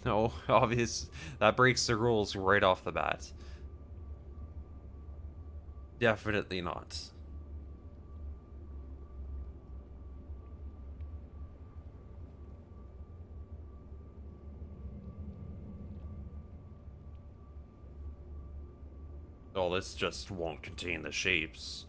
No, obvious. That breaks the rules right off the bat. Definitely not. Oh, this just won't contain the shapes.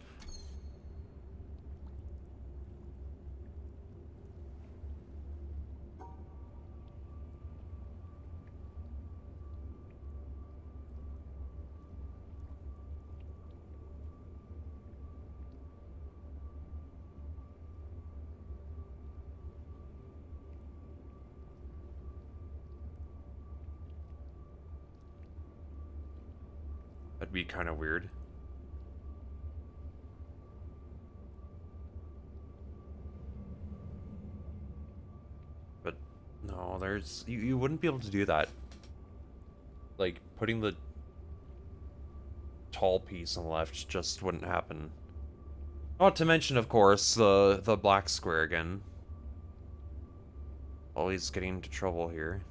That'd be kind of weird. But no, there's you wouldn't be able to do that. Like putting the tall piece on the left just wouldn't happen. Not to mention, of course, the black square again. Always getting into trouble here.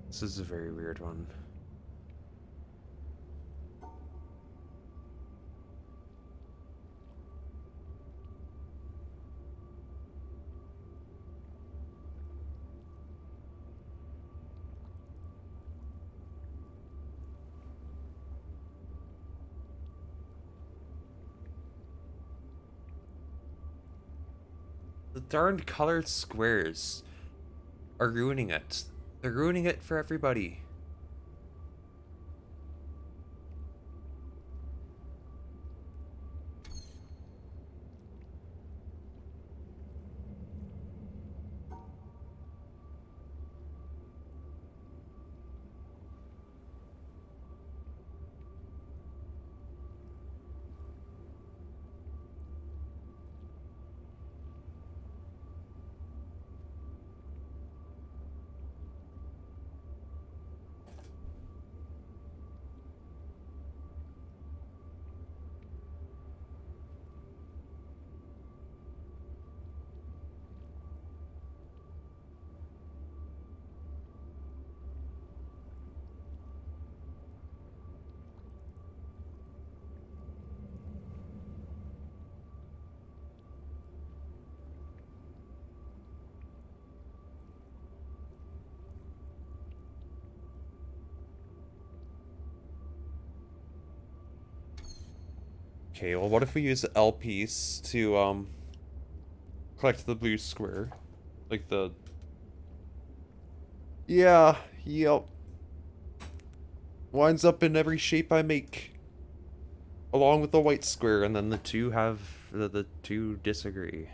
This is a very weird one. The darned colored squares are ruining it. They're ruining it for everybody. Okay, well, what if we use the L piece to, collect the blue square? Like the... Yeah, yep. Winds up in every shape I make. Along with the white square, and then the two have... the two disagree.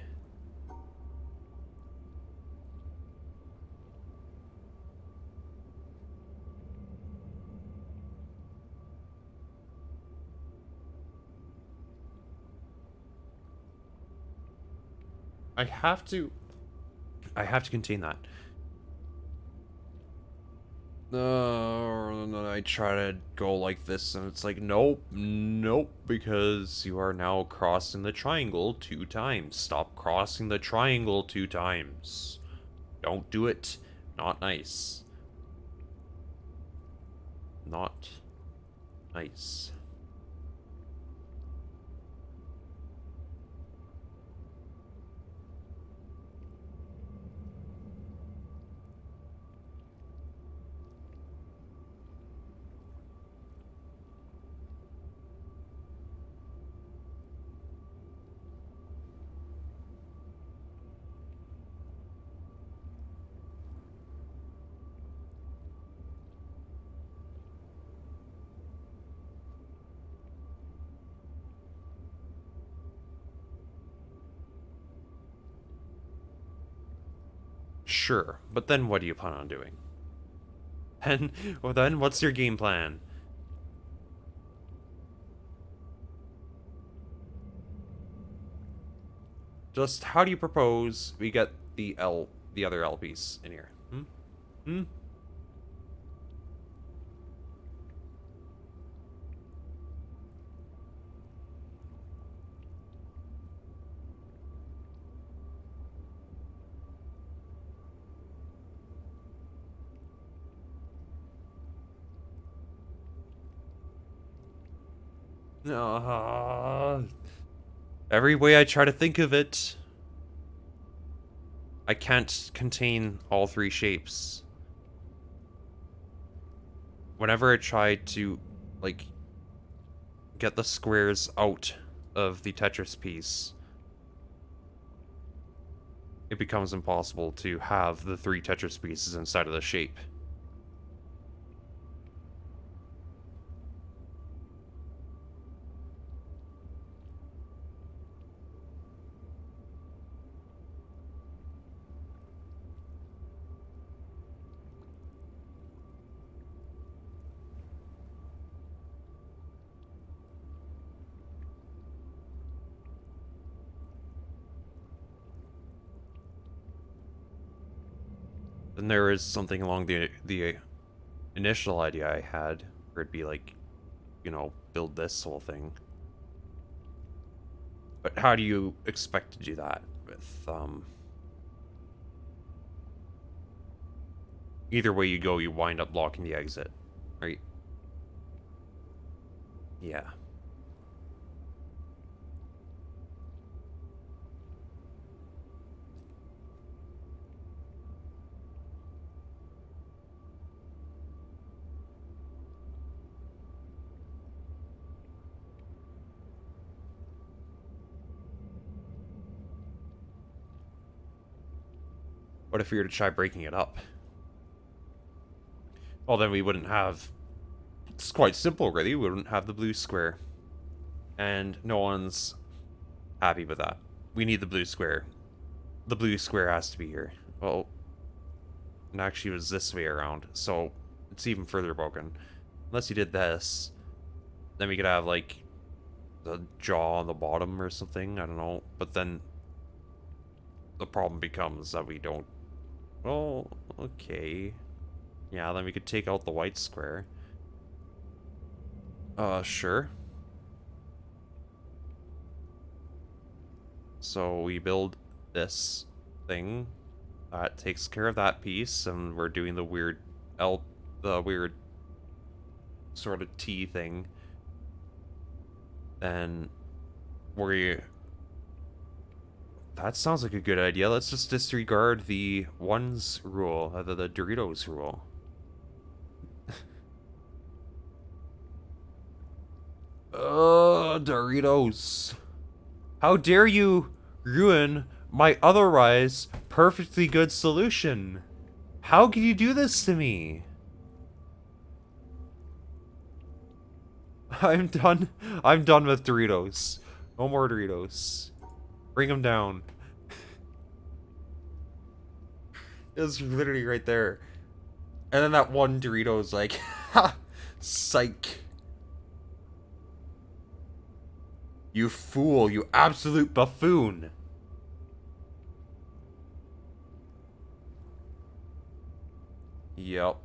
I have to contain that. And then I try to go like this, and it's like, nope, nope, because you are now crossing the triangle 2 times. Stop crossing the triangle 2 times. Don't do it. Not nice. Not nice. Sure, but then what do you plan on doing? And, well then, what's your game plan? Just how do you propose we get the other L piece in here? Hmm? Hmm? Every way I try to think of it, I can't contain all 3 shapes. Whenever I try to, like, get the squares out of the Tetris piece, it becomes impossible to have the 3 Tetris pieces inside of the shape. Then there is something along the initial idea I had, where it'd be like, you know, build this whole thing. But how do you expect to do that with, either way you go, you wind up blocking the exit, right? Yeah. What if we were to try breaking it up? Well, then we wouldn't have... It's quite simple, really. We wouldn't have the blue square. And no one's happy with that. We need the blue square. The blue square has to be here. Well, and actually it was this way around, so it's even further broken. Unless you did this, then we could have, like, the jaw on the bottom or something. I don't know. But then the problem becomes that we don't... Well, okay. Yeah, then we could take out the white square. Sure. So we build this thing that takes care of that piece, and we're doing the weird the weird sort of T thing. Then we... That sounds like a good idea. Let's just disregard the ones rule, the Doritos rule. Doritos. How dare you ruin my otherwise perfectly good solution? How can you do this to me? I'm done. I'm done with Doritos. No more Doritos. Bring them down. It's literally right there. And then that one Dorito's like, ha! Psych. You fool, you absolute buffoon. Yep.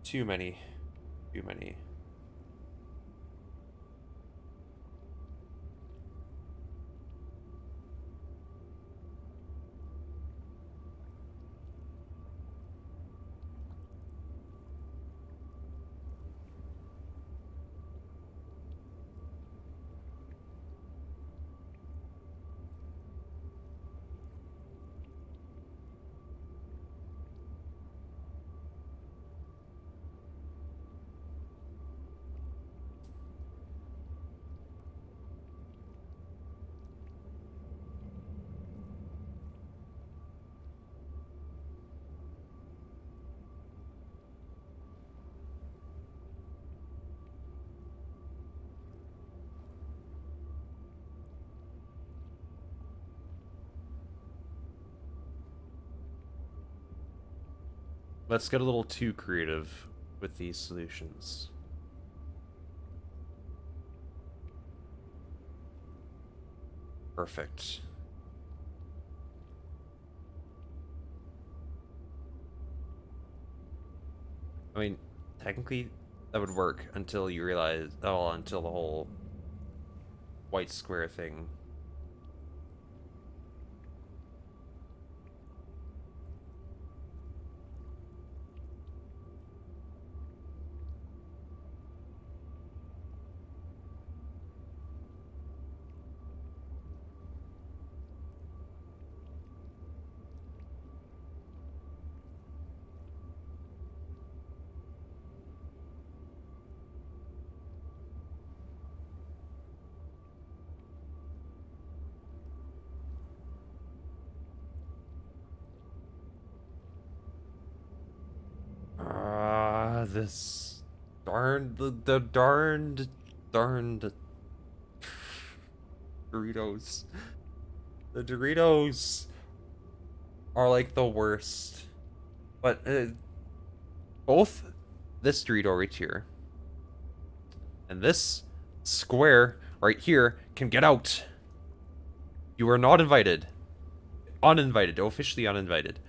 Too many. Too many. Let's get a little too creative with these solutions. Perfect. I mean, technically, that would work until you realize... Oh, until the whole white square thing. This darned the darned Doritos. The Doritos are like the worst. But both this Dorito right here and this square right here can get out. You are not invited. Uninvited. Officially uninvited.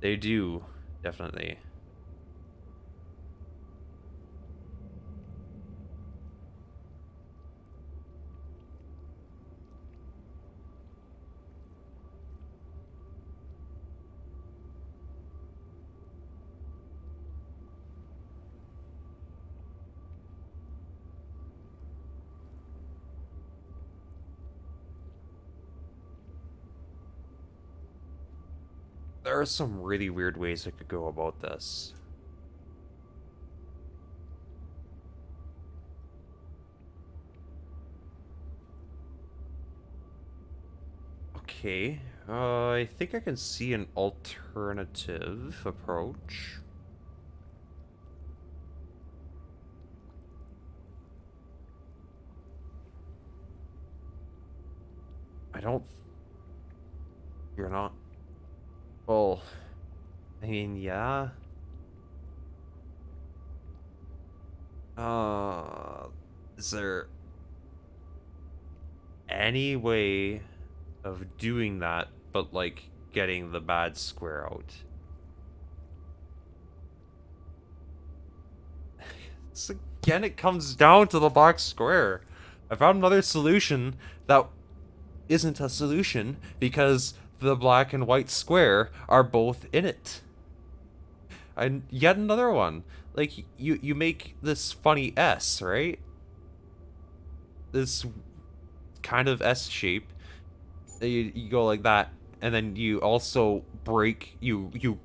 They do, definitely. There are some really weird ways I could go about this. Okay, I think I can see an alternative approach. I don't... You're not... Well, I mean, yeah. Is there any way of doing that, but, like, getting the bad square out? So again, it comes down to the black square. I found another solution that isn't a solution because the black and white square are both in it. And yet another one. Like, you make this funny S, right? This kind of S shape. You go like that, and then you also you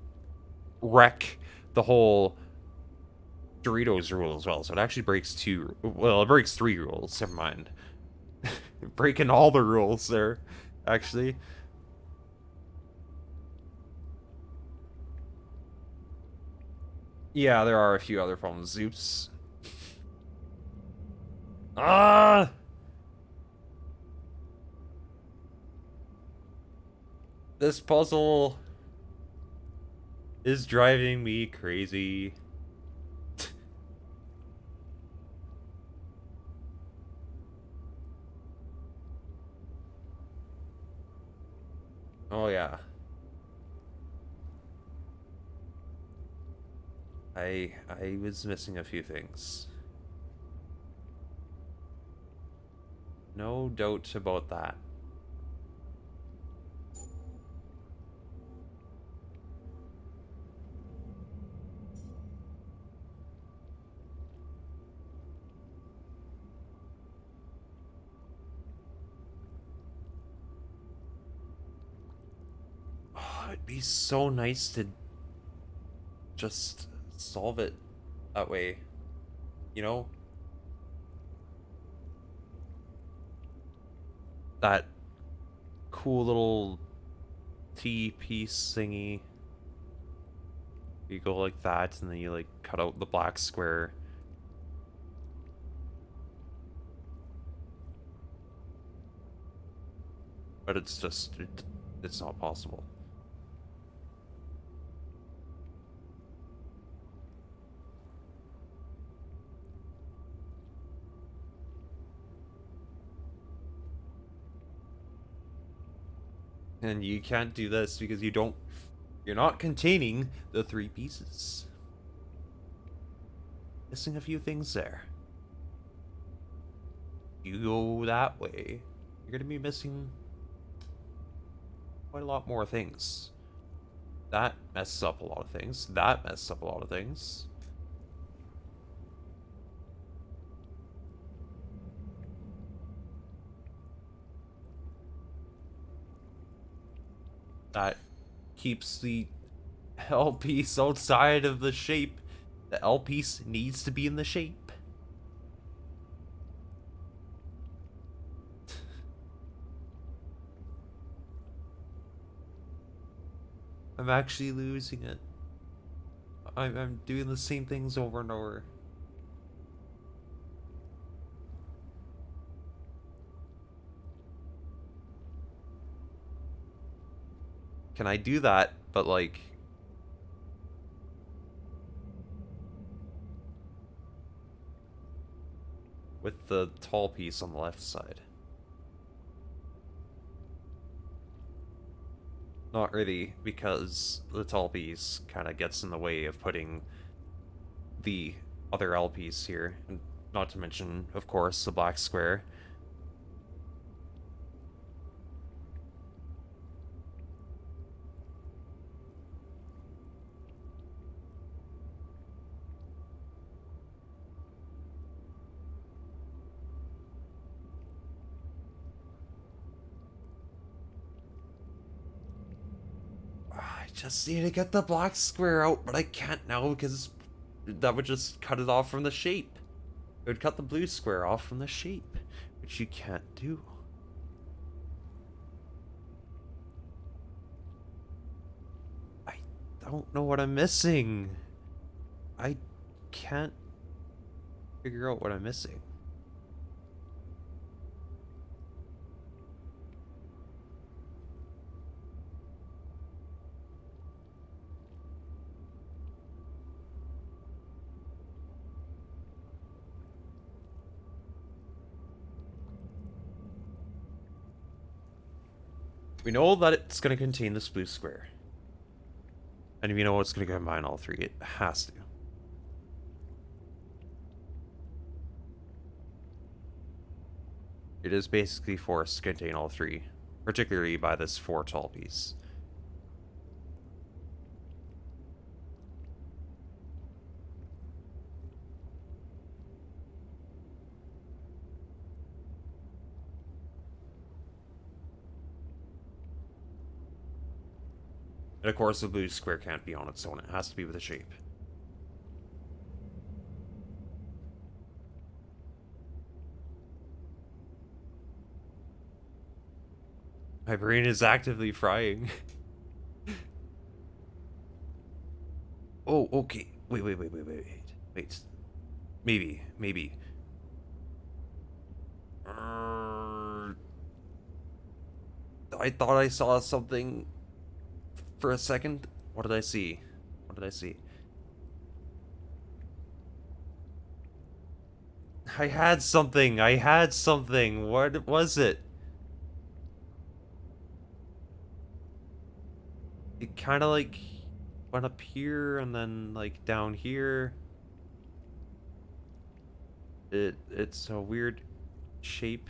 wreck the whole Doritos rule as well. So it actually breaks two, well, it breaks three rules. Never mind. Breaking all the rules there, actually. Yeah, there are a few other problems. Oops. Ah! This puzzle is driving me crazy. Oh yeah. I was missing a few things. No doubt about that. Oh, it'd be so nice to just solve it that way, you know? That cool little T-piece thingy. You go like that, and then you like cut out the black square. But it's just, it's not possible. And you can't do this because you're not containing the three pieces. Missing a few things there. You go that way, you're gonna be missing quite a lot more things. That messes up a lot of things. That messes up a lot of things. That keeps the L piece outside of the shape. The L piece needs to be in the shape. I'm actually losing it. I'm doing the same things over and over. Can I do that, but like... with the tall piece on the left side? Not really, because the tall piece kind of gets in the way of putting the other L piece here. And not to mention, of course, the black square. just need to get the black square out, but I can't now because that would just cut it off from the shape. It would cut the blue square off from the shape, which you can't do. I don't know what I'm missing. I can't figure out what I'm missing. We know that it's going to contain this blue square. And we know it's going to combine all three. It has to. It is basically forced to contain all three, particularly by this 4 tall piece. And of course, the blue square can't be on its own. It has to be with a shape. My brain is actively frying. Oh, okay. Wait. Maybe. I thought I saw something for a second. What did I see? I had something. What was it? It kind of like went up here and then like down here. It's a weird shape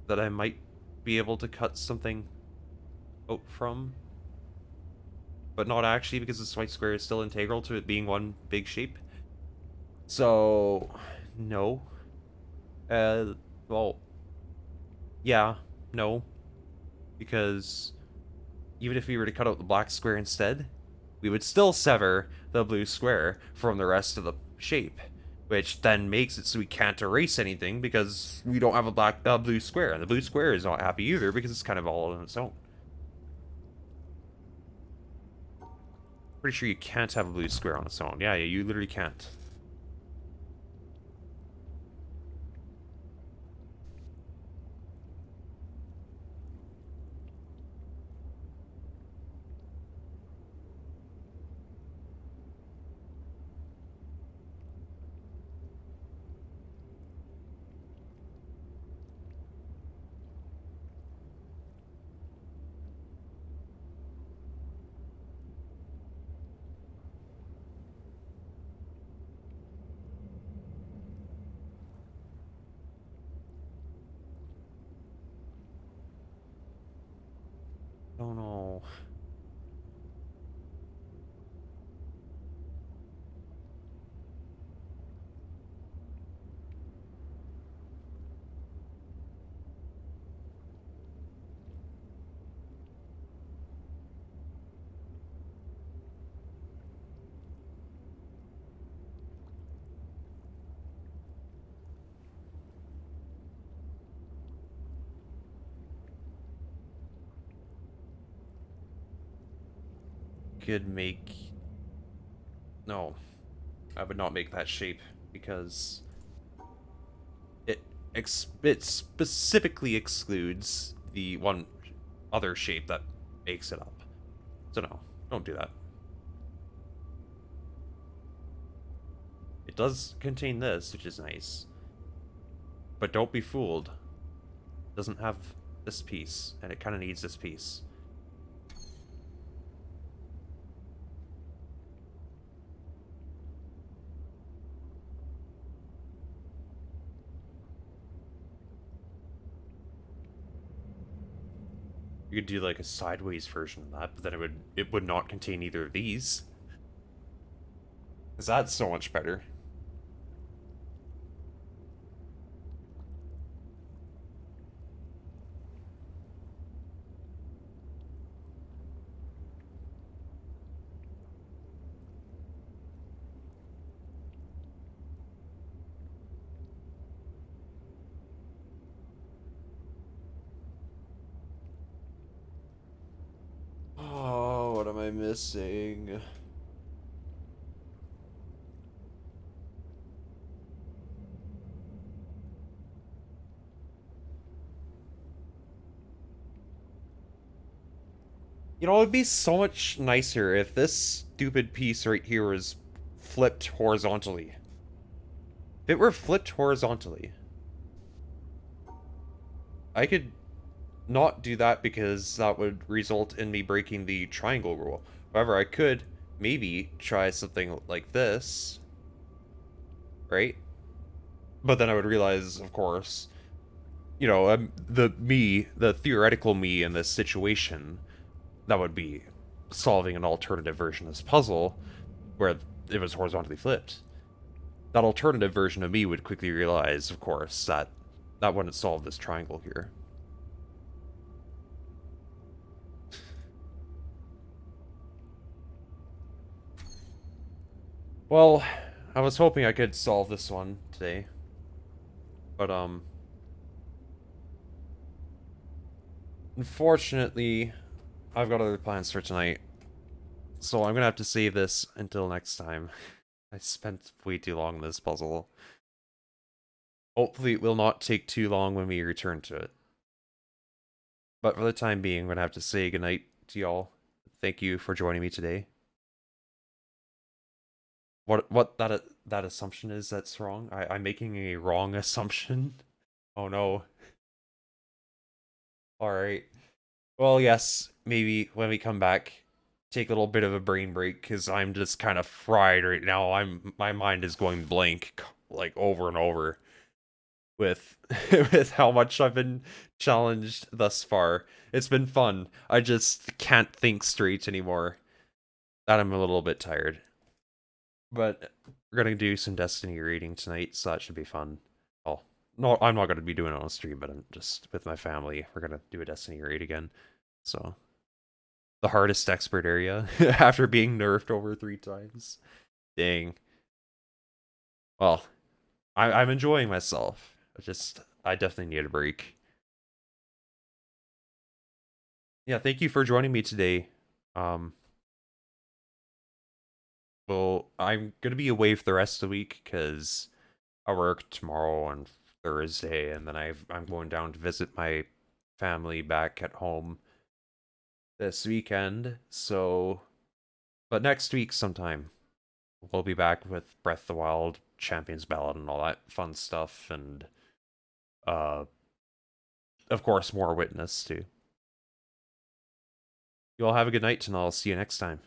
that I might be able to cut something out from, but not actually, because this white square is still integral to it being one big shape. So no. Well, yeah, no, because even if we were to cut out the black square instead, we would still sever the blue square from the rest of the shape, which then makes it so we can't erase anything because we don't have a blue square, and the blue square is not happy either because it's kind of all on its own. Pretty sure you can't have a blue square on its own. Yeah, you literally can't. Oh no. Could make... No. I would not make that shape because it specifically excludes the one other shape that makes it up. So no, don't do that. It does contain this, which is nice. But don't be fooled. It doesn't have this piece, and it kind of needs this piece. You could do like a sideways version of that, but then it would not contain either of these. Because that's so much better. what am I missing? You know, it'd be so much nicer if this stupid piece right here was flipped horizontally. If it were flipped horizontally, I could not do that because that would result in me breaking the triangle rule. However, I could maybe try something like this, right? But then I would realize, of course, you know, the theoretical me in this situation, that would be solving an alternative version of this puzzle where it was horizontally flipped. That alternative version of me would quickly realize, of course, that that wouldn't solve this triangle here. Well, I was hoping I could solve this one today. But, unfortunately, I've got other plans for tonight. So I'm gonna have to save this until next time. I spent way too long in this puzzle. Hopefully it will not take too long when we return to it. But for the time being, I'm gonna have to say goodnight to y'all. Thank you for joining me today. What that assumption is that's wrong? I'm making a wrong assumption? Oh no. Alright. Well, yes, maybe when we come back, take a little bit of a brain break, because I'm just kind of fried right now. My mind is going blank, like, over and over with with how much I've been challenged thus far. It's been fun. I just can't think straight anymore. That I'm a little bit tired. But we're gonna do some Destiny raiding tonight, so that should be fun. Well, no, I'm not gonna be doing it on stream, but I'm just with my family. We're gonna do a Destiny raid again. So the hardest expert area after being nerfed over 3 times. Dang. Well, I'm enjoying myself. I definitely need a break. Yeah, thank you for joining me today. Um, well, I'm gonna be away for the rest of the week because I work tomorrow and Thursday, and then I'm going down to visit my family back at home this weekend. So, but next week sometime we'll be back with Breath of the Wild, Champions Ballad, and all that fun stuff, and uh, of course, more Witness too. You all have a good night, and I'll see you next time.